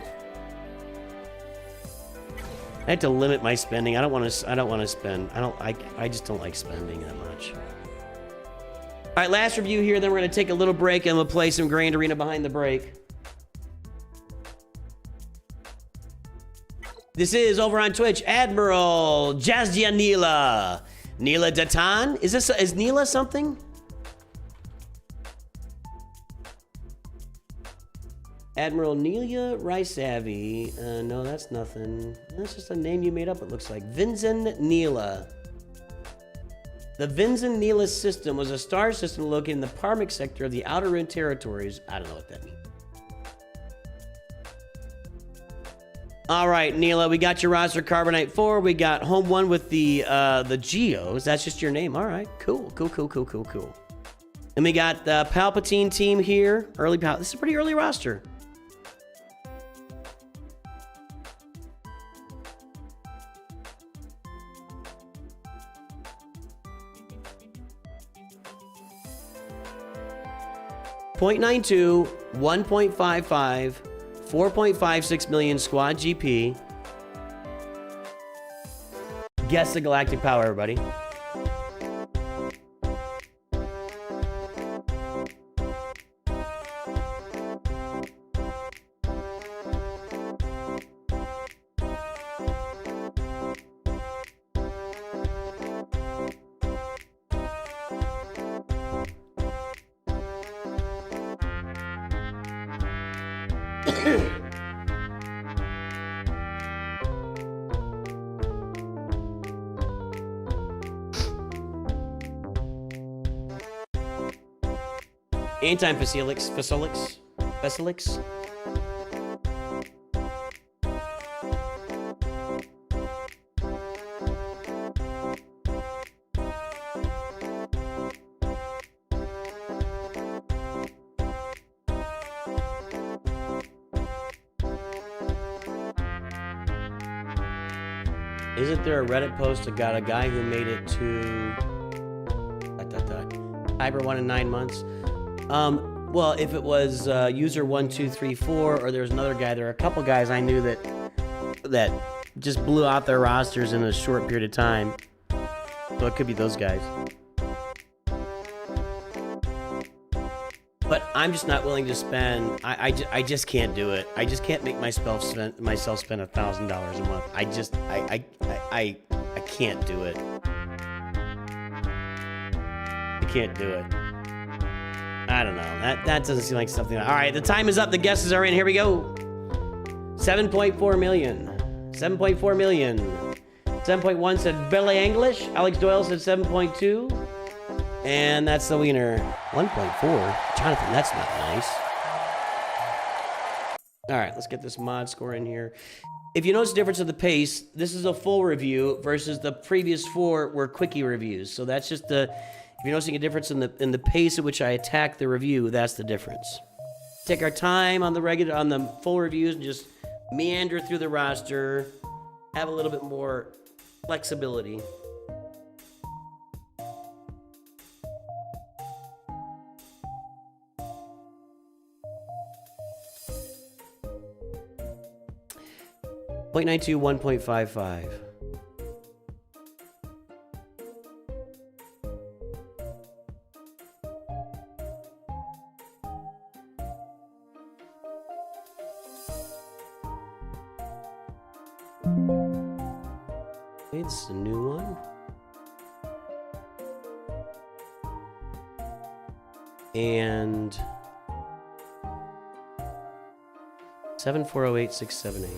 I have to limit my spending. I don't want to spend. I just don't like spending that much. All right, last review here, then we're going to take a little break and we'll play some Grand Arena behind the break. This is over on Twitch, Admiral Jazdia Neela. Neela Datan? Is Neela something? Admiral Neela Raisavi. No, that's nothing. That's just a name you made up, it looks like. Vinzen Neela. The Vinzen Neela system was a star system located in the Parmic sector of the Outer Rim Territories. I don't know what that means. All right, Neela, we got your roster Carbonite 4. We got home 1 with the Geos. That's just your name. All right, cool. And we got the Palpatine team here. This is a pretty early roster. .92, 1.55, 4.56 million squad GP. Guess the galactic power, everybody. Anytime Facelix. Isn't there a Reddit post that got a guy who made it to Cyber 1 in 9 months? Well, if it was user 1234 or there's another guy, there are a couple guys I knew that just blew out their rosters in a short period of time. So it could be those guys. But I'm just not willing to spend. I just can't do it. I just can't make myself spend $1,000 a month. I can't do it. I can't do it. I don't know. That doesn't seem like something. All right, the time is up. The guesses are in. Here we go. 7.4 million. 7.4 million. 7.1 said Billy English. Alex Doyle said 7.2. And that's the winner. 1.4. Jonathan, that's not nice. All right, let's get this mod score in here. If you notice the difference of the pace, this is a full review versus the previous 4 were quickie reviews. So that's just the If you're noticing a difference in the pace at which I attack the review, that's the difference. Take our time on the full reviews and just meander through the roster. Have a little bit more flexibility. .92, 1.55. Okay, this is a new one. And 7408678.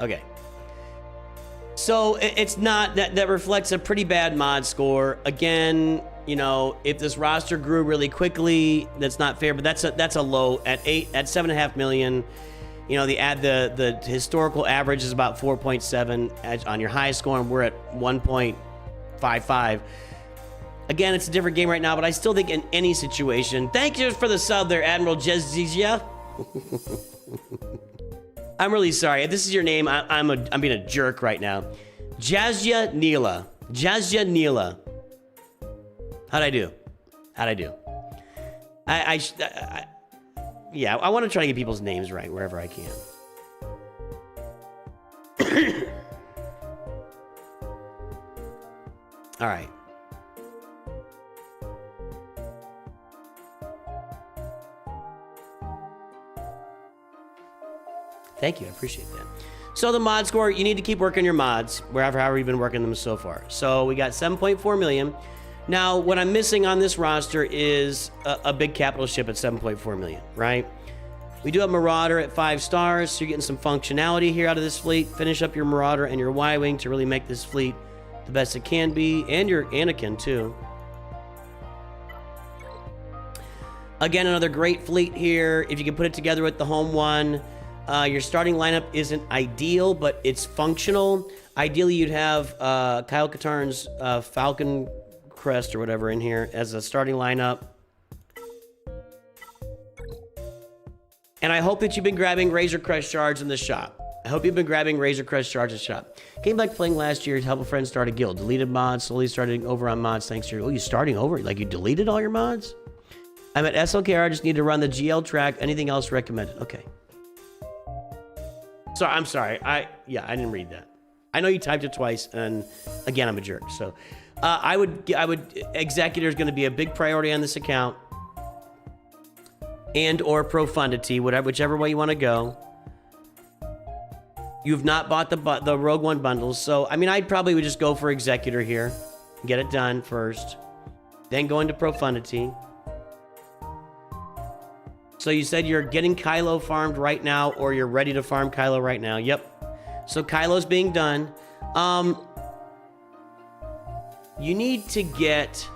Okay. So it's not that reflects a pretty bad mod score. Again, you know, if this roster grew really quickly, that's not fair, but that's a low at 7.5 million. You know, the historical average is about 4.7 on your highest score, and we're at 1.55. Again, it's a different game right now, but I still think in any situation. Thank you for the sub there, Admiral Jezizia. I'm really sorry. If this is your name, I'm being a jerk right now. Jazia Neela. Jazia Neela. How'd I do? Yeah, I want to try to get people's names right wherever I can. All right. Thank you, I appreciate that. So the mod score, you need to keep working your mods, however you've been working them so far. So we got 7.4 million. Now, what I'm missing on this roster is a big capital ship at 7.4 million, right? We do have Marauder at 5 stars, so you're getting some functionality here out of this fleet. Finish up your Marauder and your Y-Wing to really make this fleet the best it can be, and your Anakin too. Again, another great fleet here. If you can put it together with the home one, your starting lineup isn't ideal, but it's functional. Ideally, you'd have Kyle Katarn's Falcon Crest or whatever in here as a starting lineup. And I hope that you've been grabbing Razor Crest shards in the shop. Came back playing last year to help a friend start a guild. Deleted mods, slowly starting over on mods thanks to your... Oh, you starting over? Like you deleted all your mods? I'm at SLKR, I just need to run the GL track. Anything else recommended? Okay. So I'm sorry. I didn't read that. I know you typed it twice, and again, I'm a jerk. So I would Executor is going to be a big priority on this account, and or Profundity, whichever way you want to go. You've not bought the Rogue One bundles, so I mean, I probably would just go for Executor here, get it done first, then go into Profundity. So you said you're getting Kylo farmed right now, or you're ready to farm Kylo right now. Yep. So Kylo's being done. You need to get...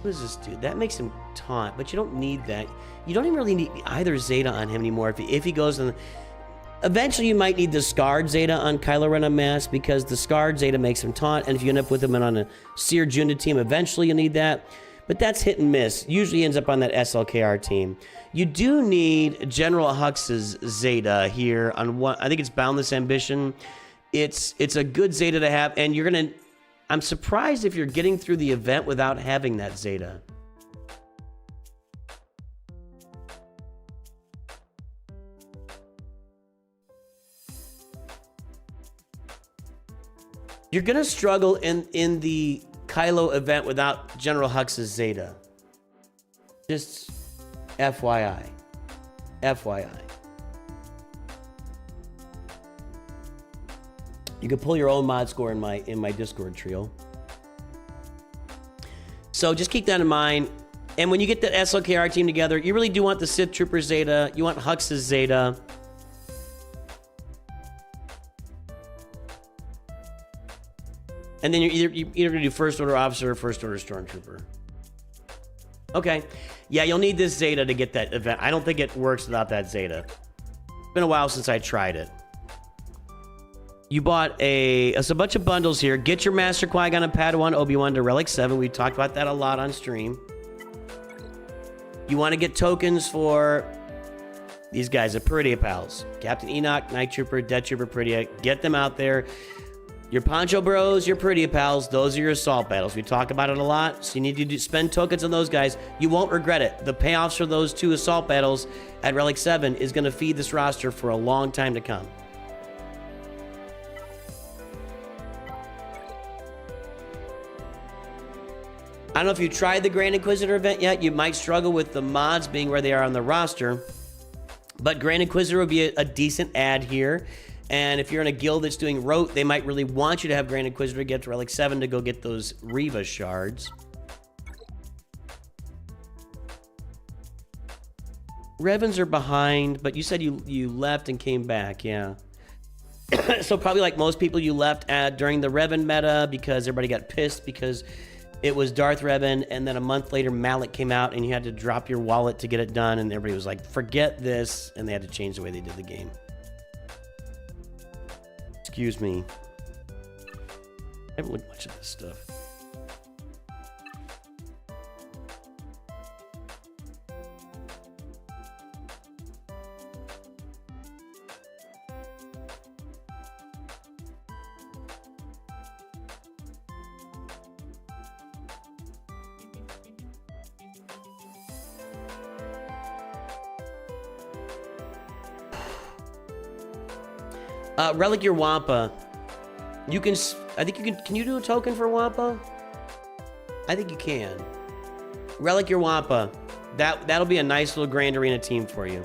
What does this do? That makes him taunt, but you don't need that. You don't even really need either Zeta on him anymore. If he goes in... Eventually you might need the Scarred Zeta on Kylo Ren en masse, because the Scarred Zeta makes him taunt, and if you end up with him on a Seer Junda team, eventually you'll need that. But that's hit and miss. Usually ends up on that SLKR team. You do need General Hux's Zeta here on one. I think it's Boundless Ambition. It's a good Zeta to have, and you're gonna... I'm surprised if you're getting through the event without having that Zeta. You're gonna struggle in the Kylo event without General Hux's Zeta. Just FYI. FYI. You can pull your own mod score in my Discord trio. So just keep that in mind. And when you get the SLKR team together, you really do want the Sith Trooper Zeta. You want Hux's Zeta. And then you're either going to do First Order Officer or First Order Stormtrooper. Okay. Yeah, you'll need this Zeta to get that event. I don't think it works without that Zeta. It's been a while since I tried it. You bought it's a bunch of bundles here. Get your Master Qui-Gon and Padawan Obi-Wan to Relic 7. We talked about that a lot on stream. You want to get tokens for these guys, the Peridia Pals. Captain Enoch, Night Trooper, Death Trooper, Peridia. Get them out there. Your Poncho Bros, your Peridia Pals, those are your assault battles. We talk about it a lot, so you need to spend tokens on those guys. You won't regret it. The payoffs for those 2 assault battles at Relic 7 is going to feed this roster for a long time to come. I don't know if you tried the Grand Inquisitor event yet. You might struggle with the mods being where they are on the roster. But Grand Inquisitor would be a decent add here. And if you're in a guild that's doing rote, they might really want you to have Grand Inquisitor get to Relic 7 to go get those Reva shards. Revens are behind, but you said you left and came back, yeah. So probably like most people, you left during the Revan meta because everybody got pissed because it was Darth Revan, and then a month later Malak came out and you had to drop your wallet to get it done, and everybody was like, forget this, and they had to change the way they did the game. Excuse me. I haven't looked much at this stuff. Relic your Wampa. You can, I think you can you do a token for Wampa? I think you can. Relic your Wampa. That'll be a nice little Grand Arena team for you.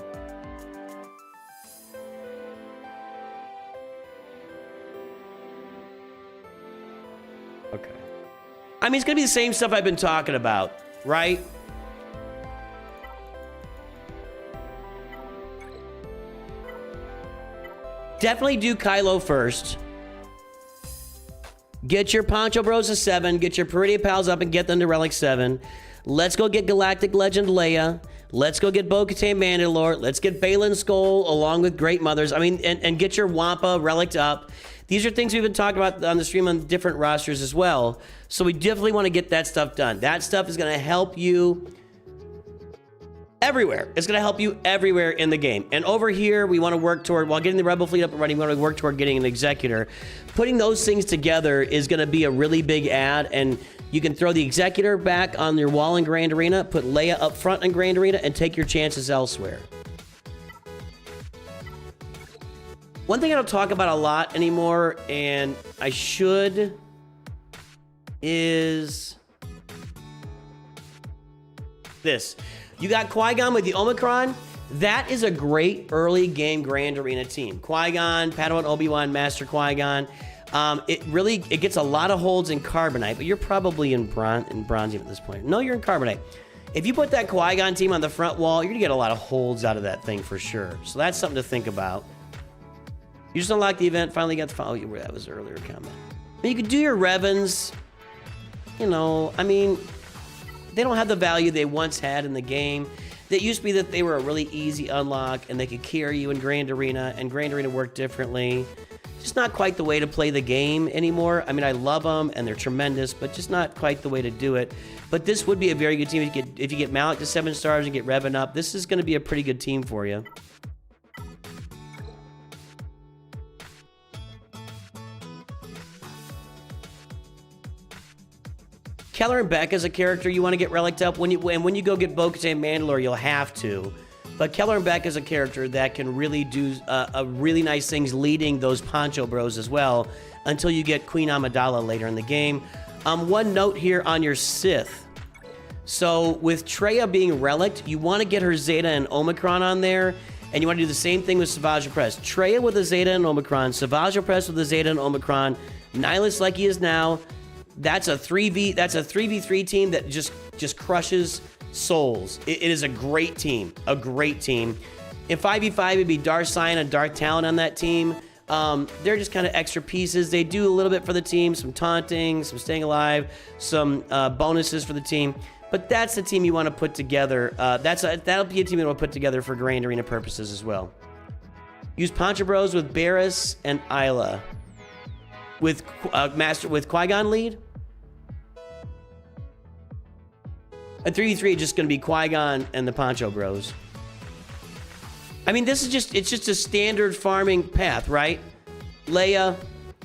Okay. I mean, it's gonna be the same stuff I've been talking about, right? Definitely do Kylo first. Get your Poncho Bros to 7. Get your Peridia Pals up and get them to Relic 7. Let's go get Galactic Legend Leia. Let's go get Bo-Katan Mandalore. Let's get Baylan Skoll along with Great Mothers. I mean, and get your Wampa Relic up. These are things we've been talking about on the stream on different rosters as well. So we definitely want to get that stuff done. That stuff is going to help you everywhere. It's going to help you everywhere in the game. And over here, we want to work toward, while getting the Rebel fleet up and running, we want to work toward getting an Executor. Putting those things together is going to be a really big add, and you can throw the Executor back on your wall in Grand Arena, put Leia up front in Grand Arena, and take your chances elsewhere. One thing I don't talk about a lot anymore, and I should, is this. You got Qui-Gon with the Omicron. That is a great early game Grand Arena team. Qui-Gon, Padawan Obi-Wan, Master Qui-Gon. It gets a lot of holds in Carbonite, but you're probably in Bronzium at this point. No, you're in Carbonite. If you put that Qui-Gon team on the front wall, you're gonna get a lot of holds out of that thing for sure. So that's something to think about. You just unlocked the event, finally got the follow. Oh, that was earlier comment. But you could do your Revens. You know, I mean, they don't have the value they once had in the game. That used to be that they were a really easy unlock and they could carry you in Grand Arena, and Grand Arena worked differently. Just not quite the way to play the game anymore. I mean, I love them and they're tremendous, but just not quite the way to do it. But this would be a very good team if you get Malak to 7 stars and get Revan up. This is going to be a pretty good team for you. Keller and Beck is a character you want to get relicked up. When you go get Bo-Katan Mandalore, you'll have to. But Keller and Beck is a character that can really do really nice things leading those Poncho Bros as well until you get Queen Amidala later in the game. One note here on your Sith. So with Traya being relicked, you want to get her Zeta and Omicron on there, and you want to do the same thing with Savage Opress. Traya with a Zeta and Omicron, Savage Opress with a Zeta and Omicron, Nihilus like he is now. That's a 3v3 team that just crushes souls. It is a great team, a great team. In 5v5, it'd be Darth Sion and Darth Talon on that team. They're just kind of extra pieces. They do a little bit for the team, some taunting, some staying alive, some bonuses for the team. But that's the team you want to put together. That'll be a team you want to put together for Grand Arena purposes as well. Use Poncho Bros with Barriss and Isla. Master with Qui-Gon lead. At 3v3, it's just going to be Qui-Gon and the Poncho Bros. I mean, this is it's just a standard farming path, right? Leia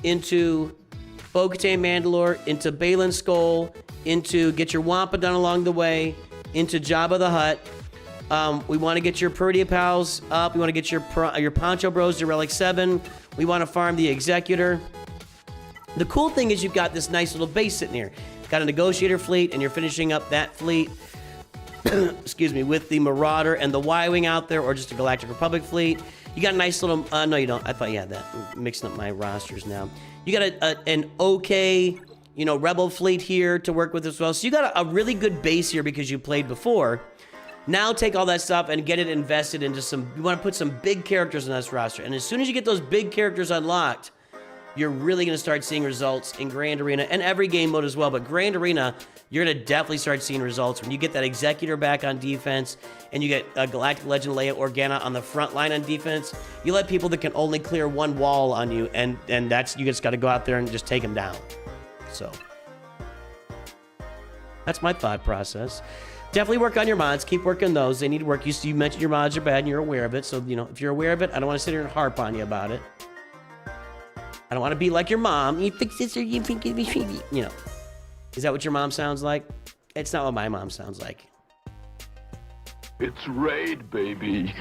into Bo-Katan Mandalore, into Baylan Skull, into get your Wampa done along the way, into Jabba the Hutt. We want to get your Purdia Pals up. We want to get your Poncho Bros to Relic 7. We want to farm the Executor. The cool thing is you've got this nice little base sitting here. Got a Negotiator fleet, and you're finishing up that fleet, excuse me, with the Marauder and the Y-Wing out there, or just a Galactic Republic fleet. You got a nice little, no you don't, I thought you had that. I'm mixing up my rosters now. You got an okay, you know, Rebel fleet here to work with as well. So you got a really good base here because you played before. Now take all that stuff and get it invested into some, you want to put some big characters on this roster. And as soon as you get those big characters unlocked, you're really going to start seeing results in Grand Arena and every game mode as well. But Grand Arena, you're going to definitely start seeing results when you get that Executor back on defense and you get a Galactic Legend Leia Organa on the front line on defense. You let people that can only clear one wall on you, and that's, you just got to go out there and just take them down. So that's my thought process. Definitely work on your mods. Keep working those. They need work. You mentioned your mods are bad and you're aware of it. So, you know, if you're aware of it, I don't want to sit here and harp on you about it. I don't want to be like your mom. You fix this or you think it be, you know. Is that what your mom sounds like? It's not what my mom sounds like. It's raid, baby.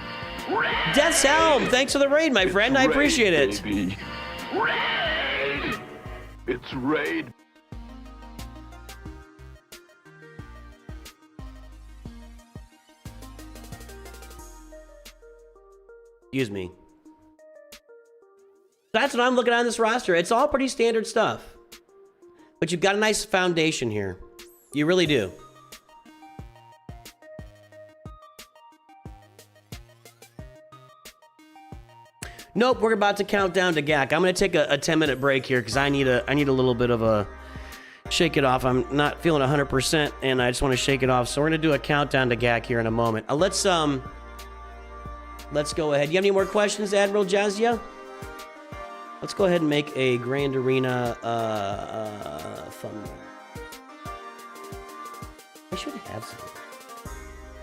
Raid! Death's Helm, thanks for the raid, my friend. I appreciate it. Baby. Raid! It's raid. Excuse me. That's what I'm looking at on this roster. It's all pretty standard stuff. But you've got a nice foundation here. You really do. Nope, we're about to count down to GAC. I'm going to take a 10-minute break here because I need a little bit of a shake it off. I'm not feeling 100% and I just want to shake it off. So we're going to do a countdown to GAC here in a moment. Let's go ahead. You have any more questions, Admiral Jazia? Let's go ahead and make a Grand Arena thumbnail. I should have some.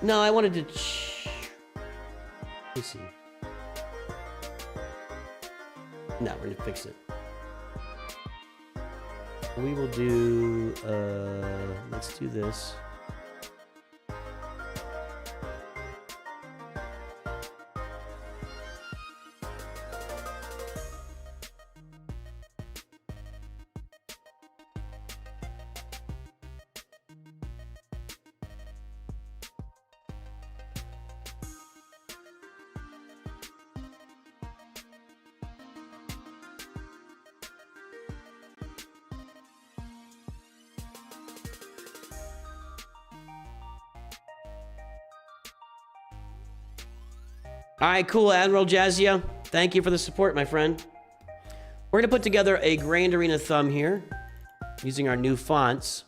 No, I wanted to. Let me see. No, we're gonna fix it. We will do. Let's do this. All right, cool, Admiral Jazia. Thank you for the support, my friend. We're going to put together a Grand Arena thumb here using our new fonts.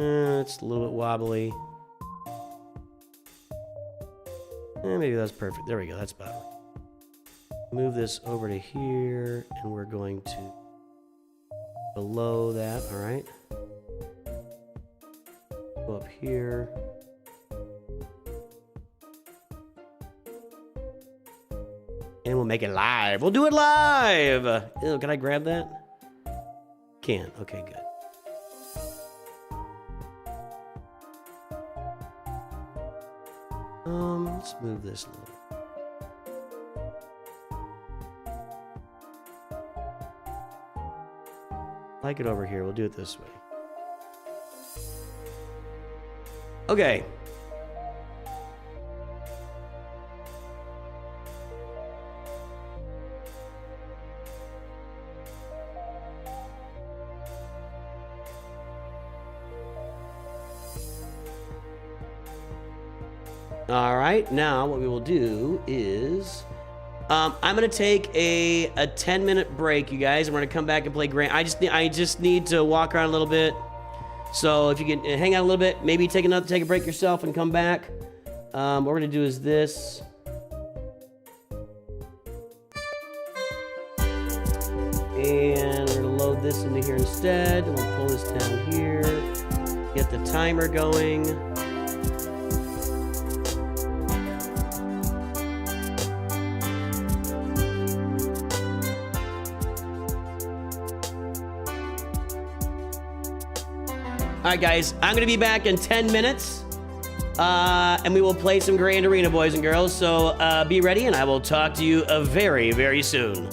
It's a little bit wobbly. Maybe that's perfect. There we go. That's about right. Move this over to here, and we're going to below that. All right. Go up here. And we'll make it live. We'll do it live. Ew, can I grab that? Can. Okay, good. Let's move this a little. Like it over here. We'll do it this way. Okay. All right, now what we will do is I'm gonna take a 10-minute break, you guys, and we're gonna come back and play Grand. I just need to walk around a little bit. So if you can hang out a little bit, maybe take a break yourself and come back. What we're gonna do is this. And we're gonna load this into here instead. And we'll pull this down here. Get the timer going. All right, guys, I'm going to be back in 10 minutes, and we will play some Grand Arena, boys and girls. So be ready, and I will talk to you very, very soon.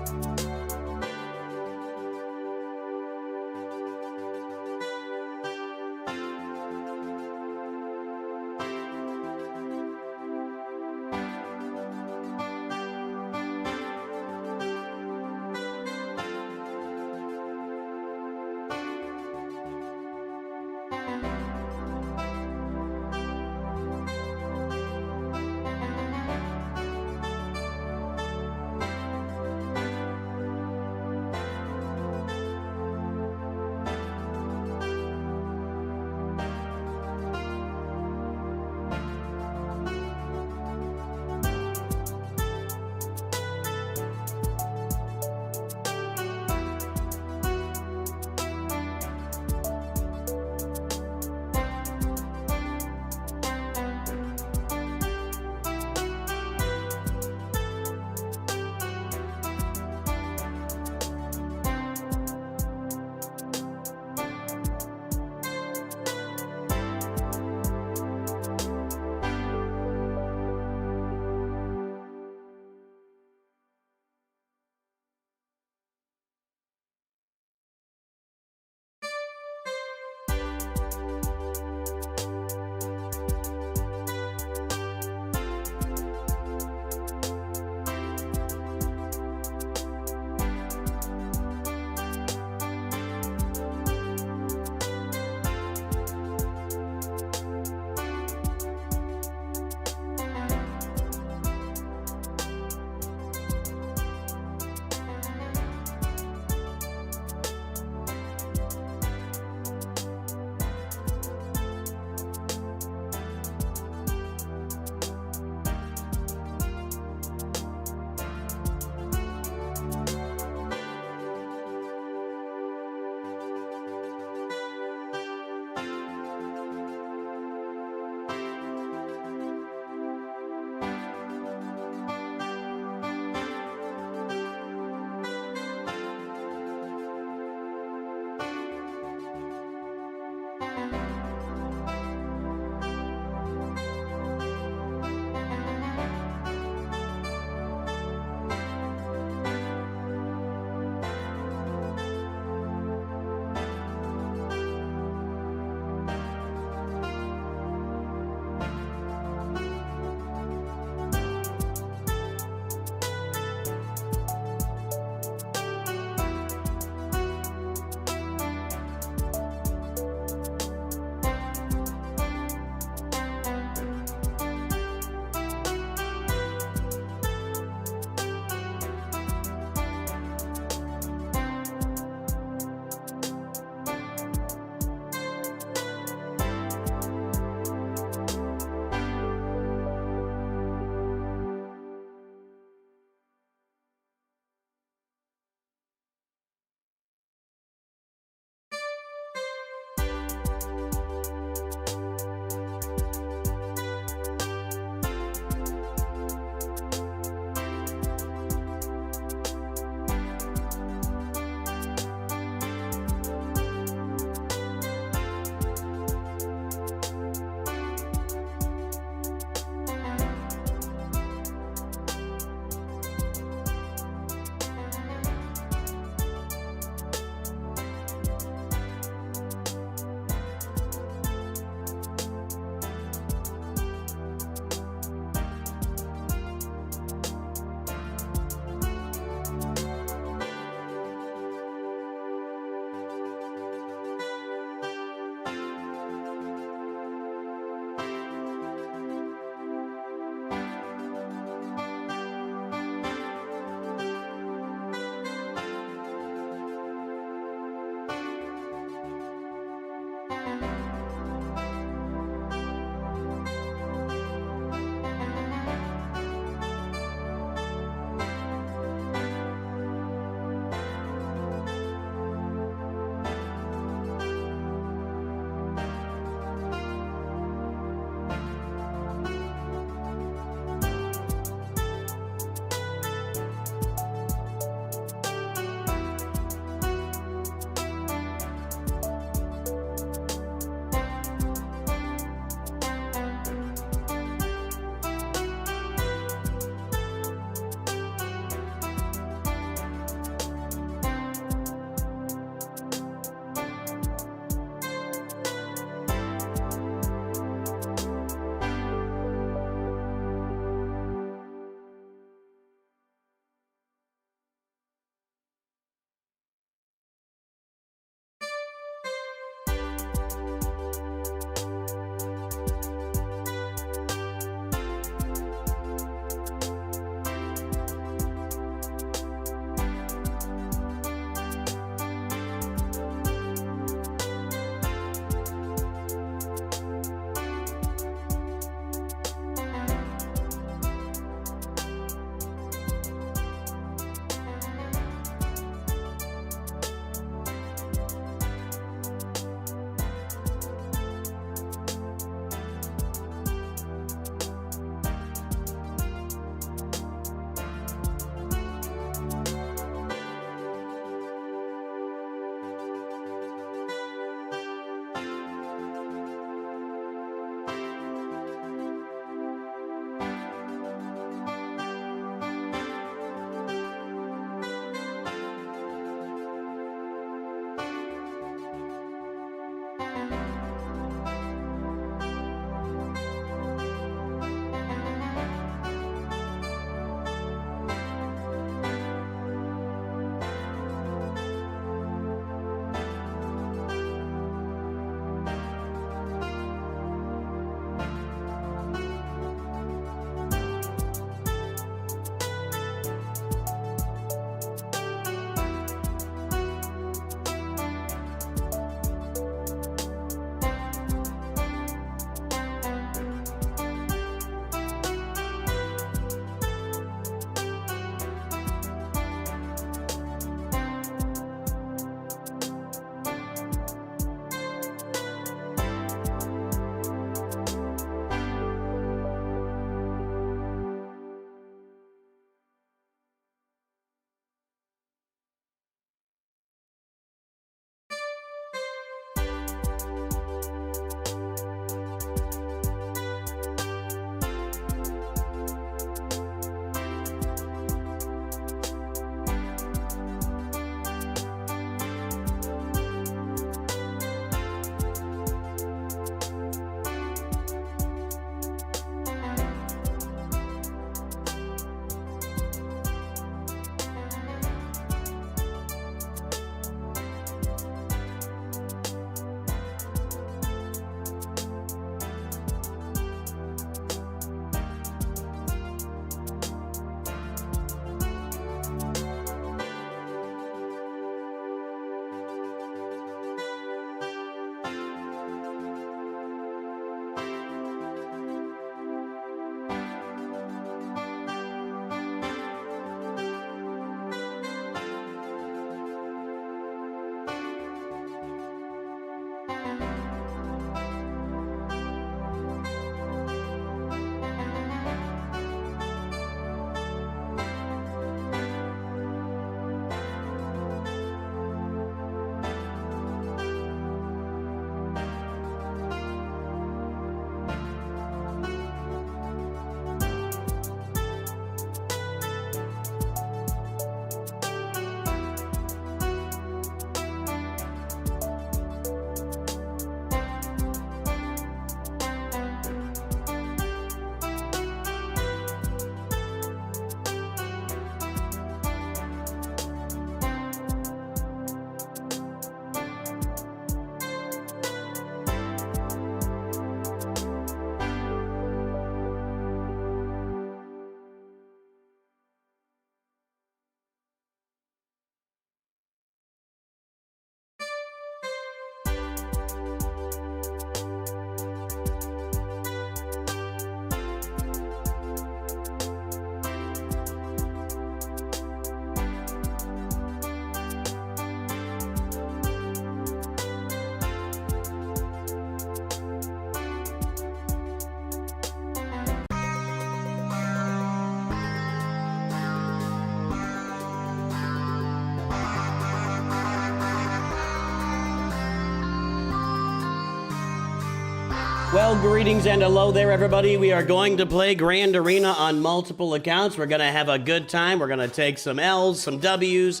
Well, greetings and hello there, everybody. We are going to play Grand Arena on multiple accounts. We're going to have a good time. We're going to take some L's, some W's,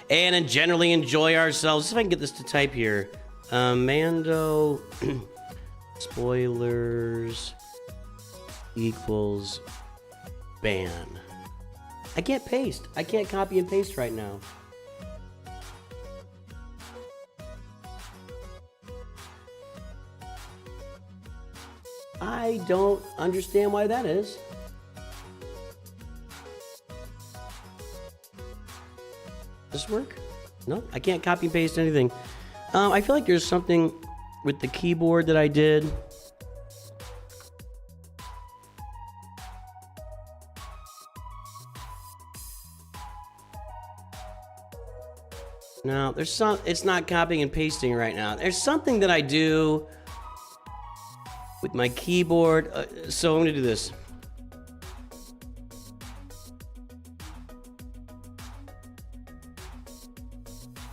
and generally enjoy ourselves. See if I can get this to type here. Mando spoilers equals ban. I can't paste. I can't copy and paste right now. I don't understand why that is. Does this work? No, I can't copy and paste anything. I feel like there's something with the keyboard that I did. No, there's some, it's not copying and pasting right now. There's something that I do with my keyboard. So I'm gonna do this.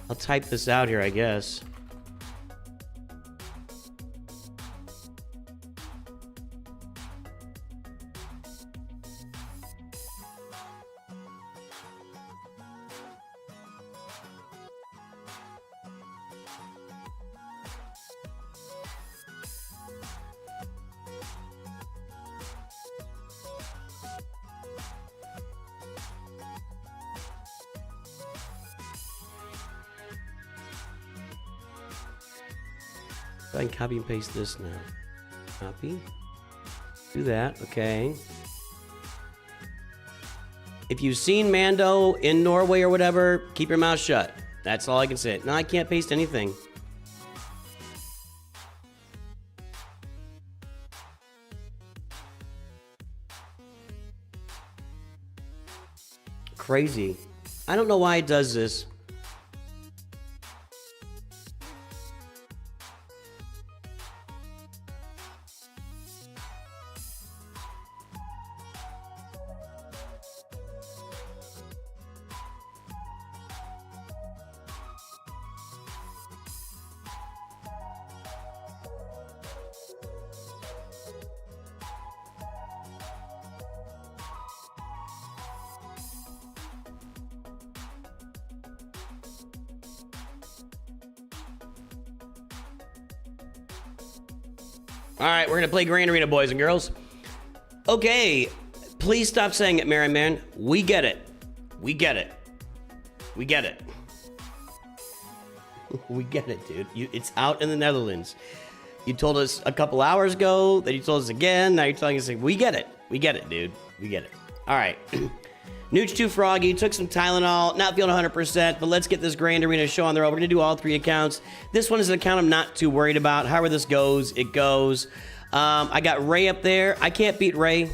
I'll type this out here, I guess. I can copy and paste this now. Copy. Do that. Okay. If you've seen Mando in Norway or whatever, keep your mouth shut. That's all I can say. No, I can't paste anything. Crazy. I don't know why it does this. All right, we're gonna play Grand Arena, boys and girls. Okay, please stop saying it, Merry Man. We get it. We get it. We get it. We get it, dude. It's out in the Netherlands. You told us a couple hours ago, then you told us again, now you're telling us, we get it. We get it, dude. We get it. All right. Nooch too froggy, took some Tylenol, not feeling 100%, but let's get this Grand Arena show on the road. We're gonna do all three accounts. This one is an account I'm not too worried about. However this goes, it goes. I got Ray up there. I can't beat Ray.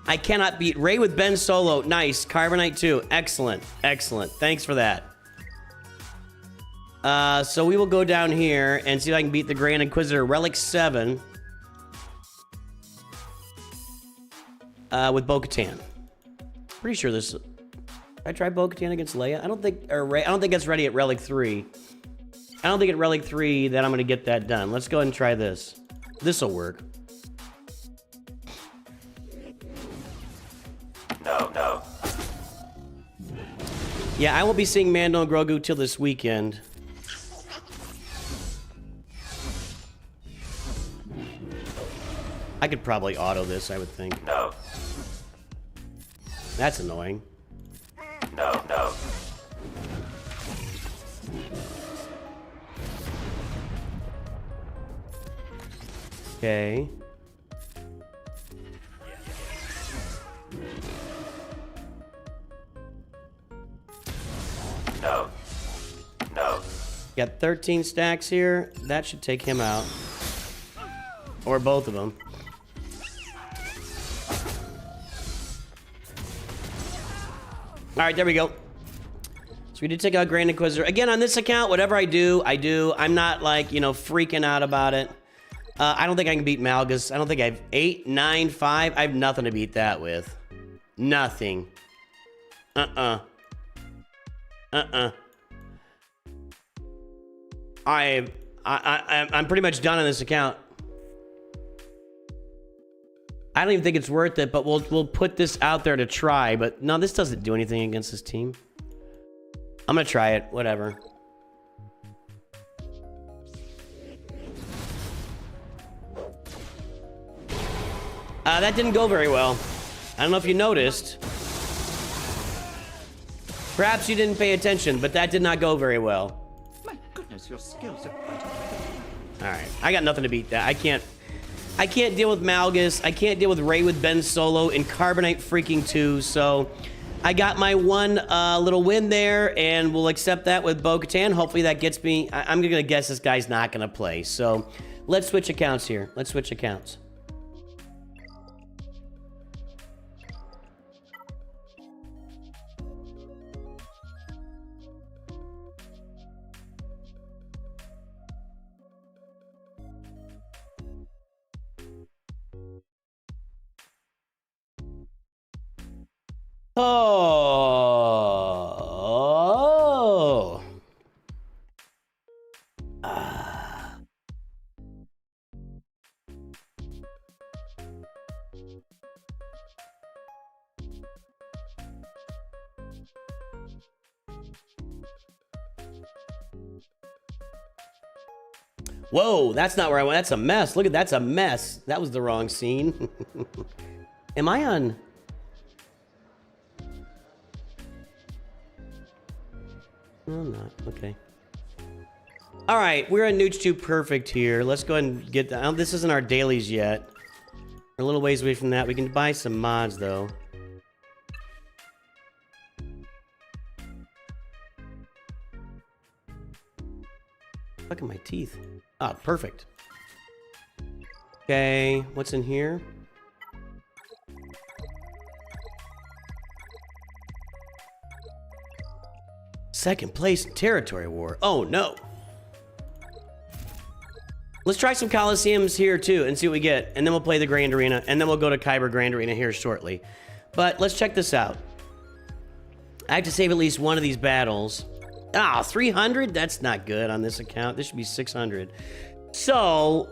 I cannot beat Ray with Ben Solo. Nice. Carbonite 2. Excellent. Excellent. Thanks for that. So we will go down here and see if I can beat the Grand Inquisitor Relic 7 with Bo-Katan. Pretty sure this. I tried Bo-Katan against Leia. I don't think, or Ray. I don't think it's ready at Relic 3. I don't think at Relic 3 that I'm gonna get that done. Let's go ahead and try this. This'll work. No. Yeah, I won't be seeing Mando and Grogu till this weekend. I could probably auto this, I would think. No. That's annoying. No. Okay. No. Got 13 stacks here. That should take him out. Or both of them. All right, there we go. So we did take out Grand Inquisitor. Again, on this account, whatever I do. I'm not like, you know, freaking out about it. I don't think I can beat Malgus. I don't think I have 8, 9, 5. I have nothing to beat that with. Nothing. I'm pretty much done on this account. I don't even think it's worth it, but we'll put this out there to try. But no, this doesn't do anything against this team. I'm gonna try it. Whatever. That didn't go very well. I don't know if you noticed. Perhaps you didn't pay attention, but that did not go very well. My goodness, your skills are quite... All right, I got nothing to beat that. I can't deal with Malgus. I can't deal with Ray with Ben Solo in Carbonite freaking 2. So I got my one little win there, and we'll accept that with Bo-Katan. Hopefully that gets me. I'm gonna guess this guy's not gonna play. So let's switch accounts here. Let's switch accounts. Oh. Whoa, that's not where I went. That's a mess. Look at that's a mess. That was the wrong scene. Am I on? No, I'm not. Okay. All right, we're on Nooch 2 perfect here. Let's go ahead and get that. This isn't our dailies yet. We're a little ways away from that. We can buy some mods, though. Look at my teeth. Ah, perfect. Okay, what's in here? Second place in territory war. Oh no. Let's try some Coliseums here too and see what we get. And then we'll play the Grand Arena. And then we'll go to Kyber Grand Arena here shortly. But let's check this out. I have to save at least one of these battles. Ah, 300? That's not good on this account. This should be 600. So,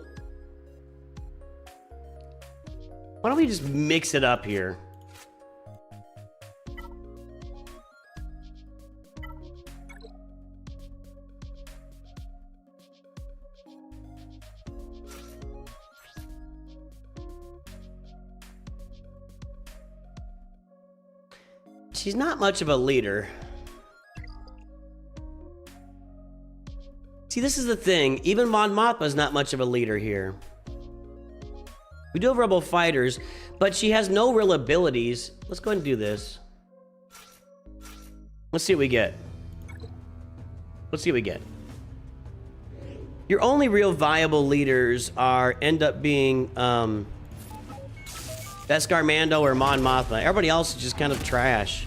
why don't we just mix it up here? She's not much of a leader. See, this is the thing. Even Mon Mothma's not much of a leader here. We do have Rebel fighters, but she has no real abilities. Let's go ahead and do this. Let's see what we get. Let's see what we get. Your only real viable leaders end up being Beskar Mando or Mon Mothma. Everybody else is just kind of trash.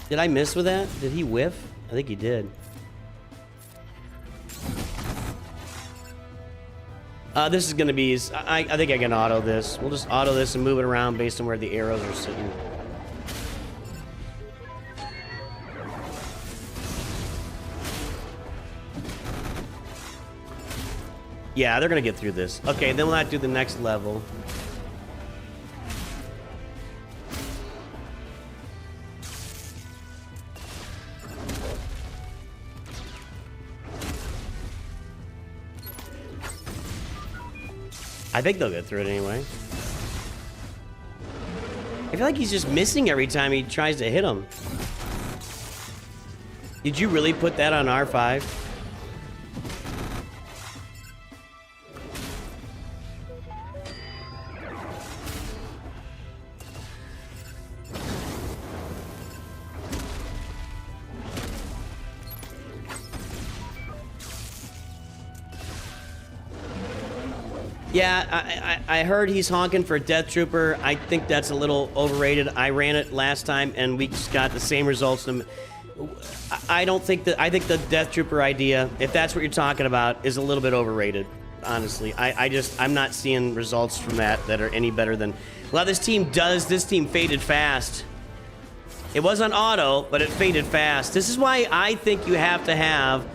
Did I miss with that? Did he whiff? I think he did. This is gonna be, I think I can auto this. We'll just auto this and move it around based on where the arrows are sitting. Yeah, they're gonna get through this. Okay, then we'll have to do the next level. I think they'll get through it anyway. I feel like he's just missing every time he tries to hit him. Did you really put that on R5? Yeah, I heard he's honking for Death Trooper. I think that's a little overrated. I ran it last time and we just got the same results. I don't think that, I think the Death Trooper idea, if that's what you're talking about, is a little bit overrated, honestly. I'm not seeing results from that are any better than, well, this team faded fast. It was on auto, but it faded fast. This is why I think you have to have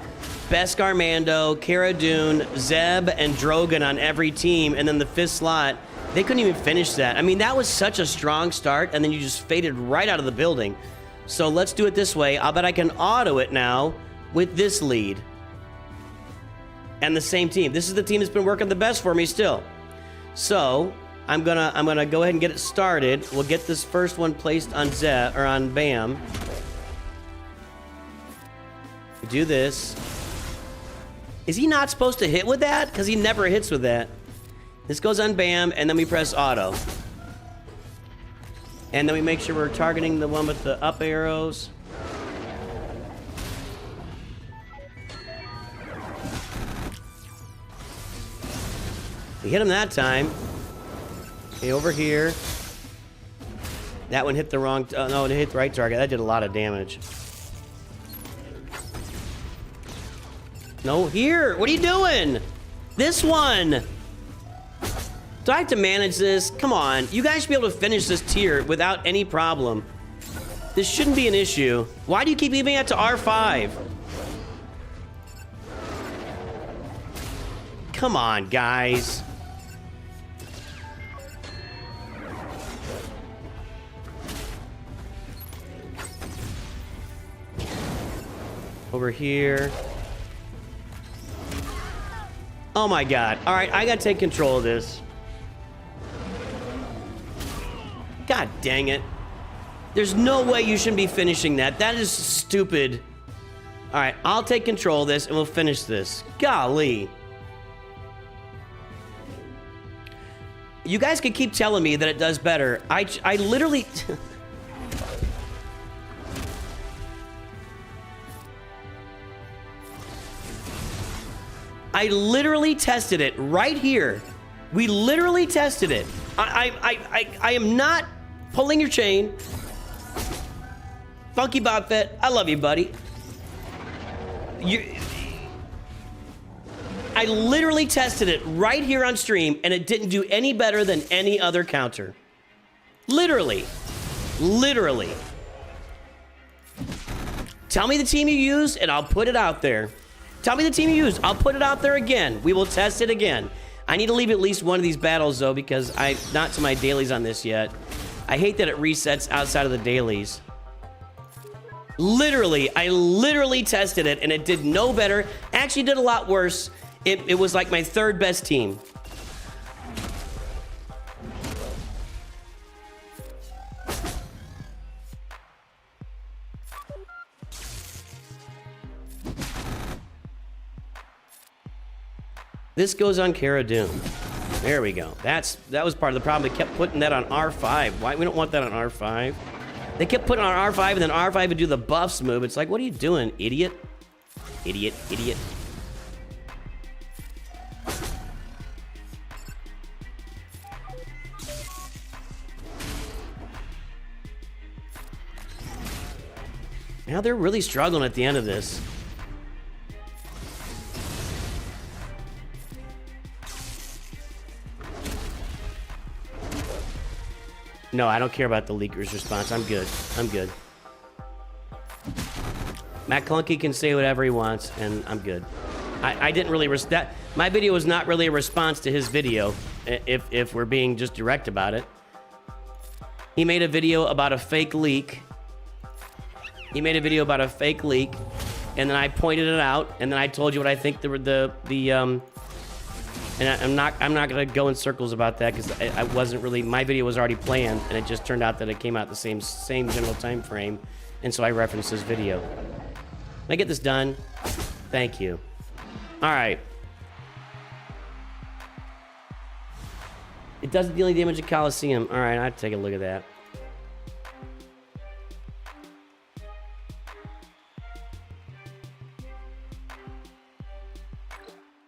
Beskar Mando, Cara Dune, Zeb, and Drogon on every team, and then the 5th slot, they couldn't even finish that. I mean, that was such a strong start, and then you just faded right out of the building. So let's do it this way. I'll bet I can auto it now with this lead. And the same team. This is the team that's been working the best for me still. So I'm gonna go ahead and get it started. We'll get this first one placed on Zeb or on Bam. Do this. Is he not supposed to hit with that? Because he never hits with that. This goes on Bam, and then we press auto. And then we make sure we're targeting the one with the up arrows. We hit him that time. Okay, over here. That one hit the wrong... no, it hit the right target. That did a lot of damage. No, here! What are you doing? This one! Do I have to manage this? Come on. You guys should be able to finish this tier without any problem. This shouldn't be an issue. Why do you keep leaving it to R5? Come on, guys. Over here. Oh my god. All right, I gotta take control of this. God dang it. There's no way you shouldn't be finishing that. That is stupid. All right, I'll take control of this and we'll finish this. Golly. You guys can keep telling me that it does better. I literally... I literally tested it right here. We literally tested it. I am not pulling your chain. Funky Bob Fett, I love you, buddy. I literally tested it right here on stream, and it didn't do any better than any other counter. Literally. Literally. Tell me the team you used, and I'll put it out there. Tell me the team you used. I'll put it out there again. We will test it again. I need to leave at least one of these battles, though, because I'm not to my dailies on this yet. I hate that it resets outside of the dailies. Literally, I literally tested it, and it did no better. Actually did a lot worse. It was like my third best team. This goes on Cara Dune. There we go. That was part of the problem. They kept putting that on R5. Why? We don't want that on R5. They kept putting it on R5, and then R5 would do the buffs move. It's like, what are you doing, idiot? Idiot, idiot. Now they're really struggling at the end of this. No, I don't care about the leaker's response. I'm good. I'm good. Matt Clunky can say whatever he wants, and I'm good. I didn't really... my video was not really a response to his video, if we're being just direct about it. He made a video about a fake leak. He made a video about a fake leak, and then I pointed it out, and then I told you what I think and I'm not gonna go in circles about that because I wasn't really... My video was already planned, and it just turned out that it came out the same general time frame, and so I referenced this video. Can I get this done? Thank you. All right. It doesn't deal any damage at Coliseum. All right, I'll take a look at that.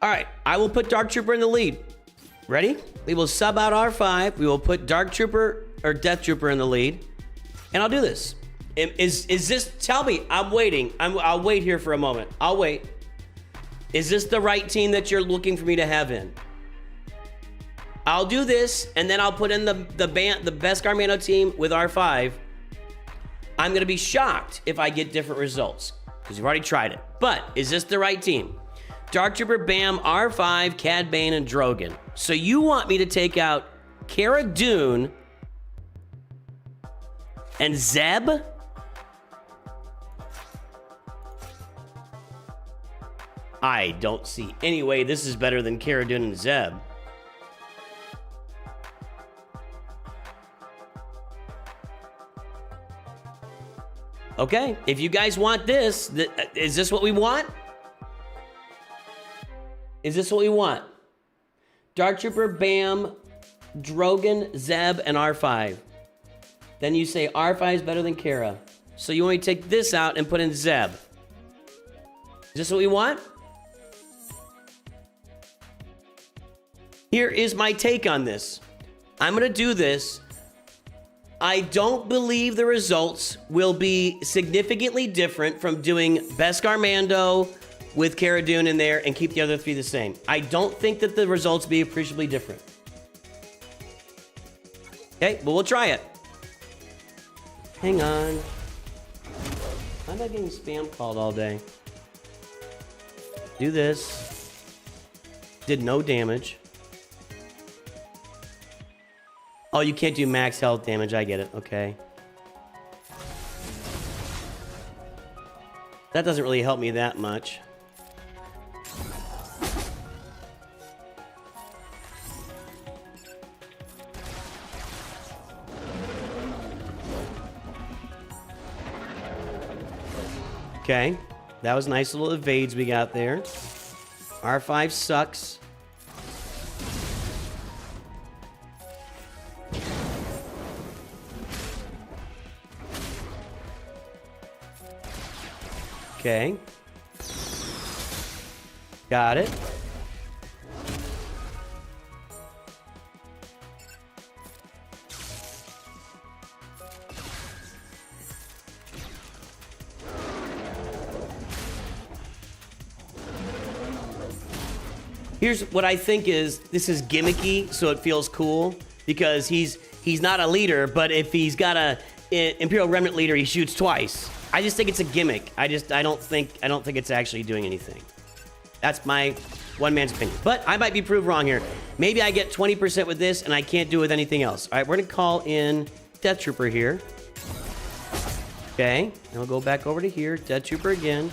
All right, I will put Dark Trooper in the lead. Ready? We will sub out R5. We will put Dark Trooper or Death Trooper in the lead. And I'll do this. Is this... Tell me. I'm waiting. I'll wait here for a moment. I'll wait. Is this the right team that you're looking for me to have in? I'll do this, and then I'll put in the Beskar Mando team with R5. I'm going to be shocked if I get different results. because you've already tried it. But is this the right team? Dark Trooper, Bam, R5, Cad Bane, and Drogon. So you want me to take out Cara Dune and Zeb? I don't see any way this is better than Cara Dune and Zeb. Okay, if you guys want this, is this what we want? Is this what we want? Dark Trooper, Bam, Drogon, Zeb, and R5. Then you say R5 is better than Cara. So you want me to take this out and put in Zeb. Is this what we want? Here is my take on this. I'm going to do this. I don't believe the results will be significantly different from doing Beskar Mando with Cara Dune in there and keep the other three the same. I don't think that the results be appreciably different. Okay, but we'll try it. Hang on. I'm not getting spam called all day. Do this. Did no damage. Oh, you can't do max health damage. I get it. Okay. That doesn't really help me that much. Okay. That was nice little evades we got there. R5 sucks. Okay. Got it. Here's what I think is, this is gimmicky, so it feels cool, because he's not a leader, but if he's got a Imperial Remnant leader, he shoots twice. I just think it's a gimmick. I don't think it's actually doing anything. That's my one man's opinion. But I might be proved wrong here. Maybe I get 20% with this and I can't do it with anything else. All right, we're gonna call in Death Trooper here. Okay, and we'll go back over to here, Death Trooper again.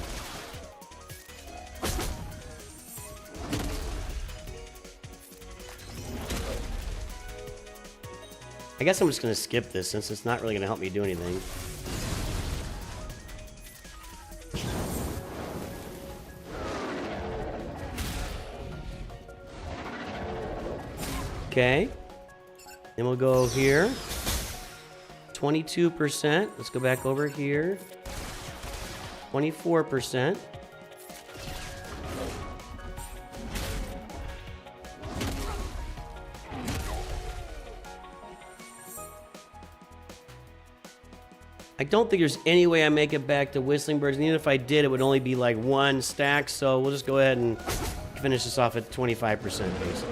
I guess I'm just gonna skip this since it's not really gonna help me do anything. Okay, then we'll go here, 22%, let's go back over here, 24%. I don't think there's any way I make it back to Whistling Birds, and even if I did, it would only be like one stack, so we'll just go ahead and finish this off at 25% basically.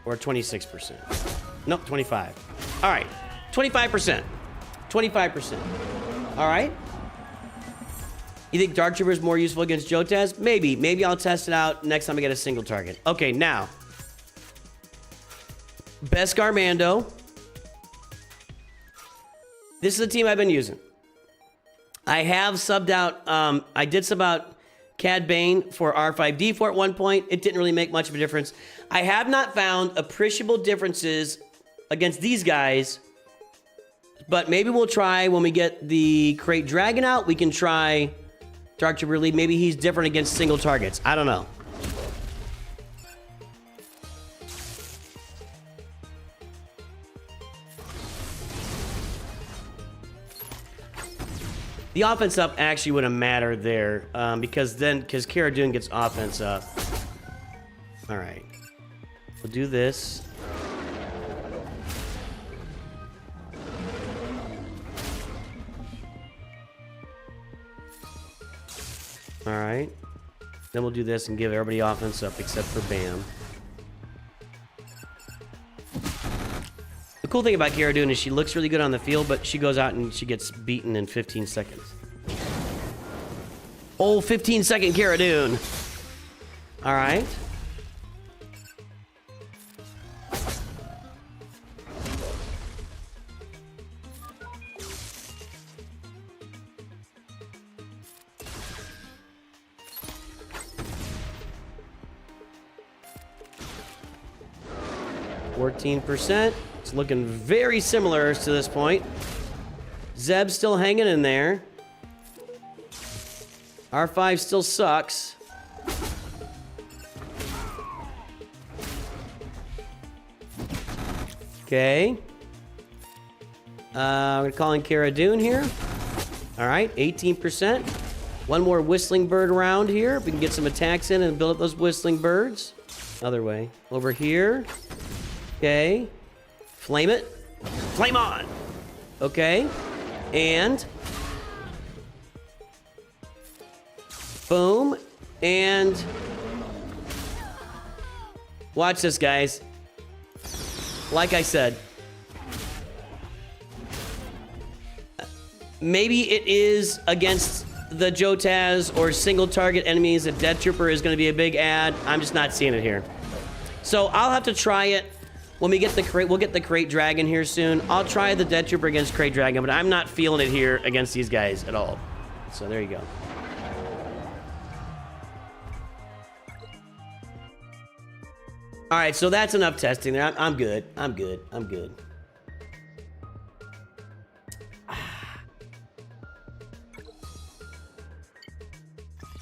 Or 26%. Nope, 25. All right, 25%. 25%. All right. You think Dark Trooper is more useful against Jotaz? Maybe. Maybe I'll test it out next time I get a single target. Okay, now. Beskar Mando. This is the team I've been using. I have subbed out, I did sub out Cad Bane for R5D4 at one point. It didn't really make much of a difference. I have not found appreciable differences against these guys, but maybe we'll try when we get the Crate Dragon out. We can try Dark Trooper Lead. Maybe he's different against single targets. I don't know. The offense up actually wouldn't matter there, because Cara Dune gets offense up. All right, we'll do this. All right, then we'll do this and give everybody offense up except for Bam. The cool thing about Cara Dune is she looks really good on the field, but she goes out and she gets beaten in 15 seconds. Oh, 15-second Cara Dune. All right. %. It's looking very similar to this point. Zeb's still hanging in there. R5 still sucks. Okay. We're gonna call in Cara Dune here. All right, 18%. One more whistling bird around here. We can get some attacks in and build up those whistling birds. Other way. Over here. Okay. Flame it. Flame on. Okay. And boom. And watch this, guys. Like I said, maybe it is against the Jotaz or single target enemies. The Death Trooper is going to be a big add. I'm just not seeing it here. So I'll have to try it when we get the crate. We'll get the Crate Dragon here soon. I'll try the Death Trooper against Crate Dragon, but I'm not feeling it here against these guys at all. So there you go. All right, so that's enough testing there. I'm good. I'm good. I'm good.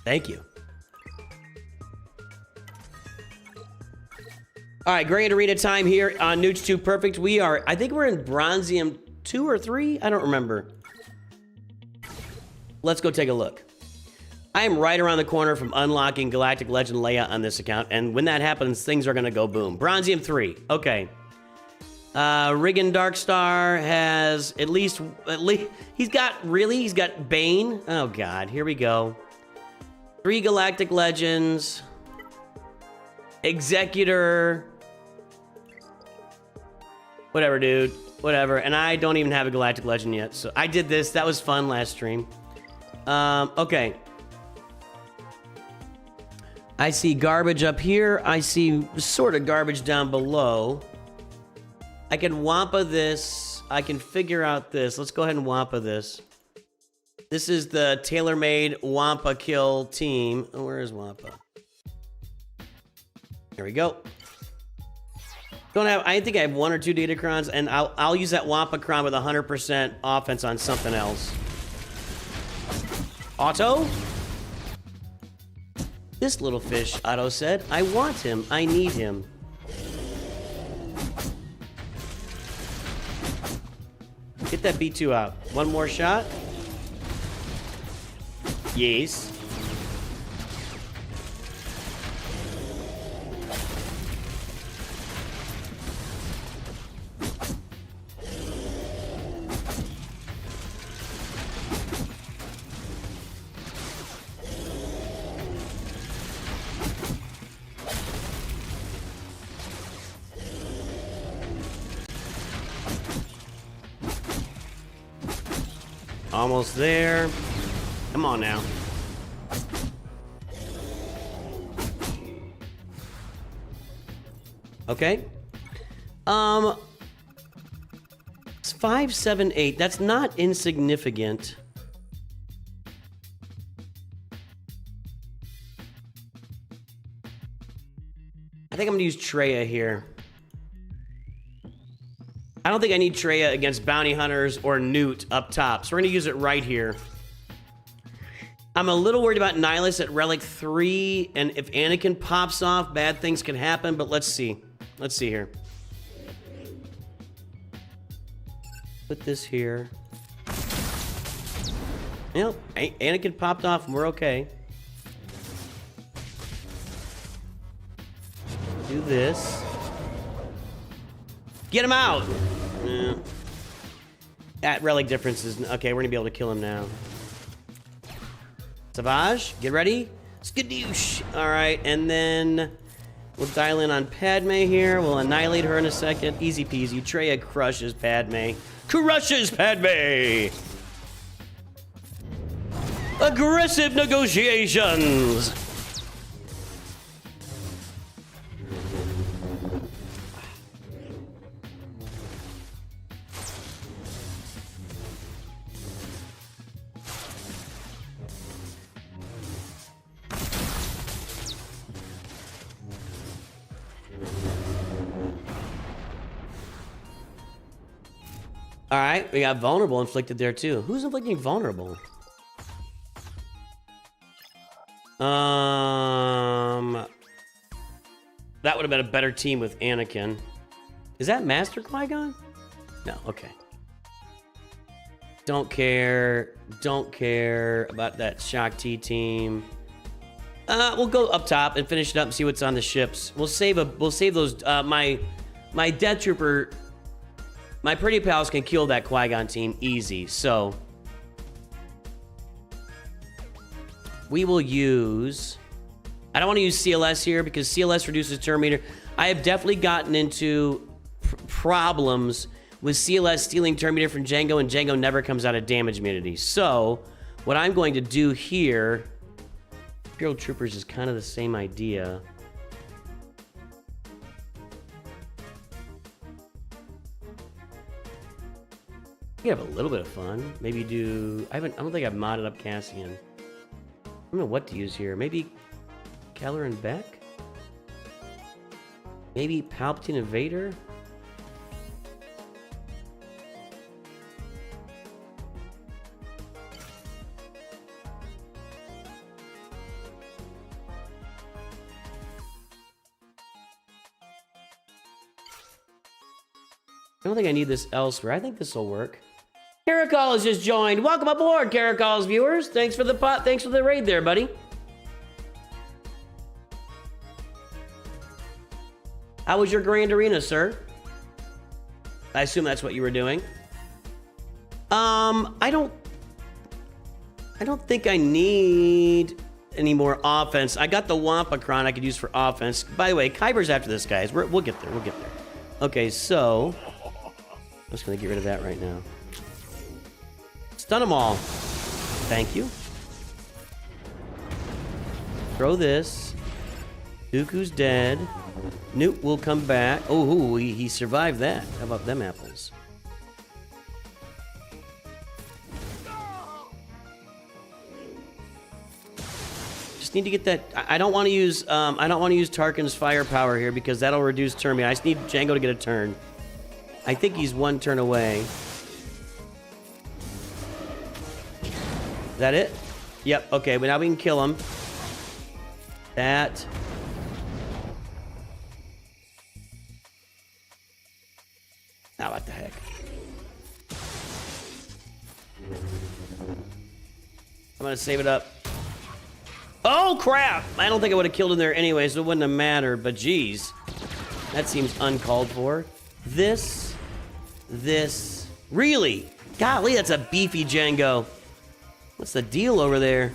Thank you. All right, Grand Arena time here on Nooch 2 Perfect. We are, I think we're in Bronzium 2 or 3. I don't remember. Let's go take a look. I am right around the corner from unlocking Galactic Legend Leia on this account, and when that happens, things are going to go boom. Bronzium 3. Okay. Riggin Darkstar has at least, he's got Bane. Oh, God. Here we go. 3 Galactic Legends. Executor. Whatever, dude. Whatever. And I don't even have a Galactic Legend yet. So I did this. That was fun last stream. Okay. I see garbage up here. I see sort of garbage down below. I can Wampa this. I can figure out this. Let's go ahead and Wampa this. This is the tailor-made Wampa kill team. Oh, where is Wampa? There we go. I think I have 1 or 2 Datacrons, and I'll use that Wampa Cron with 100% offense on something else. Otto? This little fish, Otto said. I want him. I need him. Get that B2 out. One more shot. Yes. Almost there. Come on now. Okay. It's 5, 7, 8. That's not insignificant. I think I'm gonna use Traya here. I don't think I need Traya against Bounty Hunters or Newt up top, so we're gonna use it right here. I'm a little worried about Nihilus at Relic 3, and if Anakin pops off, bad things can happen, but let's see. Let's see here. Put this here. Yep, Anakin popped off and we're okay. Do this. Get him out! Yeah. That relic difference is... Okay, we're gonna be able to kill him now. Savage, get ready. Skadoosh! Alright, and then... We'll dial in on Padme here. We'll annihilate her in a second. Easy peasy. Traya crushes Padme. Crushes Padme! Aggressive negotiations! All right, we got vulnerable inflicted there too. Who's inflicting vulnerable? That would have been a better team with Anakin. Is that Master Qui-Gon? No, okay. Don't care about that Shak Ti team. We'll go up top and finish it up and see what's on the ships. We'll save those. My Death Trooper. My Pretty Pals can kill that Qui-Gon team easy, so we will use... I don't want to use CLS here because CLS reduces turn meter. I have definitely gotten into problems with CLS stealing turn meter from Jango, and Jango never comes out of damage immunity. So what I'm going to do here... Imperial Troopers is kind of the same idea. We have a little bit of fun. Maybe do... I don't think I've modded up Cassian. I don't know what to use here. Maybe Keller and Beck? Maybe Palpatine and Vader? I don't think I need this elsewhere. I think this will work. Caracol has just joined. Welcome aboard, Caracol's viewers. Thanks for the pot. Thanks for the raid there, buddy. How was your Grand Arena, sir? I assume that's what you were doing. I don't think I need any more offense. I got the Wampacron I could use for offense. By the way, Kyber's after this, guys. We'll get there. We'll get there. Okay, so I'm just gonna get rid of that right now. Stun them all. Thank you. Throw this. Dooku's dead. Newt will come back. Oh, he survived that. How about them apples? Just need to get that. I don't want to use. I don't want to use Tarkin's firepower here because that'll reduce turn meter. I just need Jango to get a turn. I think he's one turn away. Is that it? Yep. Okay, but now we can kill him. That. Now what the heck? I'm gonna save it up. Oh crap! I don't think I would have killed him there anyway, so it wouldn't have mattered. But geez, that seems uncalled for. This, really? Golly, that's a beefy Jango. What's the deal over there?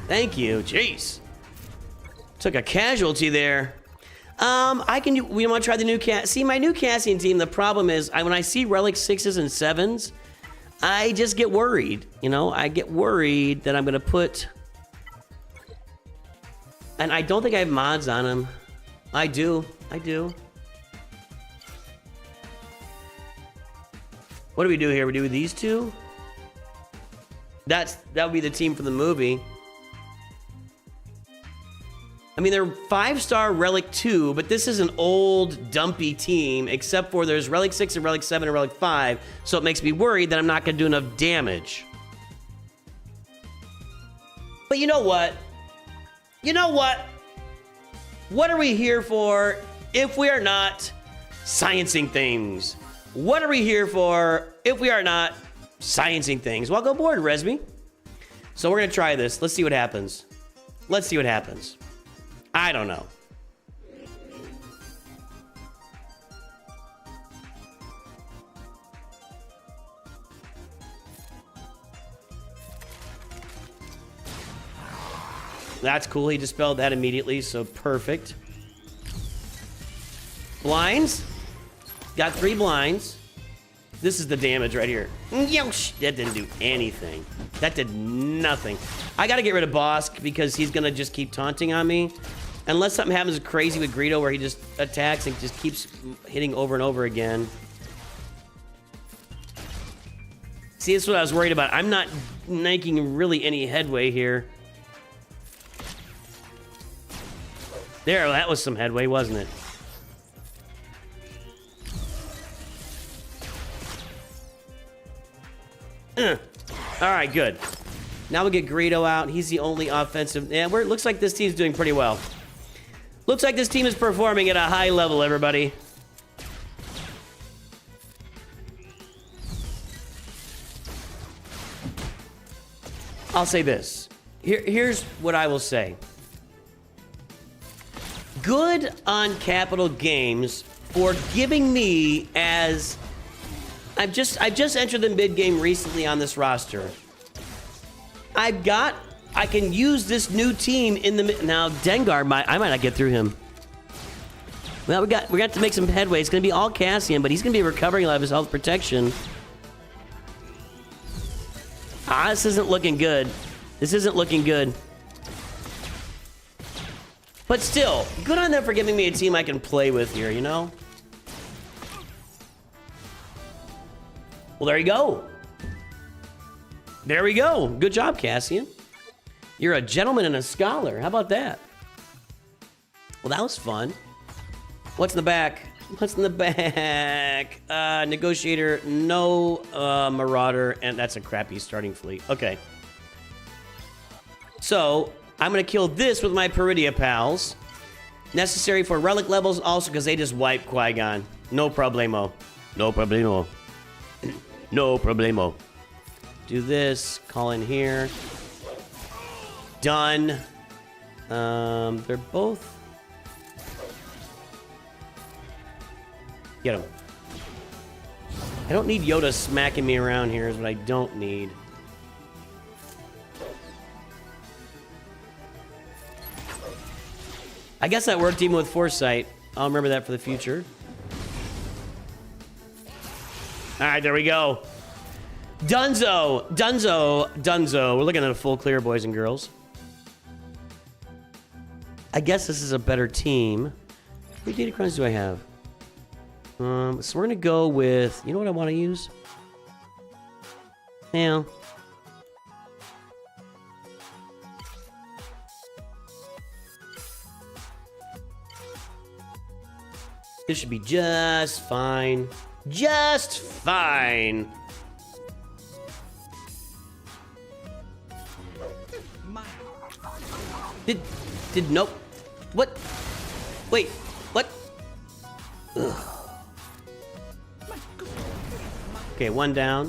Thank you. Jeez, took a casualty there. We want to try the new See, my new Cassian team, the problem is, when I see Relic 6s and 7s, I just get worried. You know, I get worried that I'm going to put... And I don't think I have mods on them. I do. What do we do here? We do these two? That would be the team for the movie. I mean, they're 5-star Relic 2, but this is an old, dumpy team, except for there's Relic 6 and Relic 7 and Relic 5, so it makes me worried that I'm not going to do enough damage. But you know what? What are we here for if we are not sciencing things? What are we here for if we are not sciencing things? Welcome aboard, Resmi. So we're going to try this. Let's see what happens. I don't know. That's cool. He dispelled that immediately, so perfect. Blinds. Got 3 blinds. This is the damage right here. Yosh! That didn't do anything. That did nothing. I gotta get rid of Bosk because he's gonna just keep taunting on me. Unless something happens crazy with Greedo where he just attacks and just keeps hitting over and over again. See, that's what I was worried about. I'm not making really any headway here. There, that was some headway, wasn't it? All right, good. Now we get Greedo out. He's the only offensive. Yeah, it looks like this team's doing pretty well. Looks like this team is performing at a high level, everybody. I'll say this. Here's what I will say. Good on Capital Games for giving me as... I've just entered the mid game recently on this roster. I can use this new team in the now. Dengar I might not get through him. Well, we got to make some headway. It's gonna be all Cassian, but he's gonna be recovering a lot of his health protection. This isn't looking good. This isn't looking good. But still, good on them for giving me a team I can play with here, you know? Well, there you go. There we go. Good job, Cassian. You're a gentleman and a scholar. How about that? Well, that was fun. What's in the back? What's in the back? Negotiator, no Marauder, and that's a crappy starting fleet. Okay. So, I'm going to kill this with my Peridia pals. Necessary for relic levels also because they just wipe Qui-Gon. No problemo. No problemo. No problemo. Do this. Call in here. Done. They're both... Get him. I don't need Yoda smacking me around here is what I don't need. I guess that worked even with Foresight. I'll remember that for the future. Alright, there we go. Dunzo! Dunzo! Dunzo. We're looking at a full clear, boys and girls. I guess this is a better team. How many data crowns do I have? So we're gonna go with... You know what I want to use? Yeah. This should be just fine. Just fine. Did nope. What? Wait, what? Ugh. Okay, one down.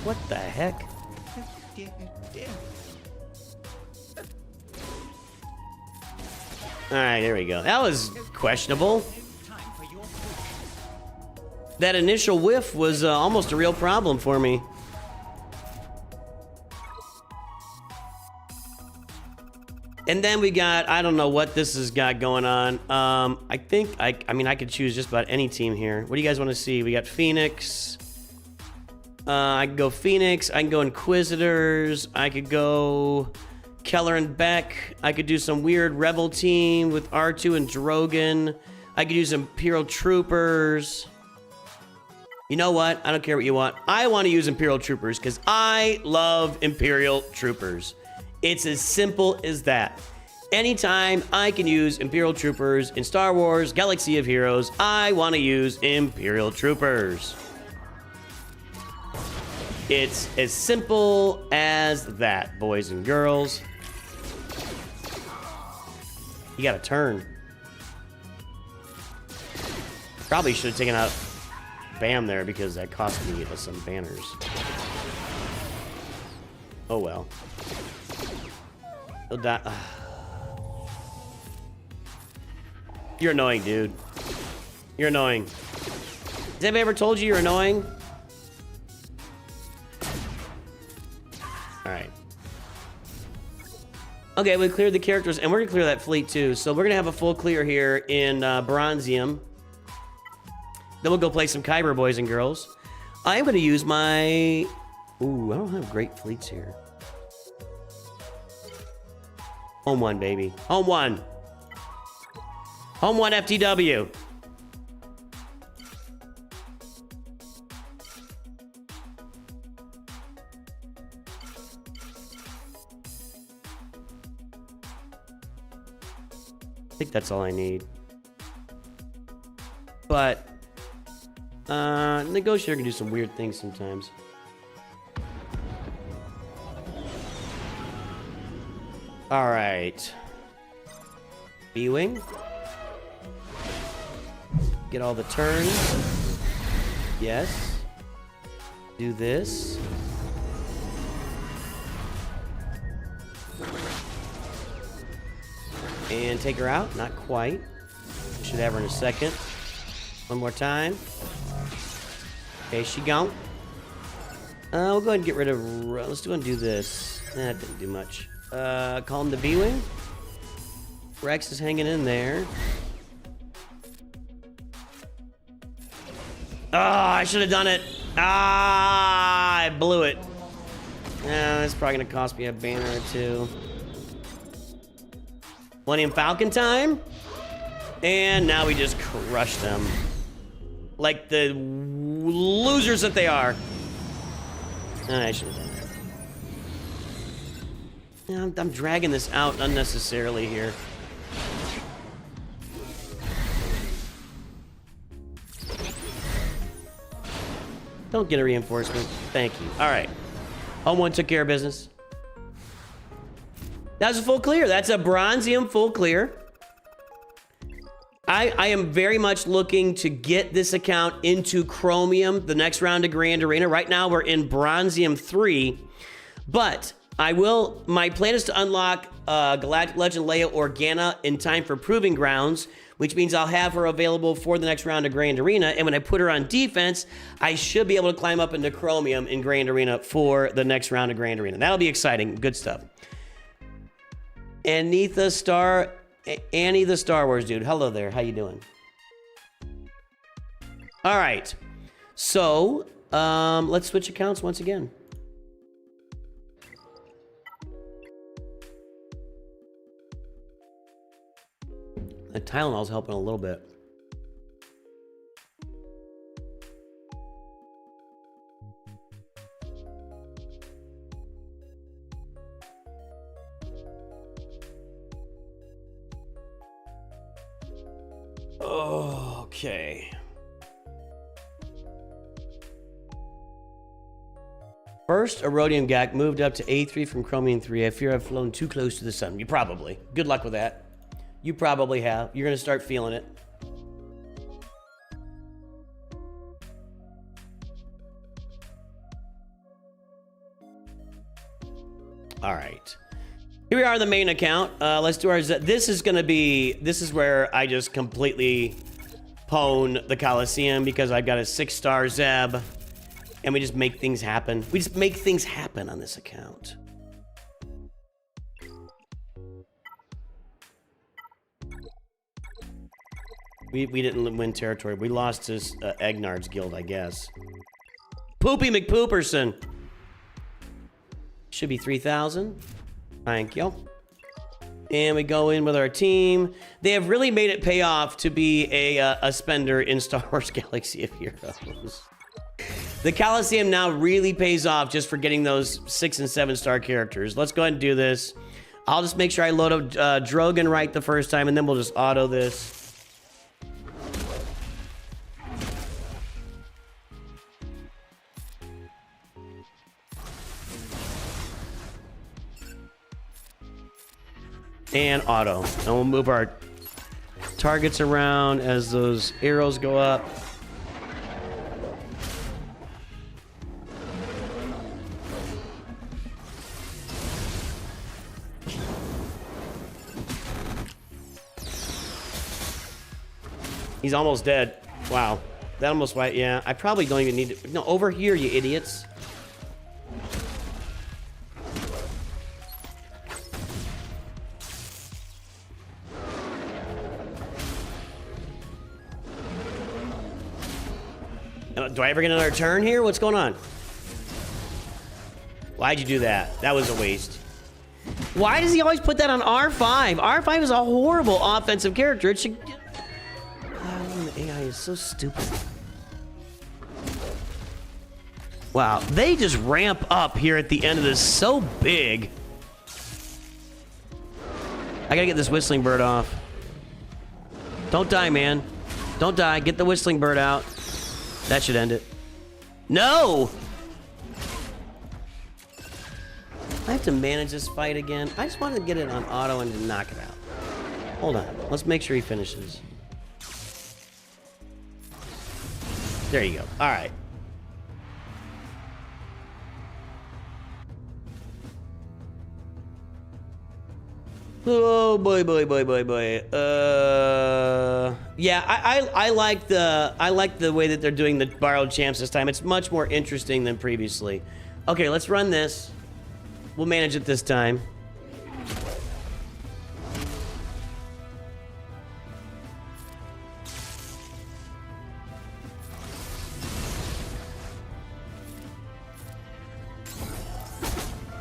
What the heck? Alright, there we go. That was questionable. That initial whiff was almost a real problem for me. And then we got, I don't know what this has got going on. I think, I mean, I could choose just about any team here. What do you guys want to see? We got Phoenix. I can go Phoenix. I can go Inquisitors. I could go Keller and Beck. I could do some weird Rebel team with R2 and Drogon. I could use Imperial Troopers. You know what? I don't care what you want. I want to use Imperial Troopers because I love Imperial Troopers. It's as simple as that. Anytime I can use Imperial Troopers in Star Wars Galaxy of Heroes, I want to use Imperial Troopers. It's as simple as that, boys and girls. You got a turn. Probably should have taken out Bam there because that cost me some banners. Oh well. He'll die. You're annoying, dude. You're annoying. Has anybody ever told you you're annoying? Okay, we cleared the characters, and we're gonna clear that fleet too. So we're gonna have a full clear here in Bronzium. Then we'll go play some Kyber, boys and girls. I'm gonna use my... Ooh, I don't have great fleets here. Home one, baby. Home one. Home one FTW. I think that's all I need. But Negotiator can do some weird things sometimes. All right. B-Wing. Get all the turns. Yes. Do this. And take her out. Not quite. Should have her in a second. One more time. Okay, she gone. We'll go ahead and get rid of... Let's go ahead and do this. That didn't do much. Call him the B-Wing. Rex is hanging in there. Oh, I should have done it. Ah, I blew it. That's probably going to cost me a banner or two. Millennium Falcon time. And now we just crush them. Like the losers that they are. I should have done that. I'm dragging this out unnecessarily here. Don't get a reinforcement. Thank you. All right. Home one took care of business. That was a full clear. That's a Bronzium full clear. I am very much looking to get this account into Chromium the next round of Grand Arena. Right now we're in Bronzium 3, but my plan is to unlock Galactic Legend Leia Organa in time for Proving Grounds, which means I'll have her available for the next round of Grand Arena. And when I put her on defense, I should be able to climb up into Chromium in Grand Arena for the next round of Grand Arena. That'll be exciting. Good stuff. Annie the Star Wars dude. Hello there. How you doing? All right. So, let's switch accounts once again. The Tylenol's helping a little bit. Okay. First, Erodium Gak moved up to A3 from Chromium 3. I fear I've flown too close to the sun. You probably. Good luck with that. You probably have. You're going to start feeling it. All right. Here we are on the main account. Let's do our... This is where I just completely pwn the Coliseum because I've got a 6-star Zeb. And we just make things happen. We just make things happen on this account. We didn't win territory. We lost to Egnard's guild, I guess. Poopy McPooperson. Should be 3,000. Thank you. And we go in with our team. They have really made it pay off to be a spender in Star Wars Galaxy of Heroes. The Coliseum now really pays off just for getting those 6- and 7-star characters. Let's go ahead and do this. I'll just make sure I load up Drogon right the first time, and then we'll just auto this. And auto. And we'll move our targets around as those arrows go up. He's almost dead. Wow. That almost wiped. Yeah, I probably don't even need to. No, over here, you idiots. Do I ever get another turn here? What's going on? Why'd you do that? That was a waste. Why does he always put that on R5? R5 is a horrible offensive character. It should... Oh, the AI is so stupid. Wow, they just ramp up here at the end of this so big. I gotta get this whistling bird off. Don't die, man. Don't die. Get the whistling bird out. That should end it. No! I have to manage this fight again. I just wanted to get it on auto and to knock it out. Hold on. Let's make sure he finishes. There you go. All right. Oh boy, boy, boy, boy, boy. Yeah, I like the way that they're doing the borrowed champs this time. It's much more interesting than previously. Okay, let's run this. We'll manage it this time.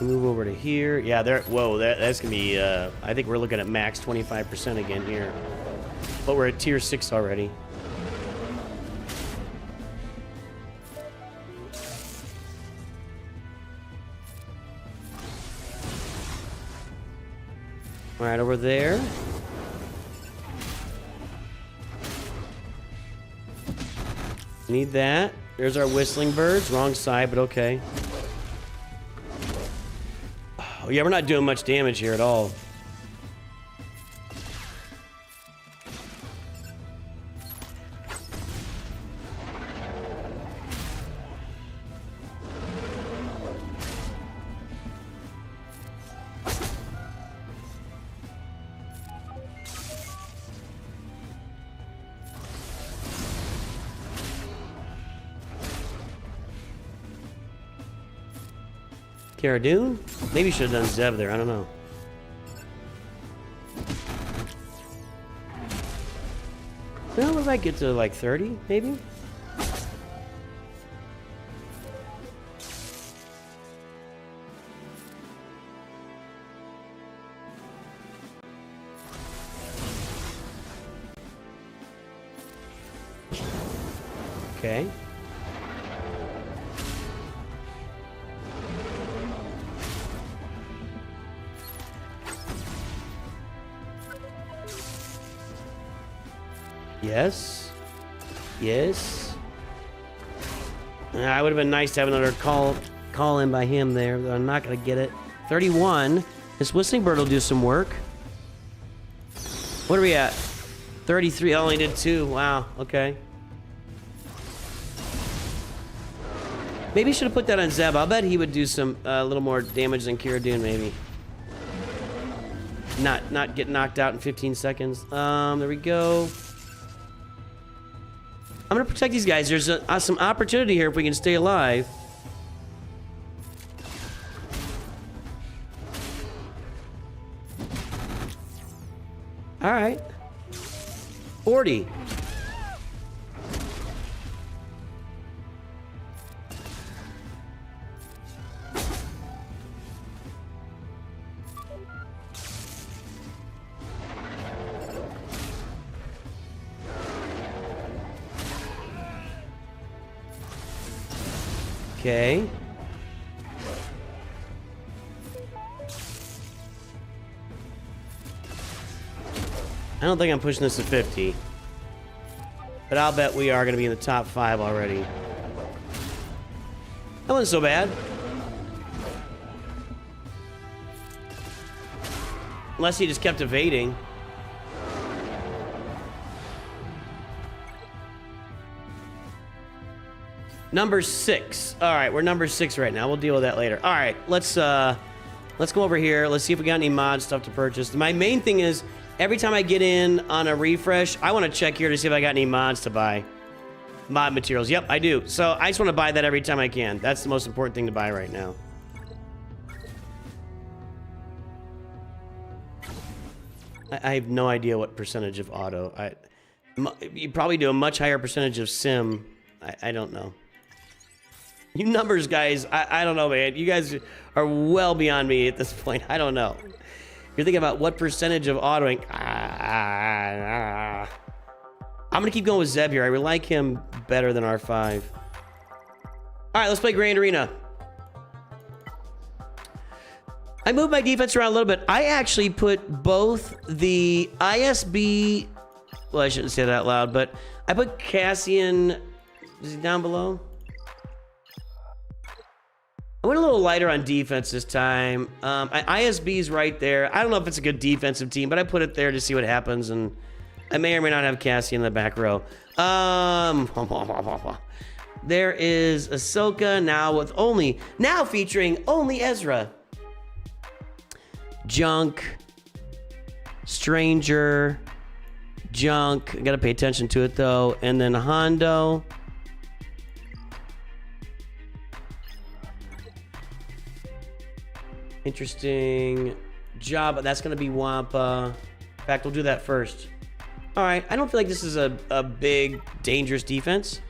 Move over to here. Yeah, there. Whoa, that's gonna be. I think we're looking at max 25% again here, but we're at tier 6 already. All right, over there. Need that. There's our whistling birds. Wrong side, but okay. Oh, yeah, we're not doing much damage here at all. Cara Dune? Maybe should have done Zeb there. I don't know. Well, what if I get to like 30, maybe? Okay. Yes. Yes. It would have been nice to have another call in by him there, but I'm not going to get it. 31. This whistling bird will do some work. What are we at? 33. I only did 2. Wow. Okay. Maybe should have put that on Zeb. I'll bet he would do some a little more damage than Cara Dune, maybe. Not get knocked out in 15 seconds. There we go. I'm gonna protect these guys. There's some opportunity here if we can stay alive. All right. 40. Okay. I don't think I'm pushing this to 50. But I'll bet we are going to be in the top 5 already. That wasn't so bad. Unless he just kept evading. Number 6. All right, we're number 6 right now. We'll deal with that later. All right, let's go over here. Let's see if we got any mod stuff to purchase. My main thing is every time I get in on a refresh, I want to check here to see if I got any mods to buy. Mod materials. Yep, I do. So I just want to buy that every time I can. That's the most important thing to buy right now. I have no idea what percentage of auto. You probably do a much higher percentage of sim. I don't know. You numbers guys, I don't know, man. You guys are well beyond me at this point. I don't know. You're thinking about what percentage of autoing. I'm gonna keep going with Zeb here. I really like him better than R5. All right, let's play Grand Arena. I moved my defense around a little bit. I actually put both the ISB, well, I shouldn't say that out loud, but I put Cassian, is he down below? I went a little lighter on defense this time. ISB's right there. I don't know if it's a good defensive team, but I put it there to see what happens, and I may or may not have Cassian in the back row. There is Ahsoka now featuring only Ezra. Junk, Stranger, Junk. I gotta pay attention to it though. And then Hondo. Interesting. Jabba, that's gonna be Wampa. In fact, we'll do that first. All right, I don't feel like this is a big, dangerous defense.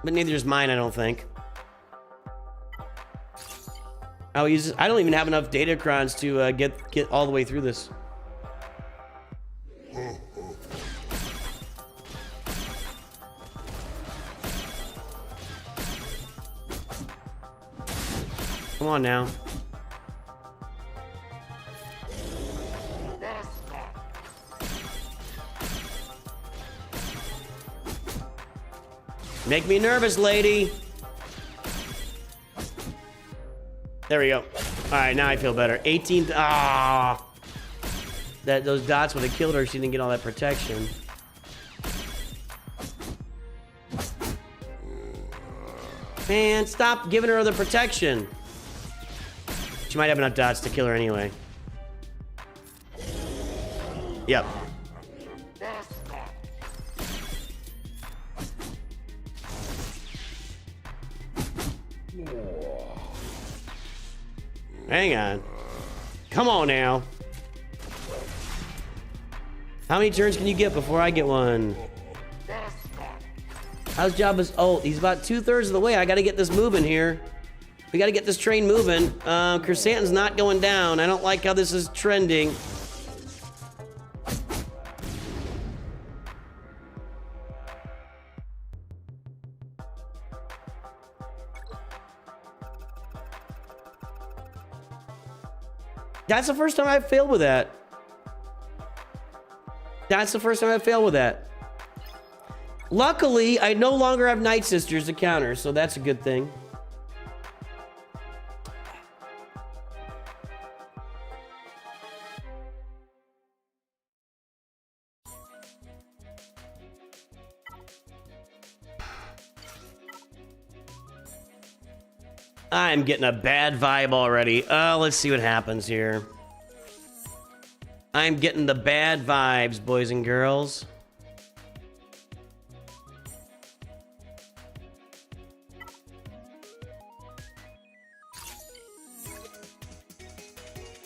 But neither is mine, I don't think. I'll use this. I don't even have enough datacrons to get all the way through this. Come on now. Make me nervous, lady. There we go. All right, now I feel better. 18. Those dots would have killed her if she didn't get all that protection. Man, stop giving her the protection. She might have enough dots to kill her anyway. Yep. Hang on. Come on now. How many turns can you get before I get one? How's Jabba's ult? He's about 2/3 of the way. I gotta get this moving here. We gotta get this train moving. Chrysanthemum's not going down. I don't like how this is trending. That's the first time I've failed with that. That's the first time I've failed with that. Luckily, I no longer have Night Sisters to counter, so that's a good thing. I'm getting a bad vibe already. Let's see what happens here. I'm getting the bad vibes, boys and girls.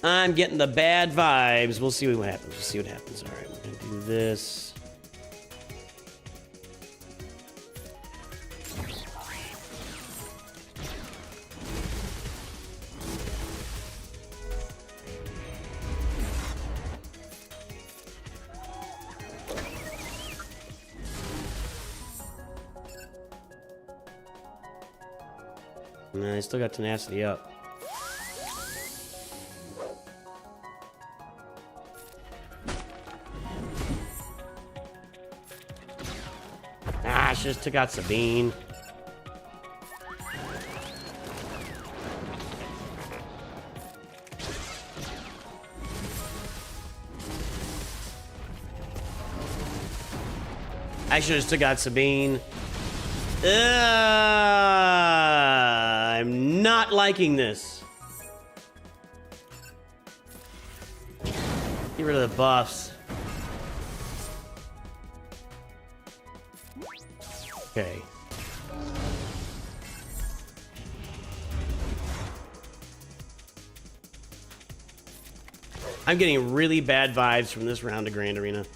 I'm getting the bad vibes. We'll see what happens. We'll see what happens. All right, we're gonna do this. Nah, I still got tenacity up. Ah, she just took out Sabine. I should have took out Sabine. I'm not liking this. Get rid of the buffs. Okay. I'm getting really bad vibes from this round of Grand Arena.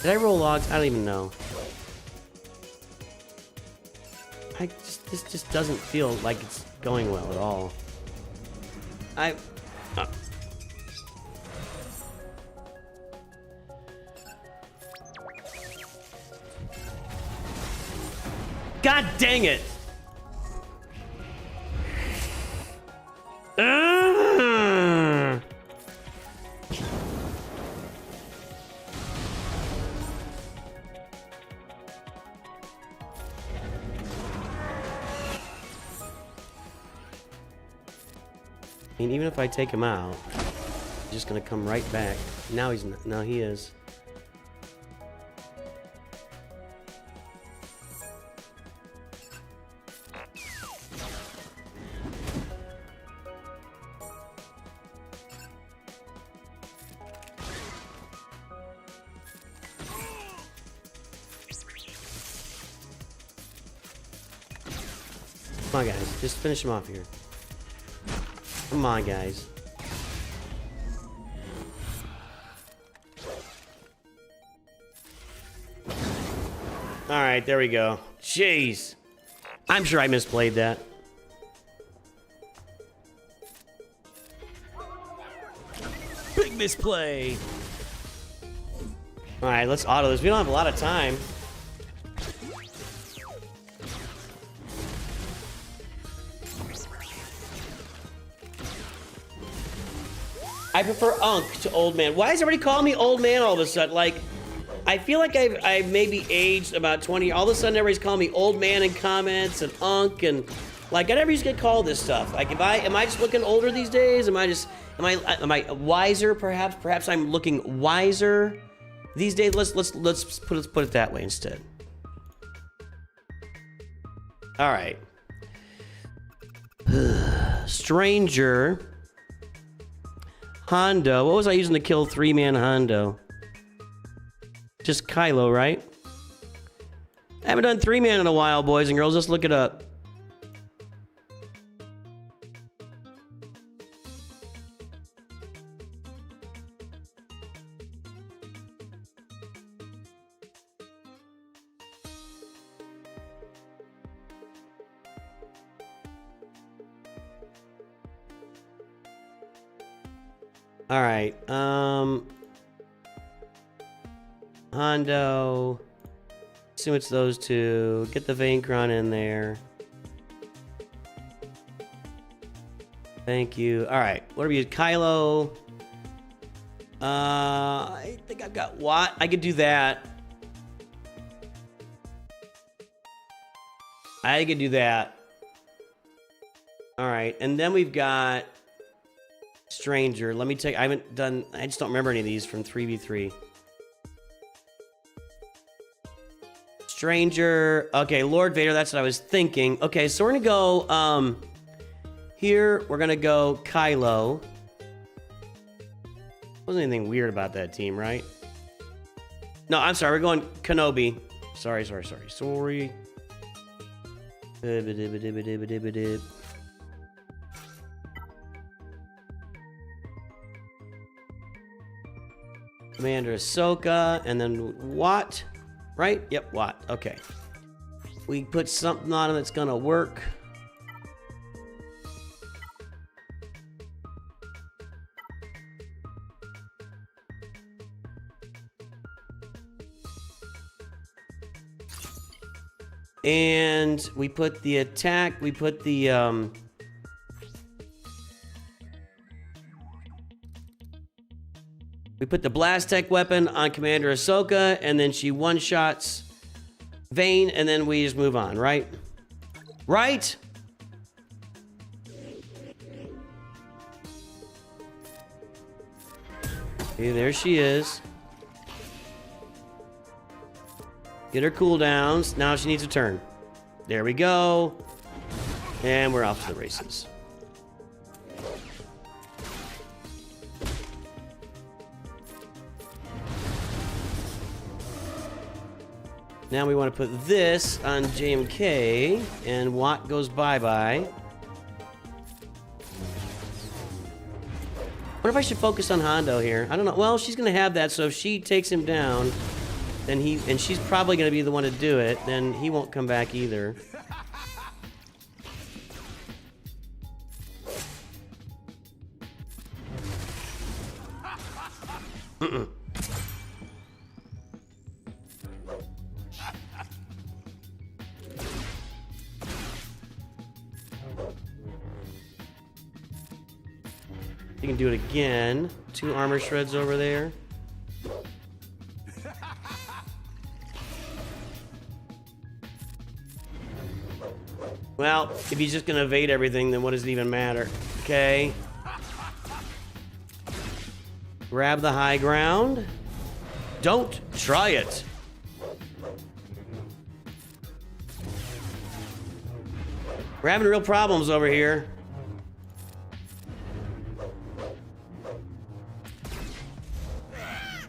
Did I roll logs? I don't even know. This just doesn't feel like it's going well at all. God dang it! I mean, even if I take him out, he's just gonna come right back. Now he's not, now he is. Come on, guys. Just finish him off here. Come on, guys. Alright, there we go. Jeez. I'm sure I misplayed that. Big misplay. Alright, let's auto this. We don't have a lot of time. I prefer Unk to Old Man. Why is everybody calling me Old Man all of a sudden? Like, I feel like I've maybe aged about 20. All of a sudden, everybody's calling me Old Man in comments and Unk and like I never used to get called this stuff. Like, am I just looking older these days? Am I wiser? Perhaps I'm looking wiser these days. Let's put it that way instead. All right. Stranger. Hondo. What was I using to kill 3-man Hondo? Just Kylo, right? I haven't done 3-man in a while, boys and girls. Let's look it up. All right, Hondo, assume it's those two, get the Vaincron in there. Thank you. All right, what are we, Kylo? I think I've got Watt, I could do that. I could do that. All right, and then we've got Stranger. Let me take, I just don't remember any of these from 3v3. Stranger. Okay, Lord Vader, that's what I was thinking. Okay, so we're gonna go, here, we're gonna go Kylo. Wasn't anything weird about that team, right? No, I'm sorry, we're going Kenobi. Sorry. Commander Ahsoka, and then Watt, right? Yep, Watt. Okay. We put something on him that's gonna work. And we put the attack, we put the, we put the blast tech weapon on Commander Ahsoka, and then she one-shots Vane, and then we just move on, right? Right? Okay, there she is. Get her cooldowns. Now she needs a turn. There we go. And we're off to the races. Now we want to put this on JMK, and Watt goes bye-bye. What if I should focus on Hondo here? I don't know. Well, she's going to have that, so if she takes him down, and she's probably gonna be the one to do it, then he won't come back either. You can do it again. 2 armor shreds over there. Well, if he's just gonna evade everything, then what does it even matter? Okay. Grab the high ground. Don't try it. We're having real problems over here.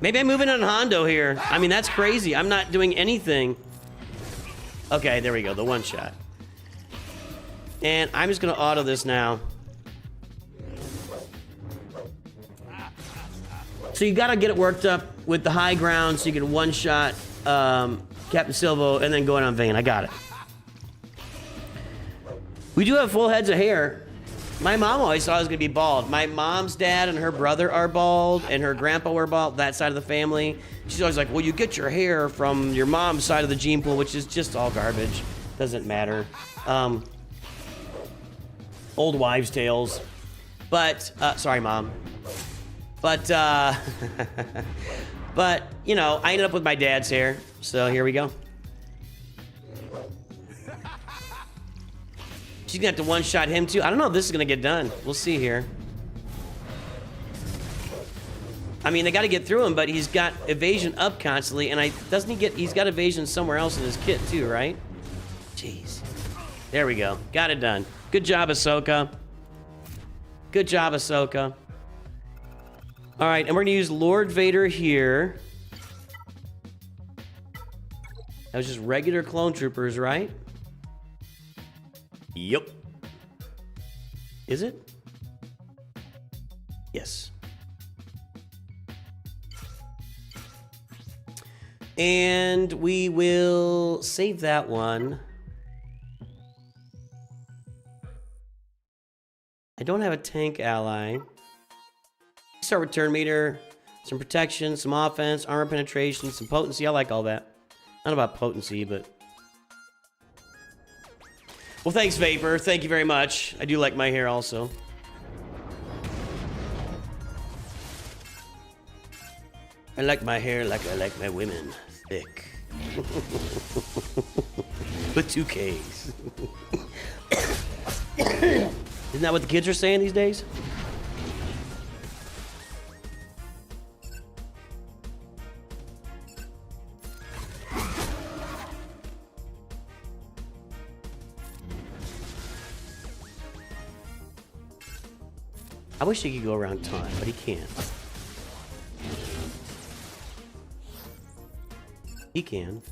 Maybe I'm moving on Hondo here. I mean, that's crazy. I'm not doing anything. Okay, there we go. The one shot. And I'm just going to auto this now. So you got to get it worked up with the high ground so you can one-shot Captain Silvo and then go in on Vayne. I got it. We do have full heads of hair. My mom always thought I was going to be bald. My mom's dad and her brother are bald, and her grandpa were bald, that side of the family. She's always like, well, you get your hair from your mom's side of the gene pool, which is just all garbage. Doesn't matter. Old wives' tales. But, sorry, Mom. But, but, you know, I ended up with my dad's hair, so here we go. She's gonna have to one-shot him too. I don't know if this is gonna get done. We'll see here. I mean, they gotta get through him, but he's got evasion up constantly, and he's got evasion somewhere else in his kit too, right? Jeez. There we go. Got it done. Good job, Ahsoka. Good job, Ahsoka. All right, and we're gonna use Lord Vader here. That was just regular clone troopers, right? Yep. Is it? Yes. And we will save that one. I don't have a tank ally. Start return meter, some protection, some offense, armor penetration, some potency. I like all that. Not about potency, but... Well, thanks, Vapor. Thank you very much. I do like my hair also. I like my hair like I like my women. Thick. With 2 Ks. Isn't that what the kids are saying these days? I wish he could go around time, but he can't. He can.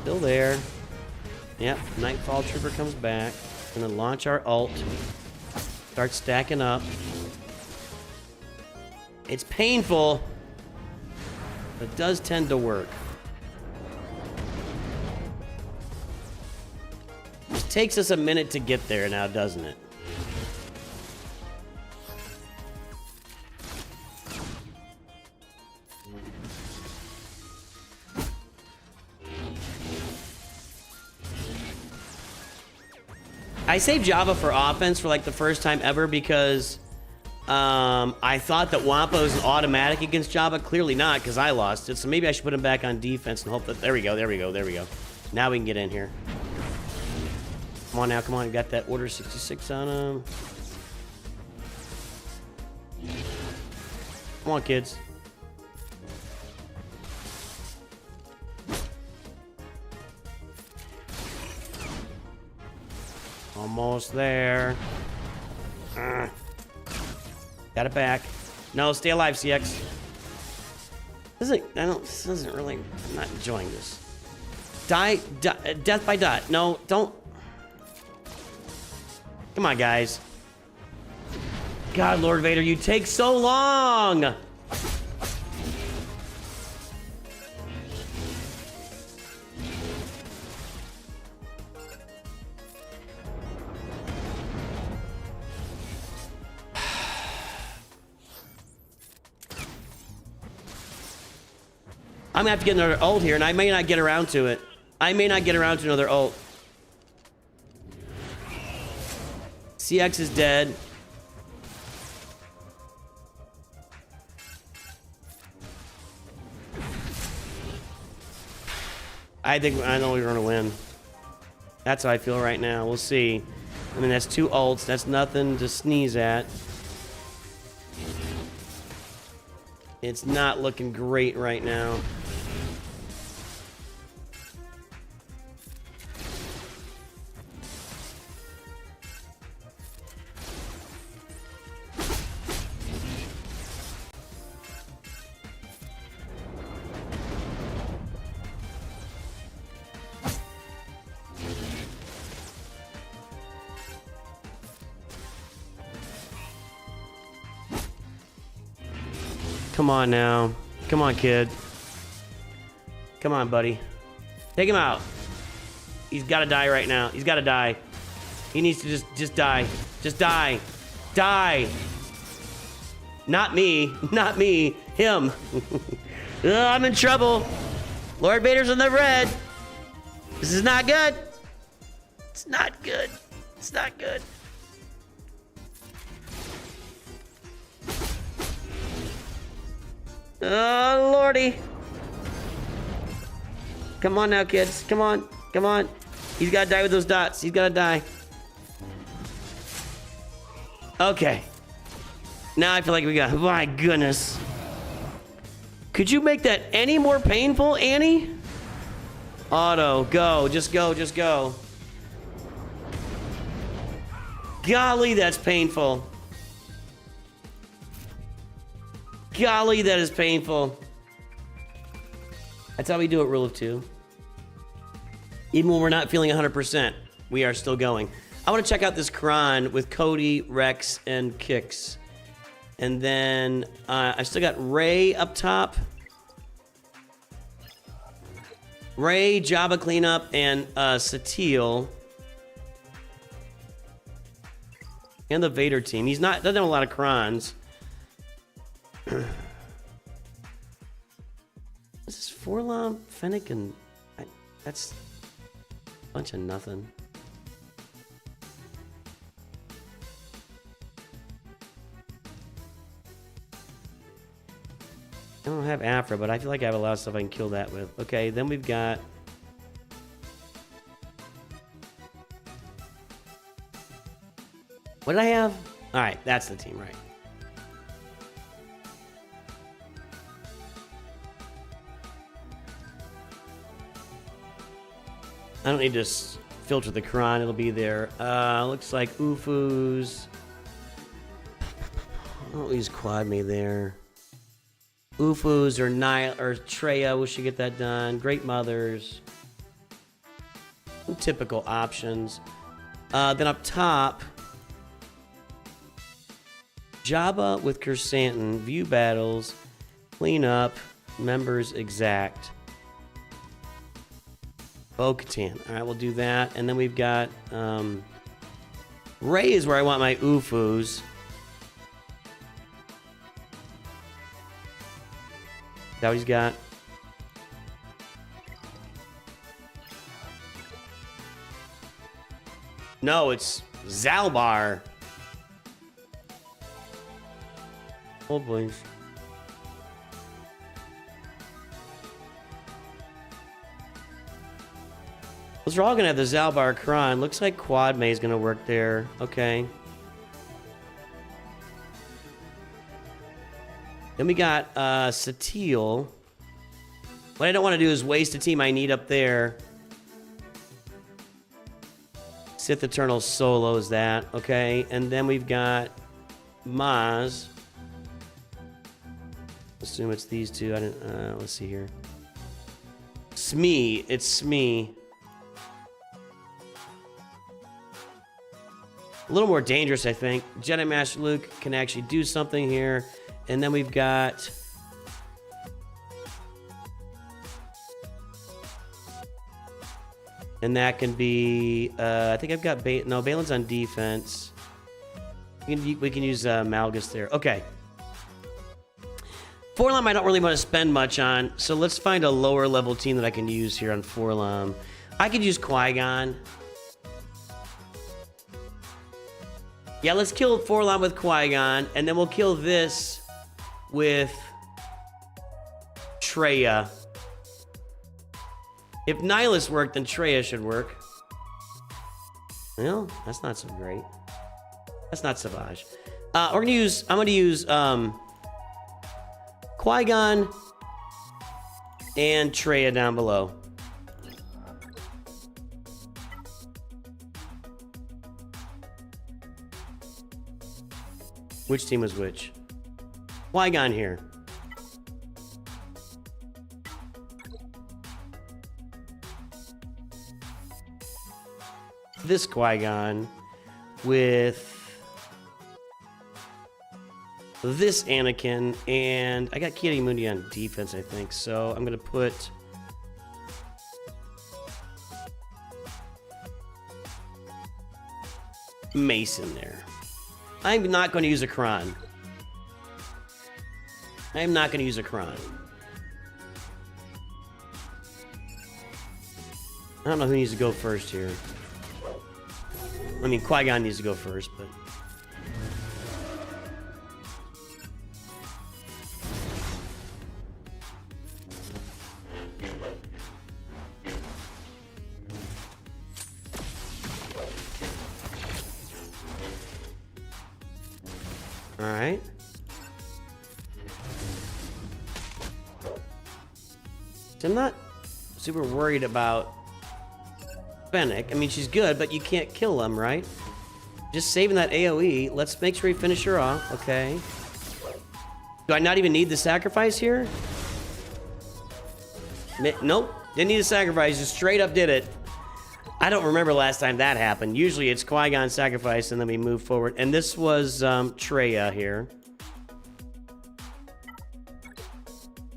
Still there. Yep, Nightfall Trooper comes back. Gonna launch our ult. Start stacking up. It's painful. It does tend to work. It takes us a minute to get there now, doesn't it? I saved Java for offense for like the first time ever because I thought that Wampa was an automatic against Java. Clearly not, because I lost it. So maybe I should put him back on defense and hope that... There we go, there we go, there we go. Now we can get in here. Come on now, come on. Got that Order 66 on him. Come on, kids. Almost there. Got it back. No, stay alive, CX. This isn't really, I'm not enjoying this. Death by dot. No, don't. Come on, guys. God, Lord Vader, you take so long! I'm gonna have to get another ult here, and I may not get around to it. I may not get around to another ult. CX is dead. I know we're gonna win. That's how I feel right now. We'll see. I mean, that's 2 ults. That's nothing to sneeze at. It's not looking great right now. Come on now. Come on, kid. Come on, buddy. Take him out. He's got to die right now. He's got to die. He needs to just die. Just die. Die. Not me. Not me. Him. Ugh, I'm in trouble. Lord Vader's in the red. This is not good. It's not good. It's not good. Oh, Lordy. Come on now, kids. Come on. Come on. He's got to die with those dots. He's got to die. Okay. Now I feel like we got... My goodness. Could you make that any more painful, Annie? Auto. Go. Just go. Just go. Golly, that's painful. Golly, that is painful. That's how we do it, rule of 2. Even when we're not feeling 100%, we are still going. I want to check out this Kron with Cody, Rex, and Kix. And then I still got Ray up top. Ray, Jabba cleanup, and Sateel. And the Vader team. Doesn't have a lot of Krons. This is Forlom, Fennec, and that's a bunch of nothing. I don't have Afra, but I feel like I have a lot of stuff I can kill that with. Okay, then we've got... What did I have? Alright, that's the team, right. I don't need to filter the Kron, it'll be there. Looks like Ufus. I don't use Quad Me there. Ufus or Treya, we should get that done. Great Mothers. Some typical options. Then up top, Jabba with Kersantin, view battles, clean up, members exact. Bo-Katan. All right, we'll do that. And then we've got Ray is where I want my Ufus. Is that what he's got? No, it's Zalbar. Oh, boys. Those are all gonna have the Zalbar Kron. Looks like Quad May is gonna work there. Okay. Then we got Sateel. What I don't want to do is waste a team I need up there. Sith Eternal solos that. Okay. And then we've got Maz. Assume it's these two. I didn't. Let's see here. Smee. It's Smee. A little more dangerous, I think. Jedi Master Luke can actually do something here. And then we've got... And that can be... I think I've got... No, Balin's on defense. We can use Malgus there. Okay. Forlom I don't really want to spend much on, so let's find a lower level team that I can use here on Forlom. I could use Qui-Gon. Yeah, let's kill Forlom with Qui-Gon, and then we'll kill this with Traya. If Nihilus worked, then Traya should work. Well, that's not so great. That's not Savage. I'm gonna use Qui-Gon and Traya down below. Which team was which? Qui-Gon here. This Qui-Gon with this Anakin, and I got Ki-Adi-Mundi on defense, I think, so I'm gonna put Mace in there. I'm not going to use a Kron. I am not going to use a Kron. I don't know who needs to go first here. I mean, Qui-Gon needs to go first, but... Alright. So I'm not super worried about Fennec. I mean, she's good, but you can't kill them, right? Just saving that AoE. Let's make sure we finish her off. Okay. Do I not even need the sacrifice here? Nope. Didn't need a sacrifice. Just straight up did it. I don't remember last time that happened. Usually it's Qui-Gon sacrifice and then we move forward. And this was Traya here.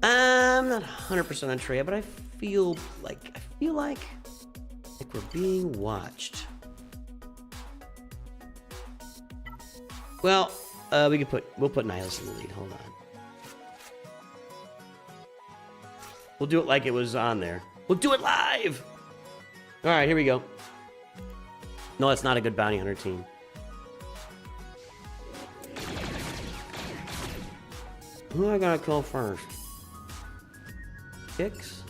I'm not 100% on Traya, but I feel like we're being watched. Well, we'll put Nihilus in the lead. Hold on. We'll do it like it was on there. We'll do it live. All right, here we go. No, that's not a good bounty hunter team. Who I gotta kill first? Kix?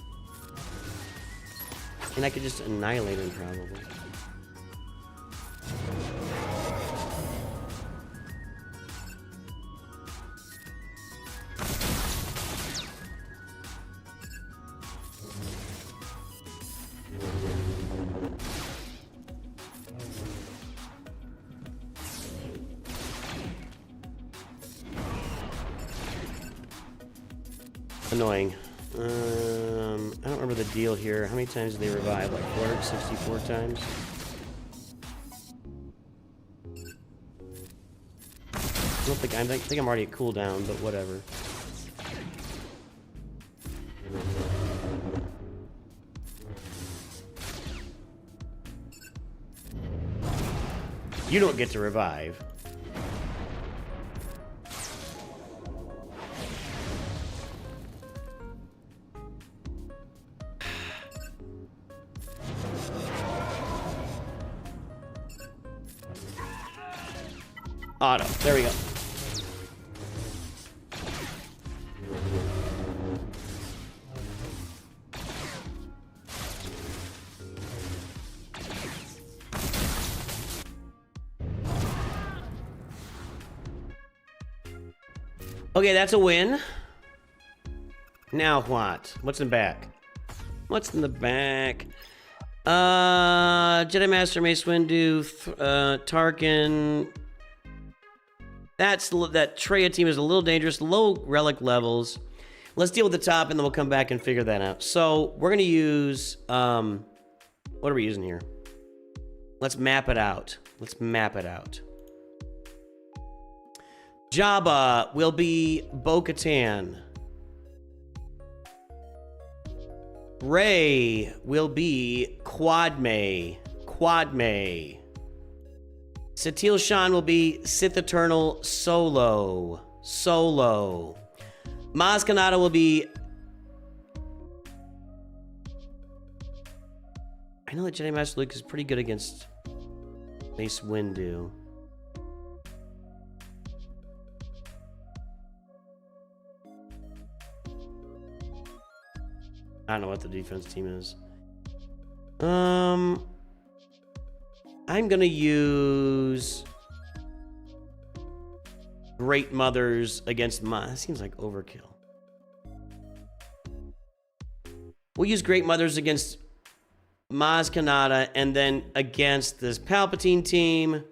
And I could just annihilate him probably. Annoying. I don't remember the deal here. How many times did they revive? Like 464 times? I think I'm already at cooldown, but whatever. You don't get to revive. Auto. There we go. Okay, that's a win. Now what? What's in the back? What's in the back? Jedi Master Mace Windu, Tarkin. That Traya team is a little dangerous. Low relic levels. Let's deal with the top, and then we'll come back and figure that out. So we're gonna use what are we using here? Let's map it out. Let's map it out. Jabba will be Bo-Katan. Rey will be Quadme. Quadme. Satil Shan will be Sith Eternal Solo. Solo. Maz Kanata will be... I know that Jedi Master Luke is pretty good against Mace Windu. I don't know what the defense team is. I'm gonna use Great Mothers against That seems like overkill. We'll use Great Mothers against Maz Kanata, and then against this Palpatine team,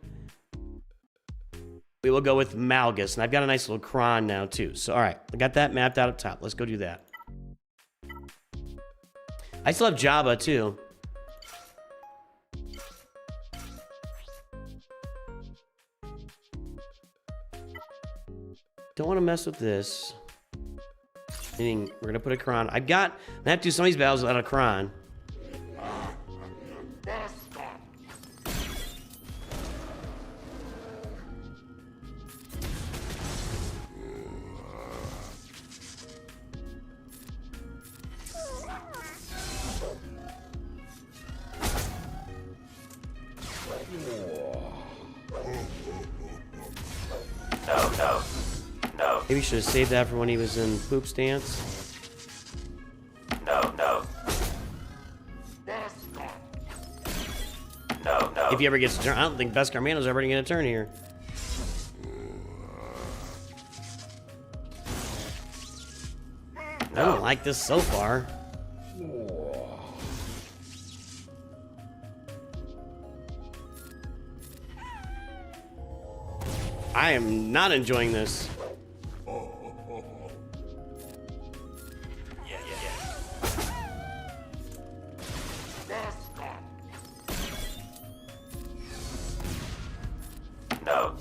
we will go with Malgus. And I've got a nice little cron now, too. So, all right, I got that mapped out up top. Let's go do that. I still have Jabba, too. Don't want to mess with this. Meaning, we're going to put a cron. I have to do some of these battles without a cron. Maybe should have saved that for when he was in poop stance. No. If he ever gets a turn, I don't think Beskar Mando's ever gonna get a turn here. I don't like this so far. I am not enjoying this. No.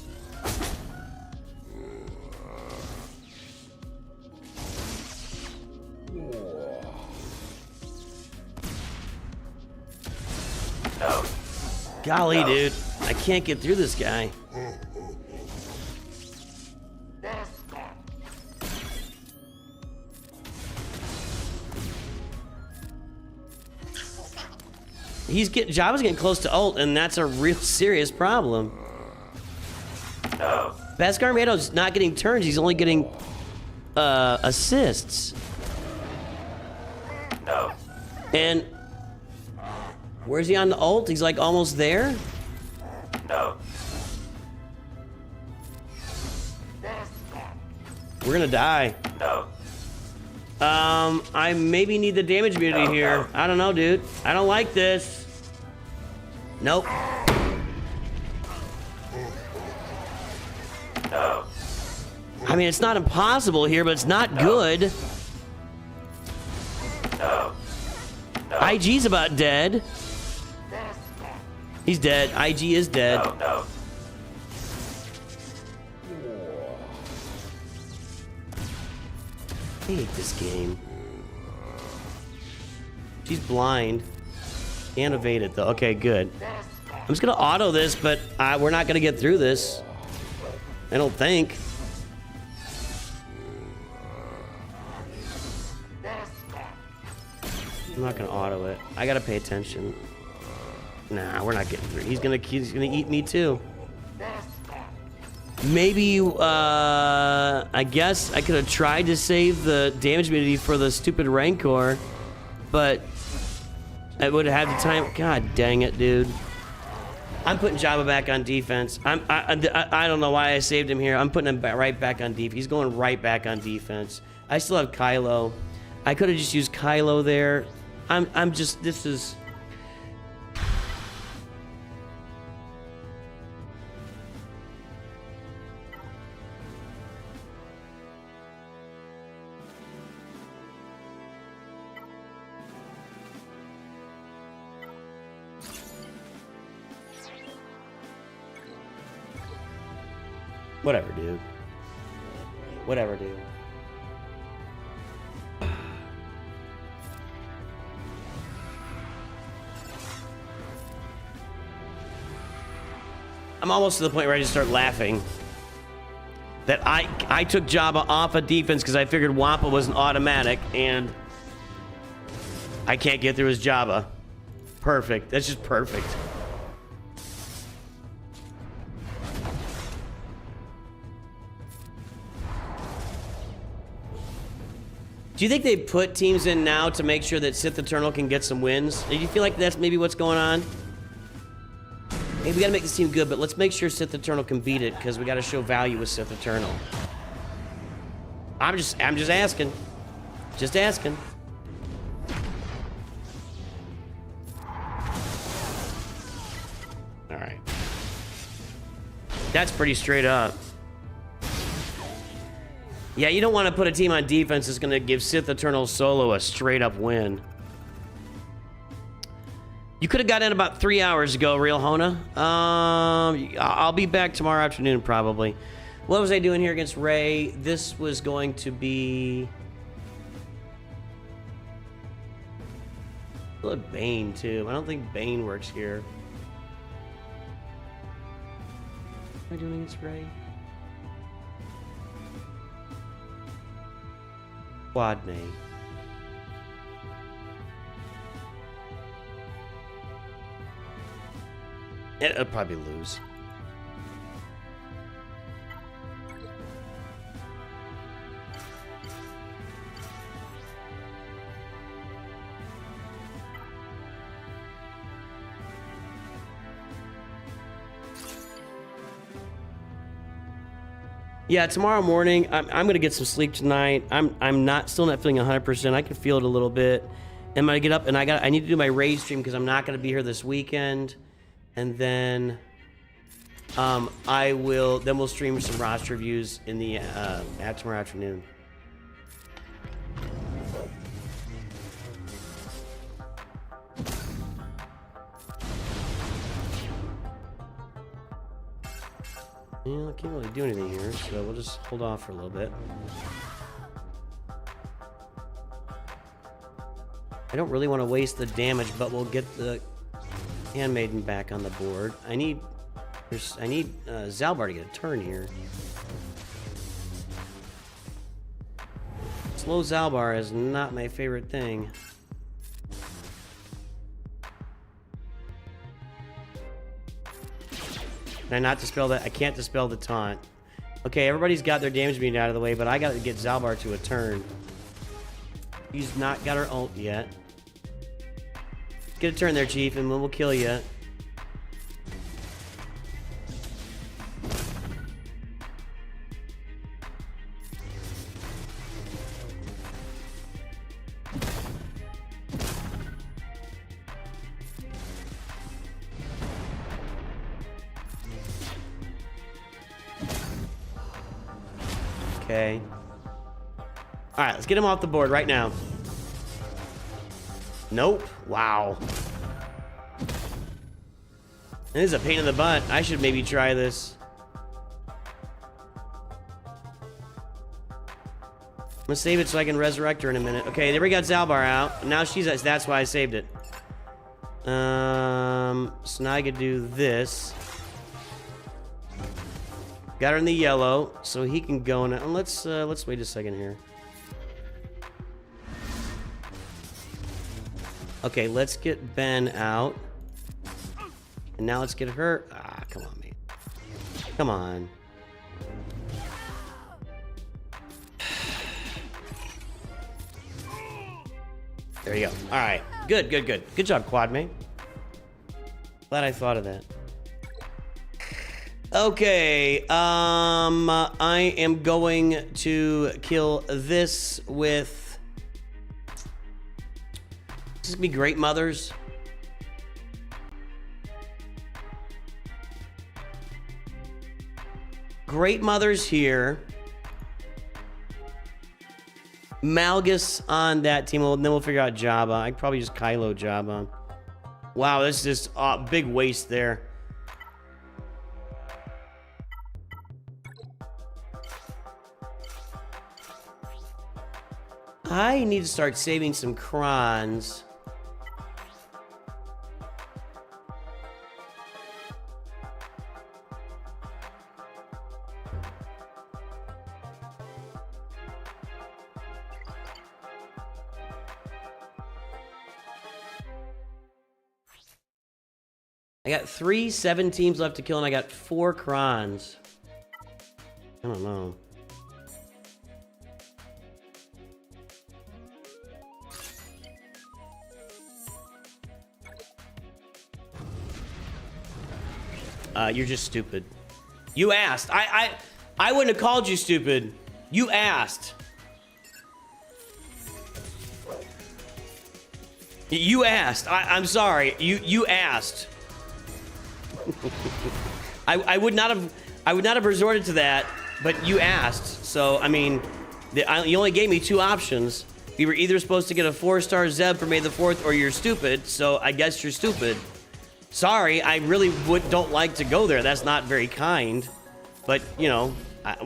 No. Golly, dude. I can't get through this guy. Jabba's getting close to ult, and that's a real serious problem. No. Beskar Mando's not getting turns, he's only getting assists. No. And where's he on the ult? He's like almost there? No. We're gonna die. No. I maybe need the damage immunity here. I don't know, dude. I don't like this. Nope. No. I mean, it's not impossible here, but it's not good. No. IG's about dead. He's dead. IG is dead. No. I hate this game. She's blind. Can't evade it though. Okay, good. I'm just gonna auto this, but we're not gonna get through this. I don't think. I'm not gonna auto it. I gotta pay attention. Nah, we're not getting through. He's gonna eat me too. Maybe, I guess I could have tried to save the damage immunity for the stupid Rancor, but I would have had the time. God dang it, dude. I'm putting Jabba back on defense. I don't know why I saved him here. I'm putting him right back on defense. He's going right back on defense. I still have Kylo. I could have just used Kylo there. This is... Whatever, dude. Whatever, dude. I'm almost to the point where I just start laughing. That I took Jabba off of defense because I figured Wampa was an automatic, and I can't get through his Jabba. Perfect. That's just perfect. Do you think they put teams in now to make sure that Sith Eternal can get some wins? Do you feel like that's maybe what's going on? Hey, we gotta make this team good, but let's make sure Sith Eternal can beat it, because we gotta show value with Sith Eternal. I'm just asking. Just asking. Alright. That's pretty straight up. Yeah, you don't want to put a team on defense that's going to give Sith Eternal Solo a straight-up win. You could have got in about 3 hours ago, Real Hona. I'll be back tomorrow afternoon, probably. What was I doing here against Ray? This was going to be... I love Bane, too. I don't think Bane works here. What am I doing against Ray? Quad main. It'll probably lose. Yeah, tomorrow morning I'm gonna get some sleep tonight. I'm still not feeling 100%. I can feel it a little bit. I'm gonna get up and I need to do my raid stream because I'm not gonna be here this weekend. And then we'll stream some roster reviews in the tomorrow afternoon. Yeah, I can't really do anything here, so we'll just hold off for a little bit. I don't really want to waste the damage, but we'll get the Handmaiden back on the board. I need Zalbar to get a turn here. Slow Zalbar is not my favorite thing. Can I not dispel that? I can't dispel the taunt. Okay, everybody's got their damage being out of the way, but I got to get Zalbar to a turn. He's not got her ult yet. Get a turn there, Chief, and we'll kill you. Okay. All right, let's get him off the board right now. Nope. Wow. This is a pain in the butt. I should maybe try this. I'm gonna save it so I can resurrect her in a minute. Okay, there we got Zalbar out. Now she's... That's why I saved it. So now I could do this. Got her in the yellow, so he can go now. Let's wait a second here. Okay, let's get Ben out. And now let's get her. Ah, come on, mate. Come on. There you go. All right. Good, good, good. Good job, Quad mate. Glad I thought of that. Okay. I am going to kill this with... This is gonna be Great Mothers. Great Mothers here. Malgus on that team, and then we'll figure out Jabba. I could probably just Kylo Jabba. Wow, this is just a big waste there. I need to start saving some crons. I got 7 teams left to kill, and I got 4 crons. I don't know. You're just stupid. You asked. I wouldn't have called you stupid. You asked. You asked. I'm sorry. You asked. I would not have resorted to that, but you asked. So I mean, you only gave me 2 options. We were either supposed to get a 4-star Zeb for May the 4th, or you're stupid. So I guess you're stupid. Sorry, I really don't like to go there. That's not very kind. But you know,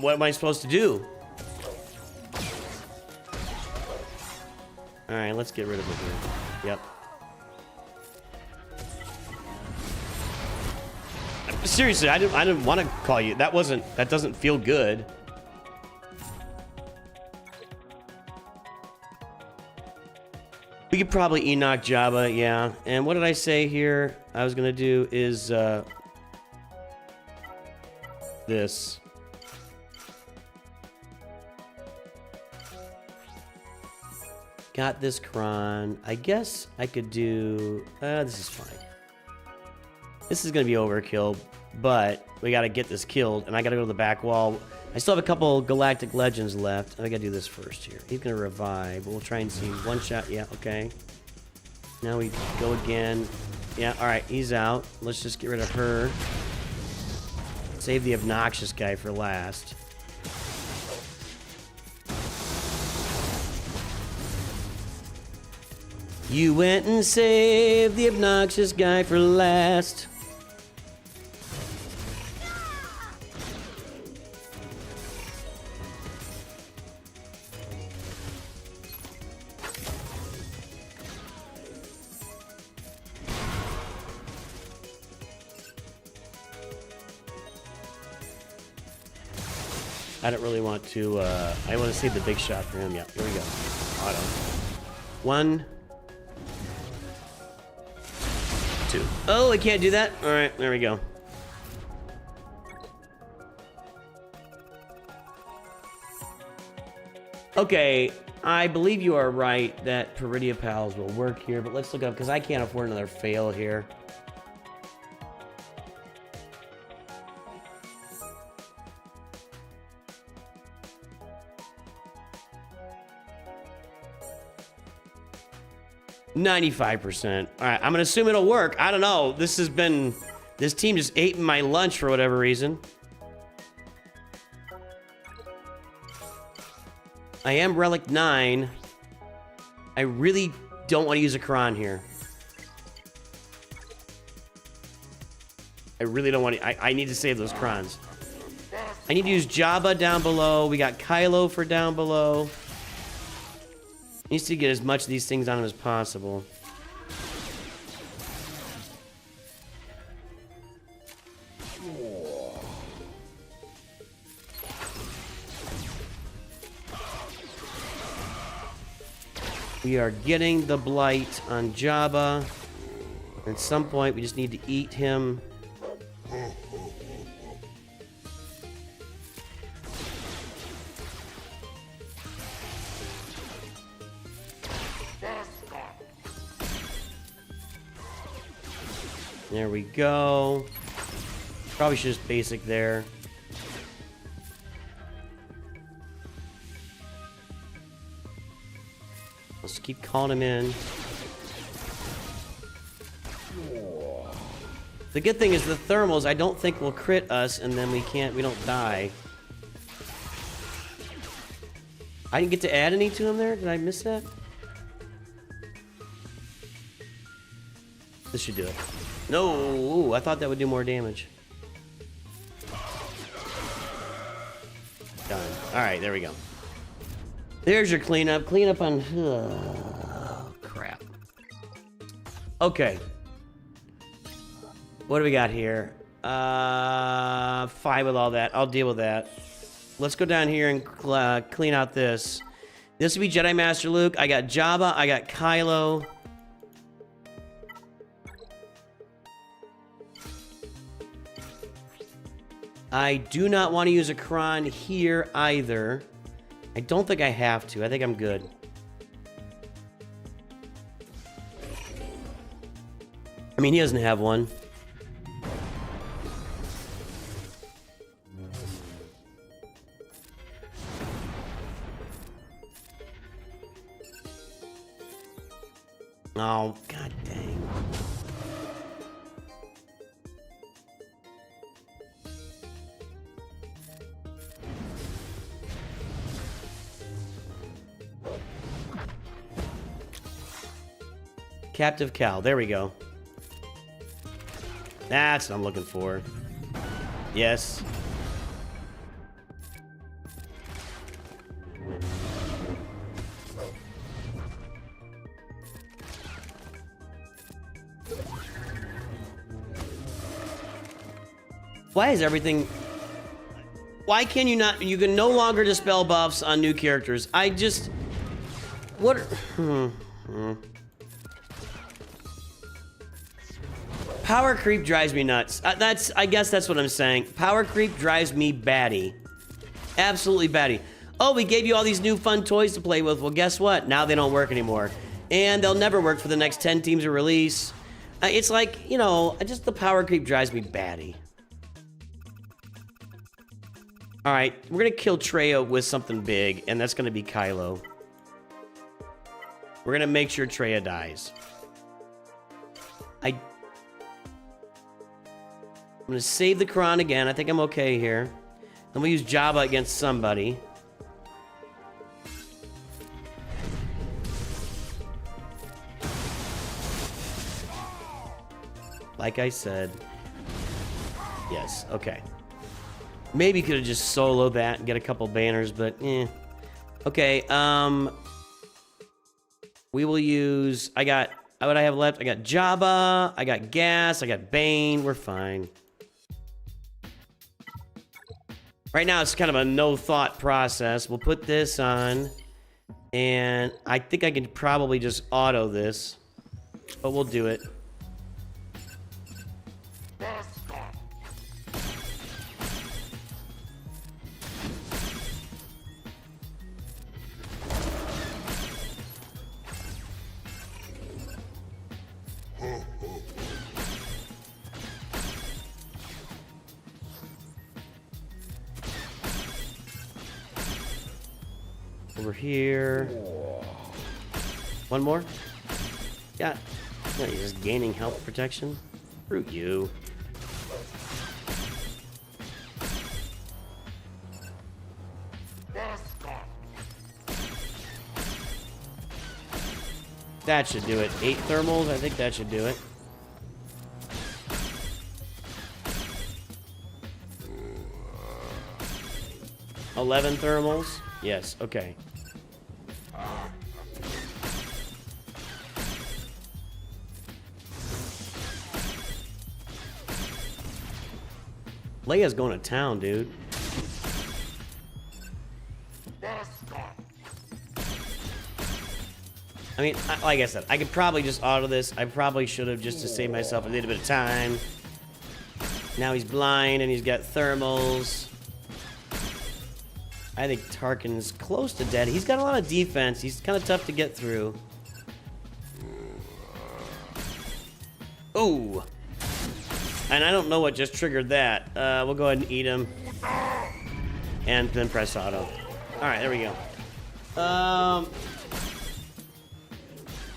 what am I supposed to do? All right, let's get rid of it here. Yep. Seriously, I didn't want to call you. That doesn't feel good. We could probably Enoch Jabba, yeah. And what did I say here? I was gonna do is this. Got this cron. I guess I could do. This is fine. This is gonna be overkill, but we gotta get this killed, and I gotta go to the back wall. I still have a couple Galactic Legends left. I gotta do this first here. He's gonna revive, but we'll try and see one shot. Yeah, okay. Now we go again. Yeah, all right, he's out. Let's just get rid of her. Save the obnoxious guy for last. You went and saved the obnoxious guy for last. I don't really want to, I want to save the big shot for him. Yeah, here we go. Auto. 1, 2. Oh, I can't do that? All right, there we go. Okay, I believe you are right that Peridia Pals will work here, but let's look up, because I can't afford another fail here. %. All right, I'm gonna assume it'll work. I don't know. This team just ate my lunch for whatever reason. I am Relic 9. I really don't want to use a cron here. I really don't want to. I need to save those crons. I need to use Jabba down below. We got Kylo for down below. Needs to get as much of these things on him as possible. We are getting the blight on Jabba. At some point, we just need to eat him. There we go. Probably should just basic there. Let's keep calling him in. The good thing is the thermals I don't think will crit us, and then we don't die. I didn't get to add any to him there? Did I miss that? This should do it. No, ooh, I thought that would do more damage. Done. All right, there we go. There's your cleanup. Cleanup on... Oh, crap. Okay. What do we got here? Fine with all that. I'll deal with that. Let's go down here and clean out this. This would be Jedi Master Luke. I got Jabba. I got Kylo. I do not want to use a Kron here either. I don't think I have to. I think I'm good. I mean, he doesn't have one. Oh, god dang. Captive Cal. There we go. That's what I'm looking for. Yes. Why is everything... Why can you not... You can no longer dispel buffs on new characters. I just... What... Power creep drives me nuts. I guess that's what I'm saying. Power creep drives me batty. Absolutely batty. Oh, we gave you all these new fun toys to play with. Well, guess what? Now they don't work anymore. And they'll never work for the next 10 teams of release. It's like, you know, just the power creep drives me batty. Alright, we're gonna kill Treya with something big, and that's gonna be Kylo. We're gonna make sure Treya dies. I'm gonna save the Kron again. I think I'm okay here. Then we'll use Jabba against somebody. Like I said. Yes, okay. Maybe could have just soloed that and get a couple banners, but eh. Okay, we will use... what I have left? I got Jabba, I got Gas, I got Bane. We're fine. Right now, it's kind of a no-thought process. We'll put this on, and I think I can probably just auto this, but we'll do it. Over here. One more? Yeah. No, you're just gaining health protection. Screw you. That should do it. 8 thermals? I think that should do it. $11 thermals? Yes, okay. Leia's going to town, dude. I mean, like I said, I could probably just auto this. I probably should have, just to save myself a little bit of time. Now he's blind and he's got thermals. I think Tarkin's close to dead. He's got a lot of defense. He's kind of tough to get through. Ooh. And I don't know what just triggered that. We'll go ahead and eat him. And then press auto. Alright, there we go.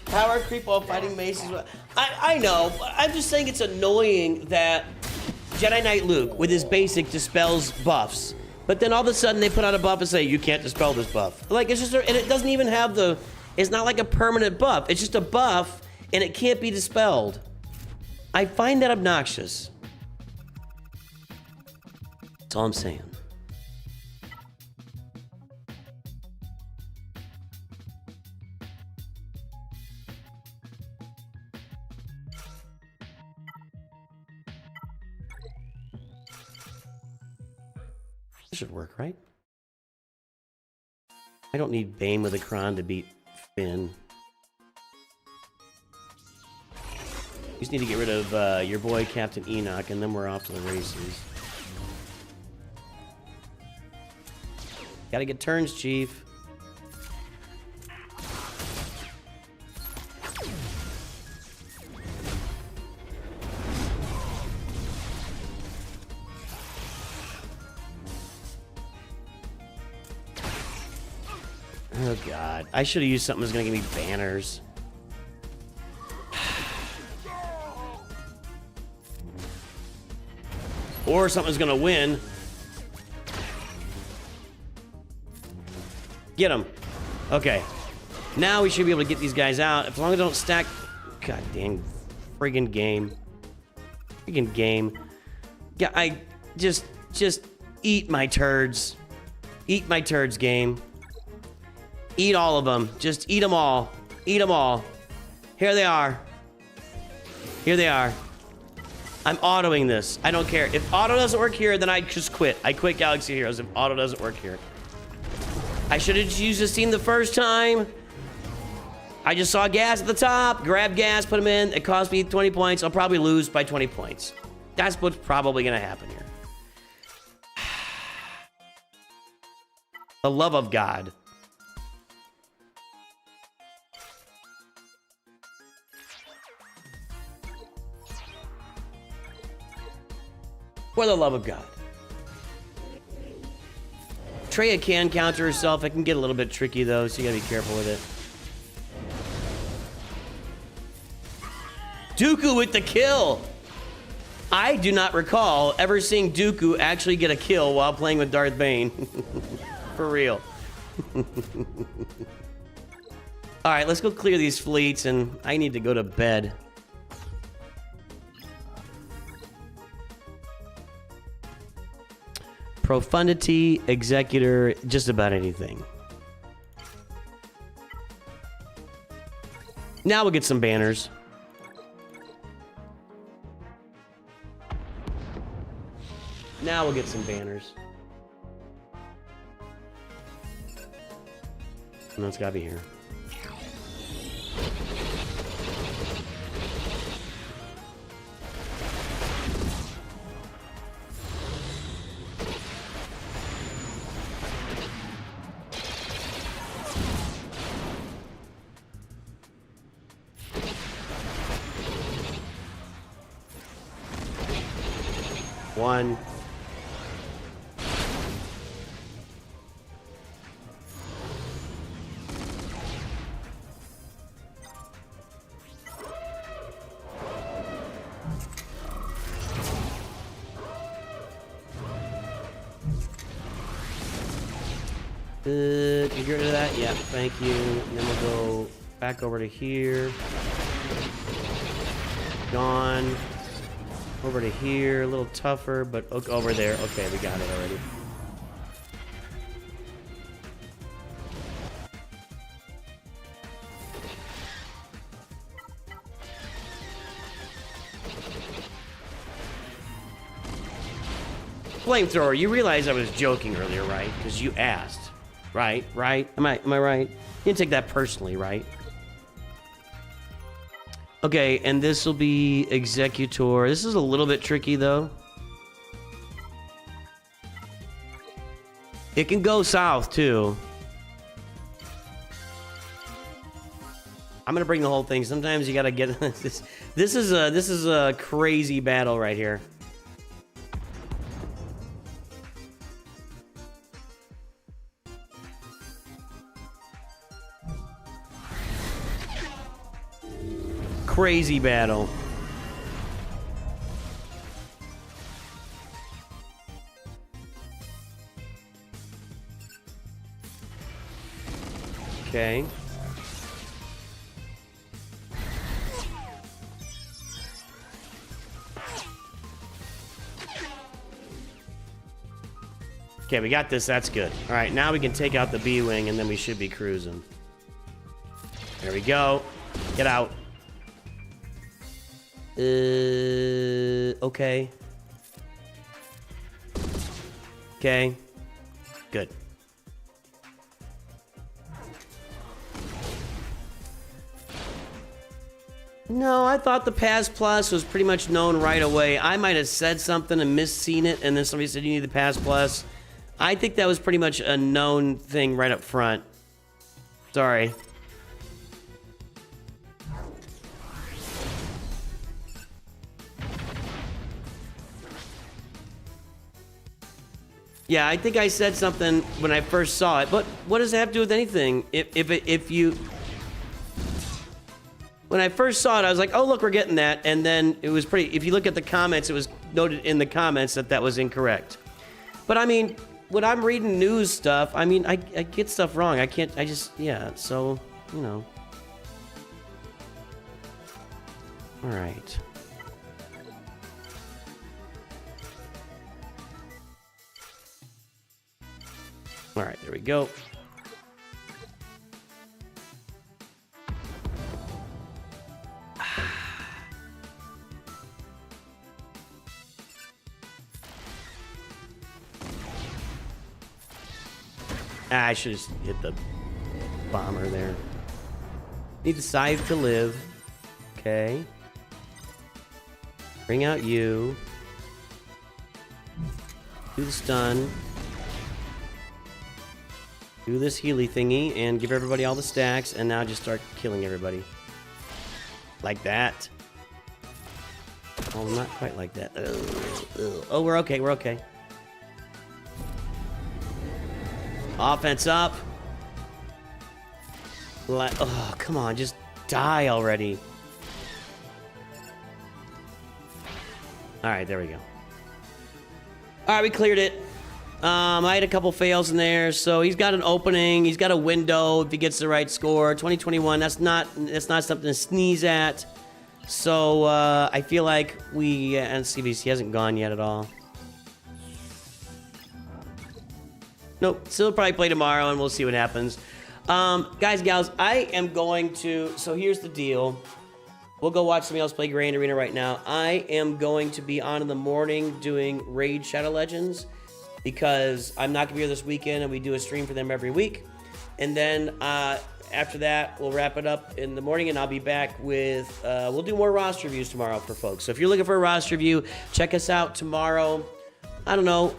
Power creep while fighting maces. I know. I'm just saying it's annoying that Jedi Knight Luke, with his basic, dispels buffs. But then all of a sudden they put out a buff and say, you can't dispel this buff. Like, it's just, and it doesn't even have the, it's not like a permanent buff. It's just a buff, and it can't be dispelled. I find that obnoxious. That's all I'm saying. This should work, right? I don't need Bane with a Kron to beat Finn. You just need to get rid of your boy Captain Enoch, and then we're off to the races. Gotta get turns, Chief. Oh god, I should have used something that's gonna give me banners. Or something's gonna win. Get him. Okay. Now we should be able to get these guys out. As long as I don't stack... God dang. Friggin' game. Friggin' game. Yeah, I... Just eat my turds. Eat my turds, game. Eat all of them. Just eat them all. Eat them all. Here they are. Here they are. I'm autoing this. I don't care. If auto doesn't work here, then I just quit. I quit Galaxy Heroes if auto doesn't work here. I should have used this team the first time. I just saw gas at the top. Grab gas, put them in. It cost me 20 points. I'll probably lose by 20 points. That's what's probably going to happen here. The love of God. For the love of God. Treya can counter herself. It can get a little bit tricky, though, so you gotta be careful with it. Dooku with the kill! I do not recall ever seeing Dooku actually get a kill while playing with Darth Bane. For real. Alright, let's go clear these fleets, and I need to go to bed. Profundity, Executor, just about anything. Now we'll get some banners. Now we'll get some banners. No, it's gotta be here. One. Can you get rid of that? Yeah, thank you. And then we'll go back over to here. Gone. Over to here, a little tougher, but over there. Okay, we got it already. Flamethrower, you realize I was joking earlier, right? Because you asked. Right? Am I right? You didn't take that personally, right? Okay, and this will be Executor. This is a little bit tricky, though. It can go south, too. I'm gonna bring the whole thing. Sometimes you gotta get this. This is a crazy battle right here. Crazy battle. Okay. Okay, we got this. That's good. All right, now we can take out the B-Wing, and then we should be cruising. There we go. Get out. Okay. Okay. Good. No, I thought the Pass Plus was pretty much known right away. I might have said something and misseen it, and then somebody said you need the Pass Plus. I think that was pretty much a known thing right up front. Sorry. Yeah, I think I said something when I first saw it, but what does it have to do with anything? When I first saw it, I was like, oh, look, we're getting that. And then it was pretty, if you look at the comments, it was noted in the comments that that was incorrect. But I mean, when I'm reading news stuff, I mean, I get stuff wrong. Yeah, so, you know. All right. All right, there we go. I should have hit the bomber there. Need the scythe to live. Okay. Bring out you. Do the stun. Do this Healy thingy and give everybody all the stacks, and now just start killing everybody. Like that. Oh, not quite like that. Ugh. Oh, we're okay, we're okay. Offense up. Oh, come on, just die already. Alright, there we go. Alright, we cleared it. I had a couple fails in there, so he's got an opening, he's got a window if he gets the right score. 2021, that's not something to sneeze at. So I feel like and CBC hasn't gone yet at all. Nope, still probably play tomorrow and we'll see what happens. Guys, gals, I am going to, so here's the deal. We'll go watch somebody else play Grand Arena right now. I am going to be on in the morning doing Raid Shadow Legends, because I'm not going to be here this weekend, and we do a stream for them every week. And then after that, we'll wrap it up in the morning, and I'll be back with, we'll do more roster reviews tomorrow for folks. So if you're looking for a roster review, check us out tomorrow. I don't know,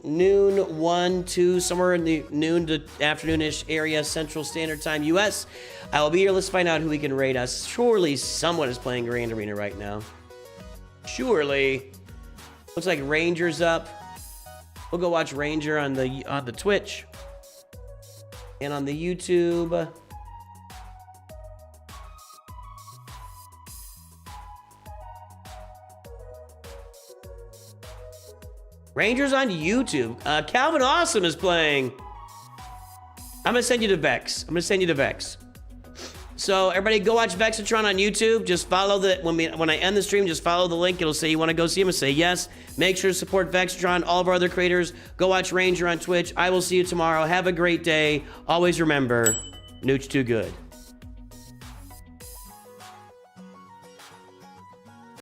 noon, 1, 2, somewhere in the noon to afternoonish area, Central Standard Time, U.S. I will be here. Let's find out who we can raid us. Surely someone is playing Grand Arena right now. Surely. Looks like Ranger's up. We'll go watch Ranger on the Twitch and on the YouTube. Ranger's on YouTube. Calvin Awesome is playing. I'm gonna send you to Vex. So everybody go watch Vexatron on YouTube. Just follow when I end the stream, just follow the link. It'll say you want to go see him and say yes. Make sure to support Vexatron, all of our other creators. Go watch Ranger on Twitch. I will see you tomorrow. Have a great day. Always remember, Nooch too good.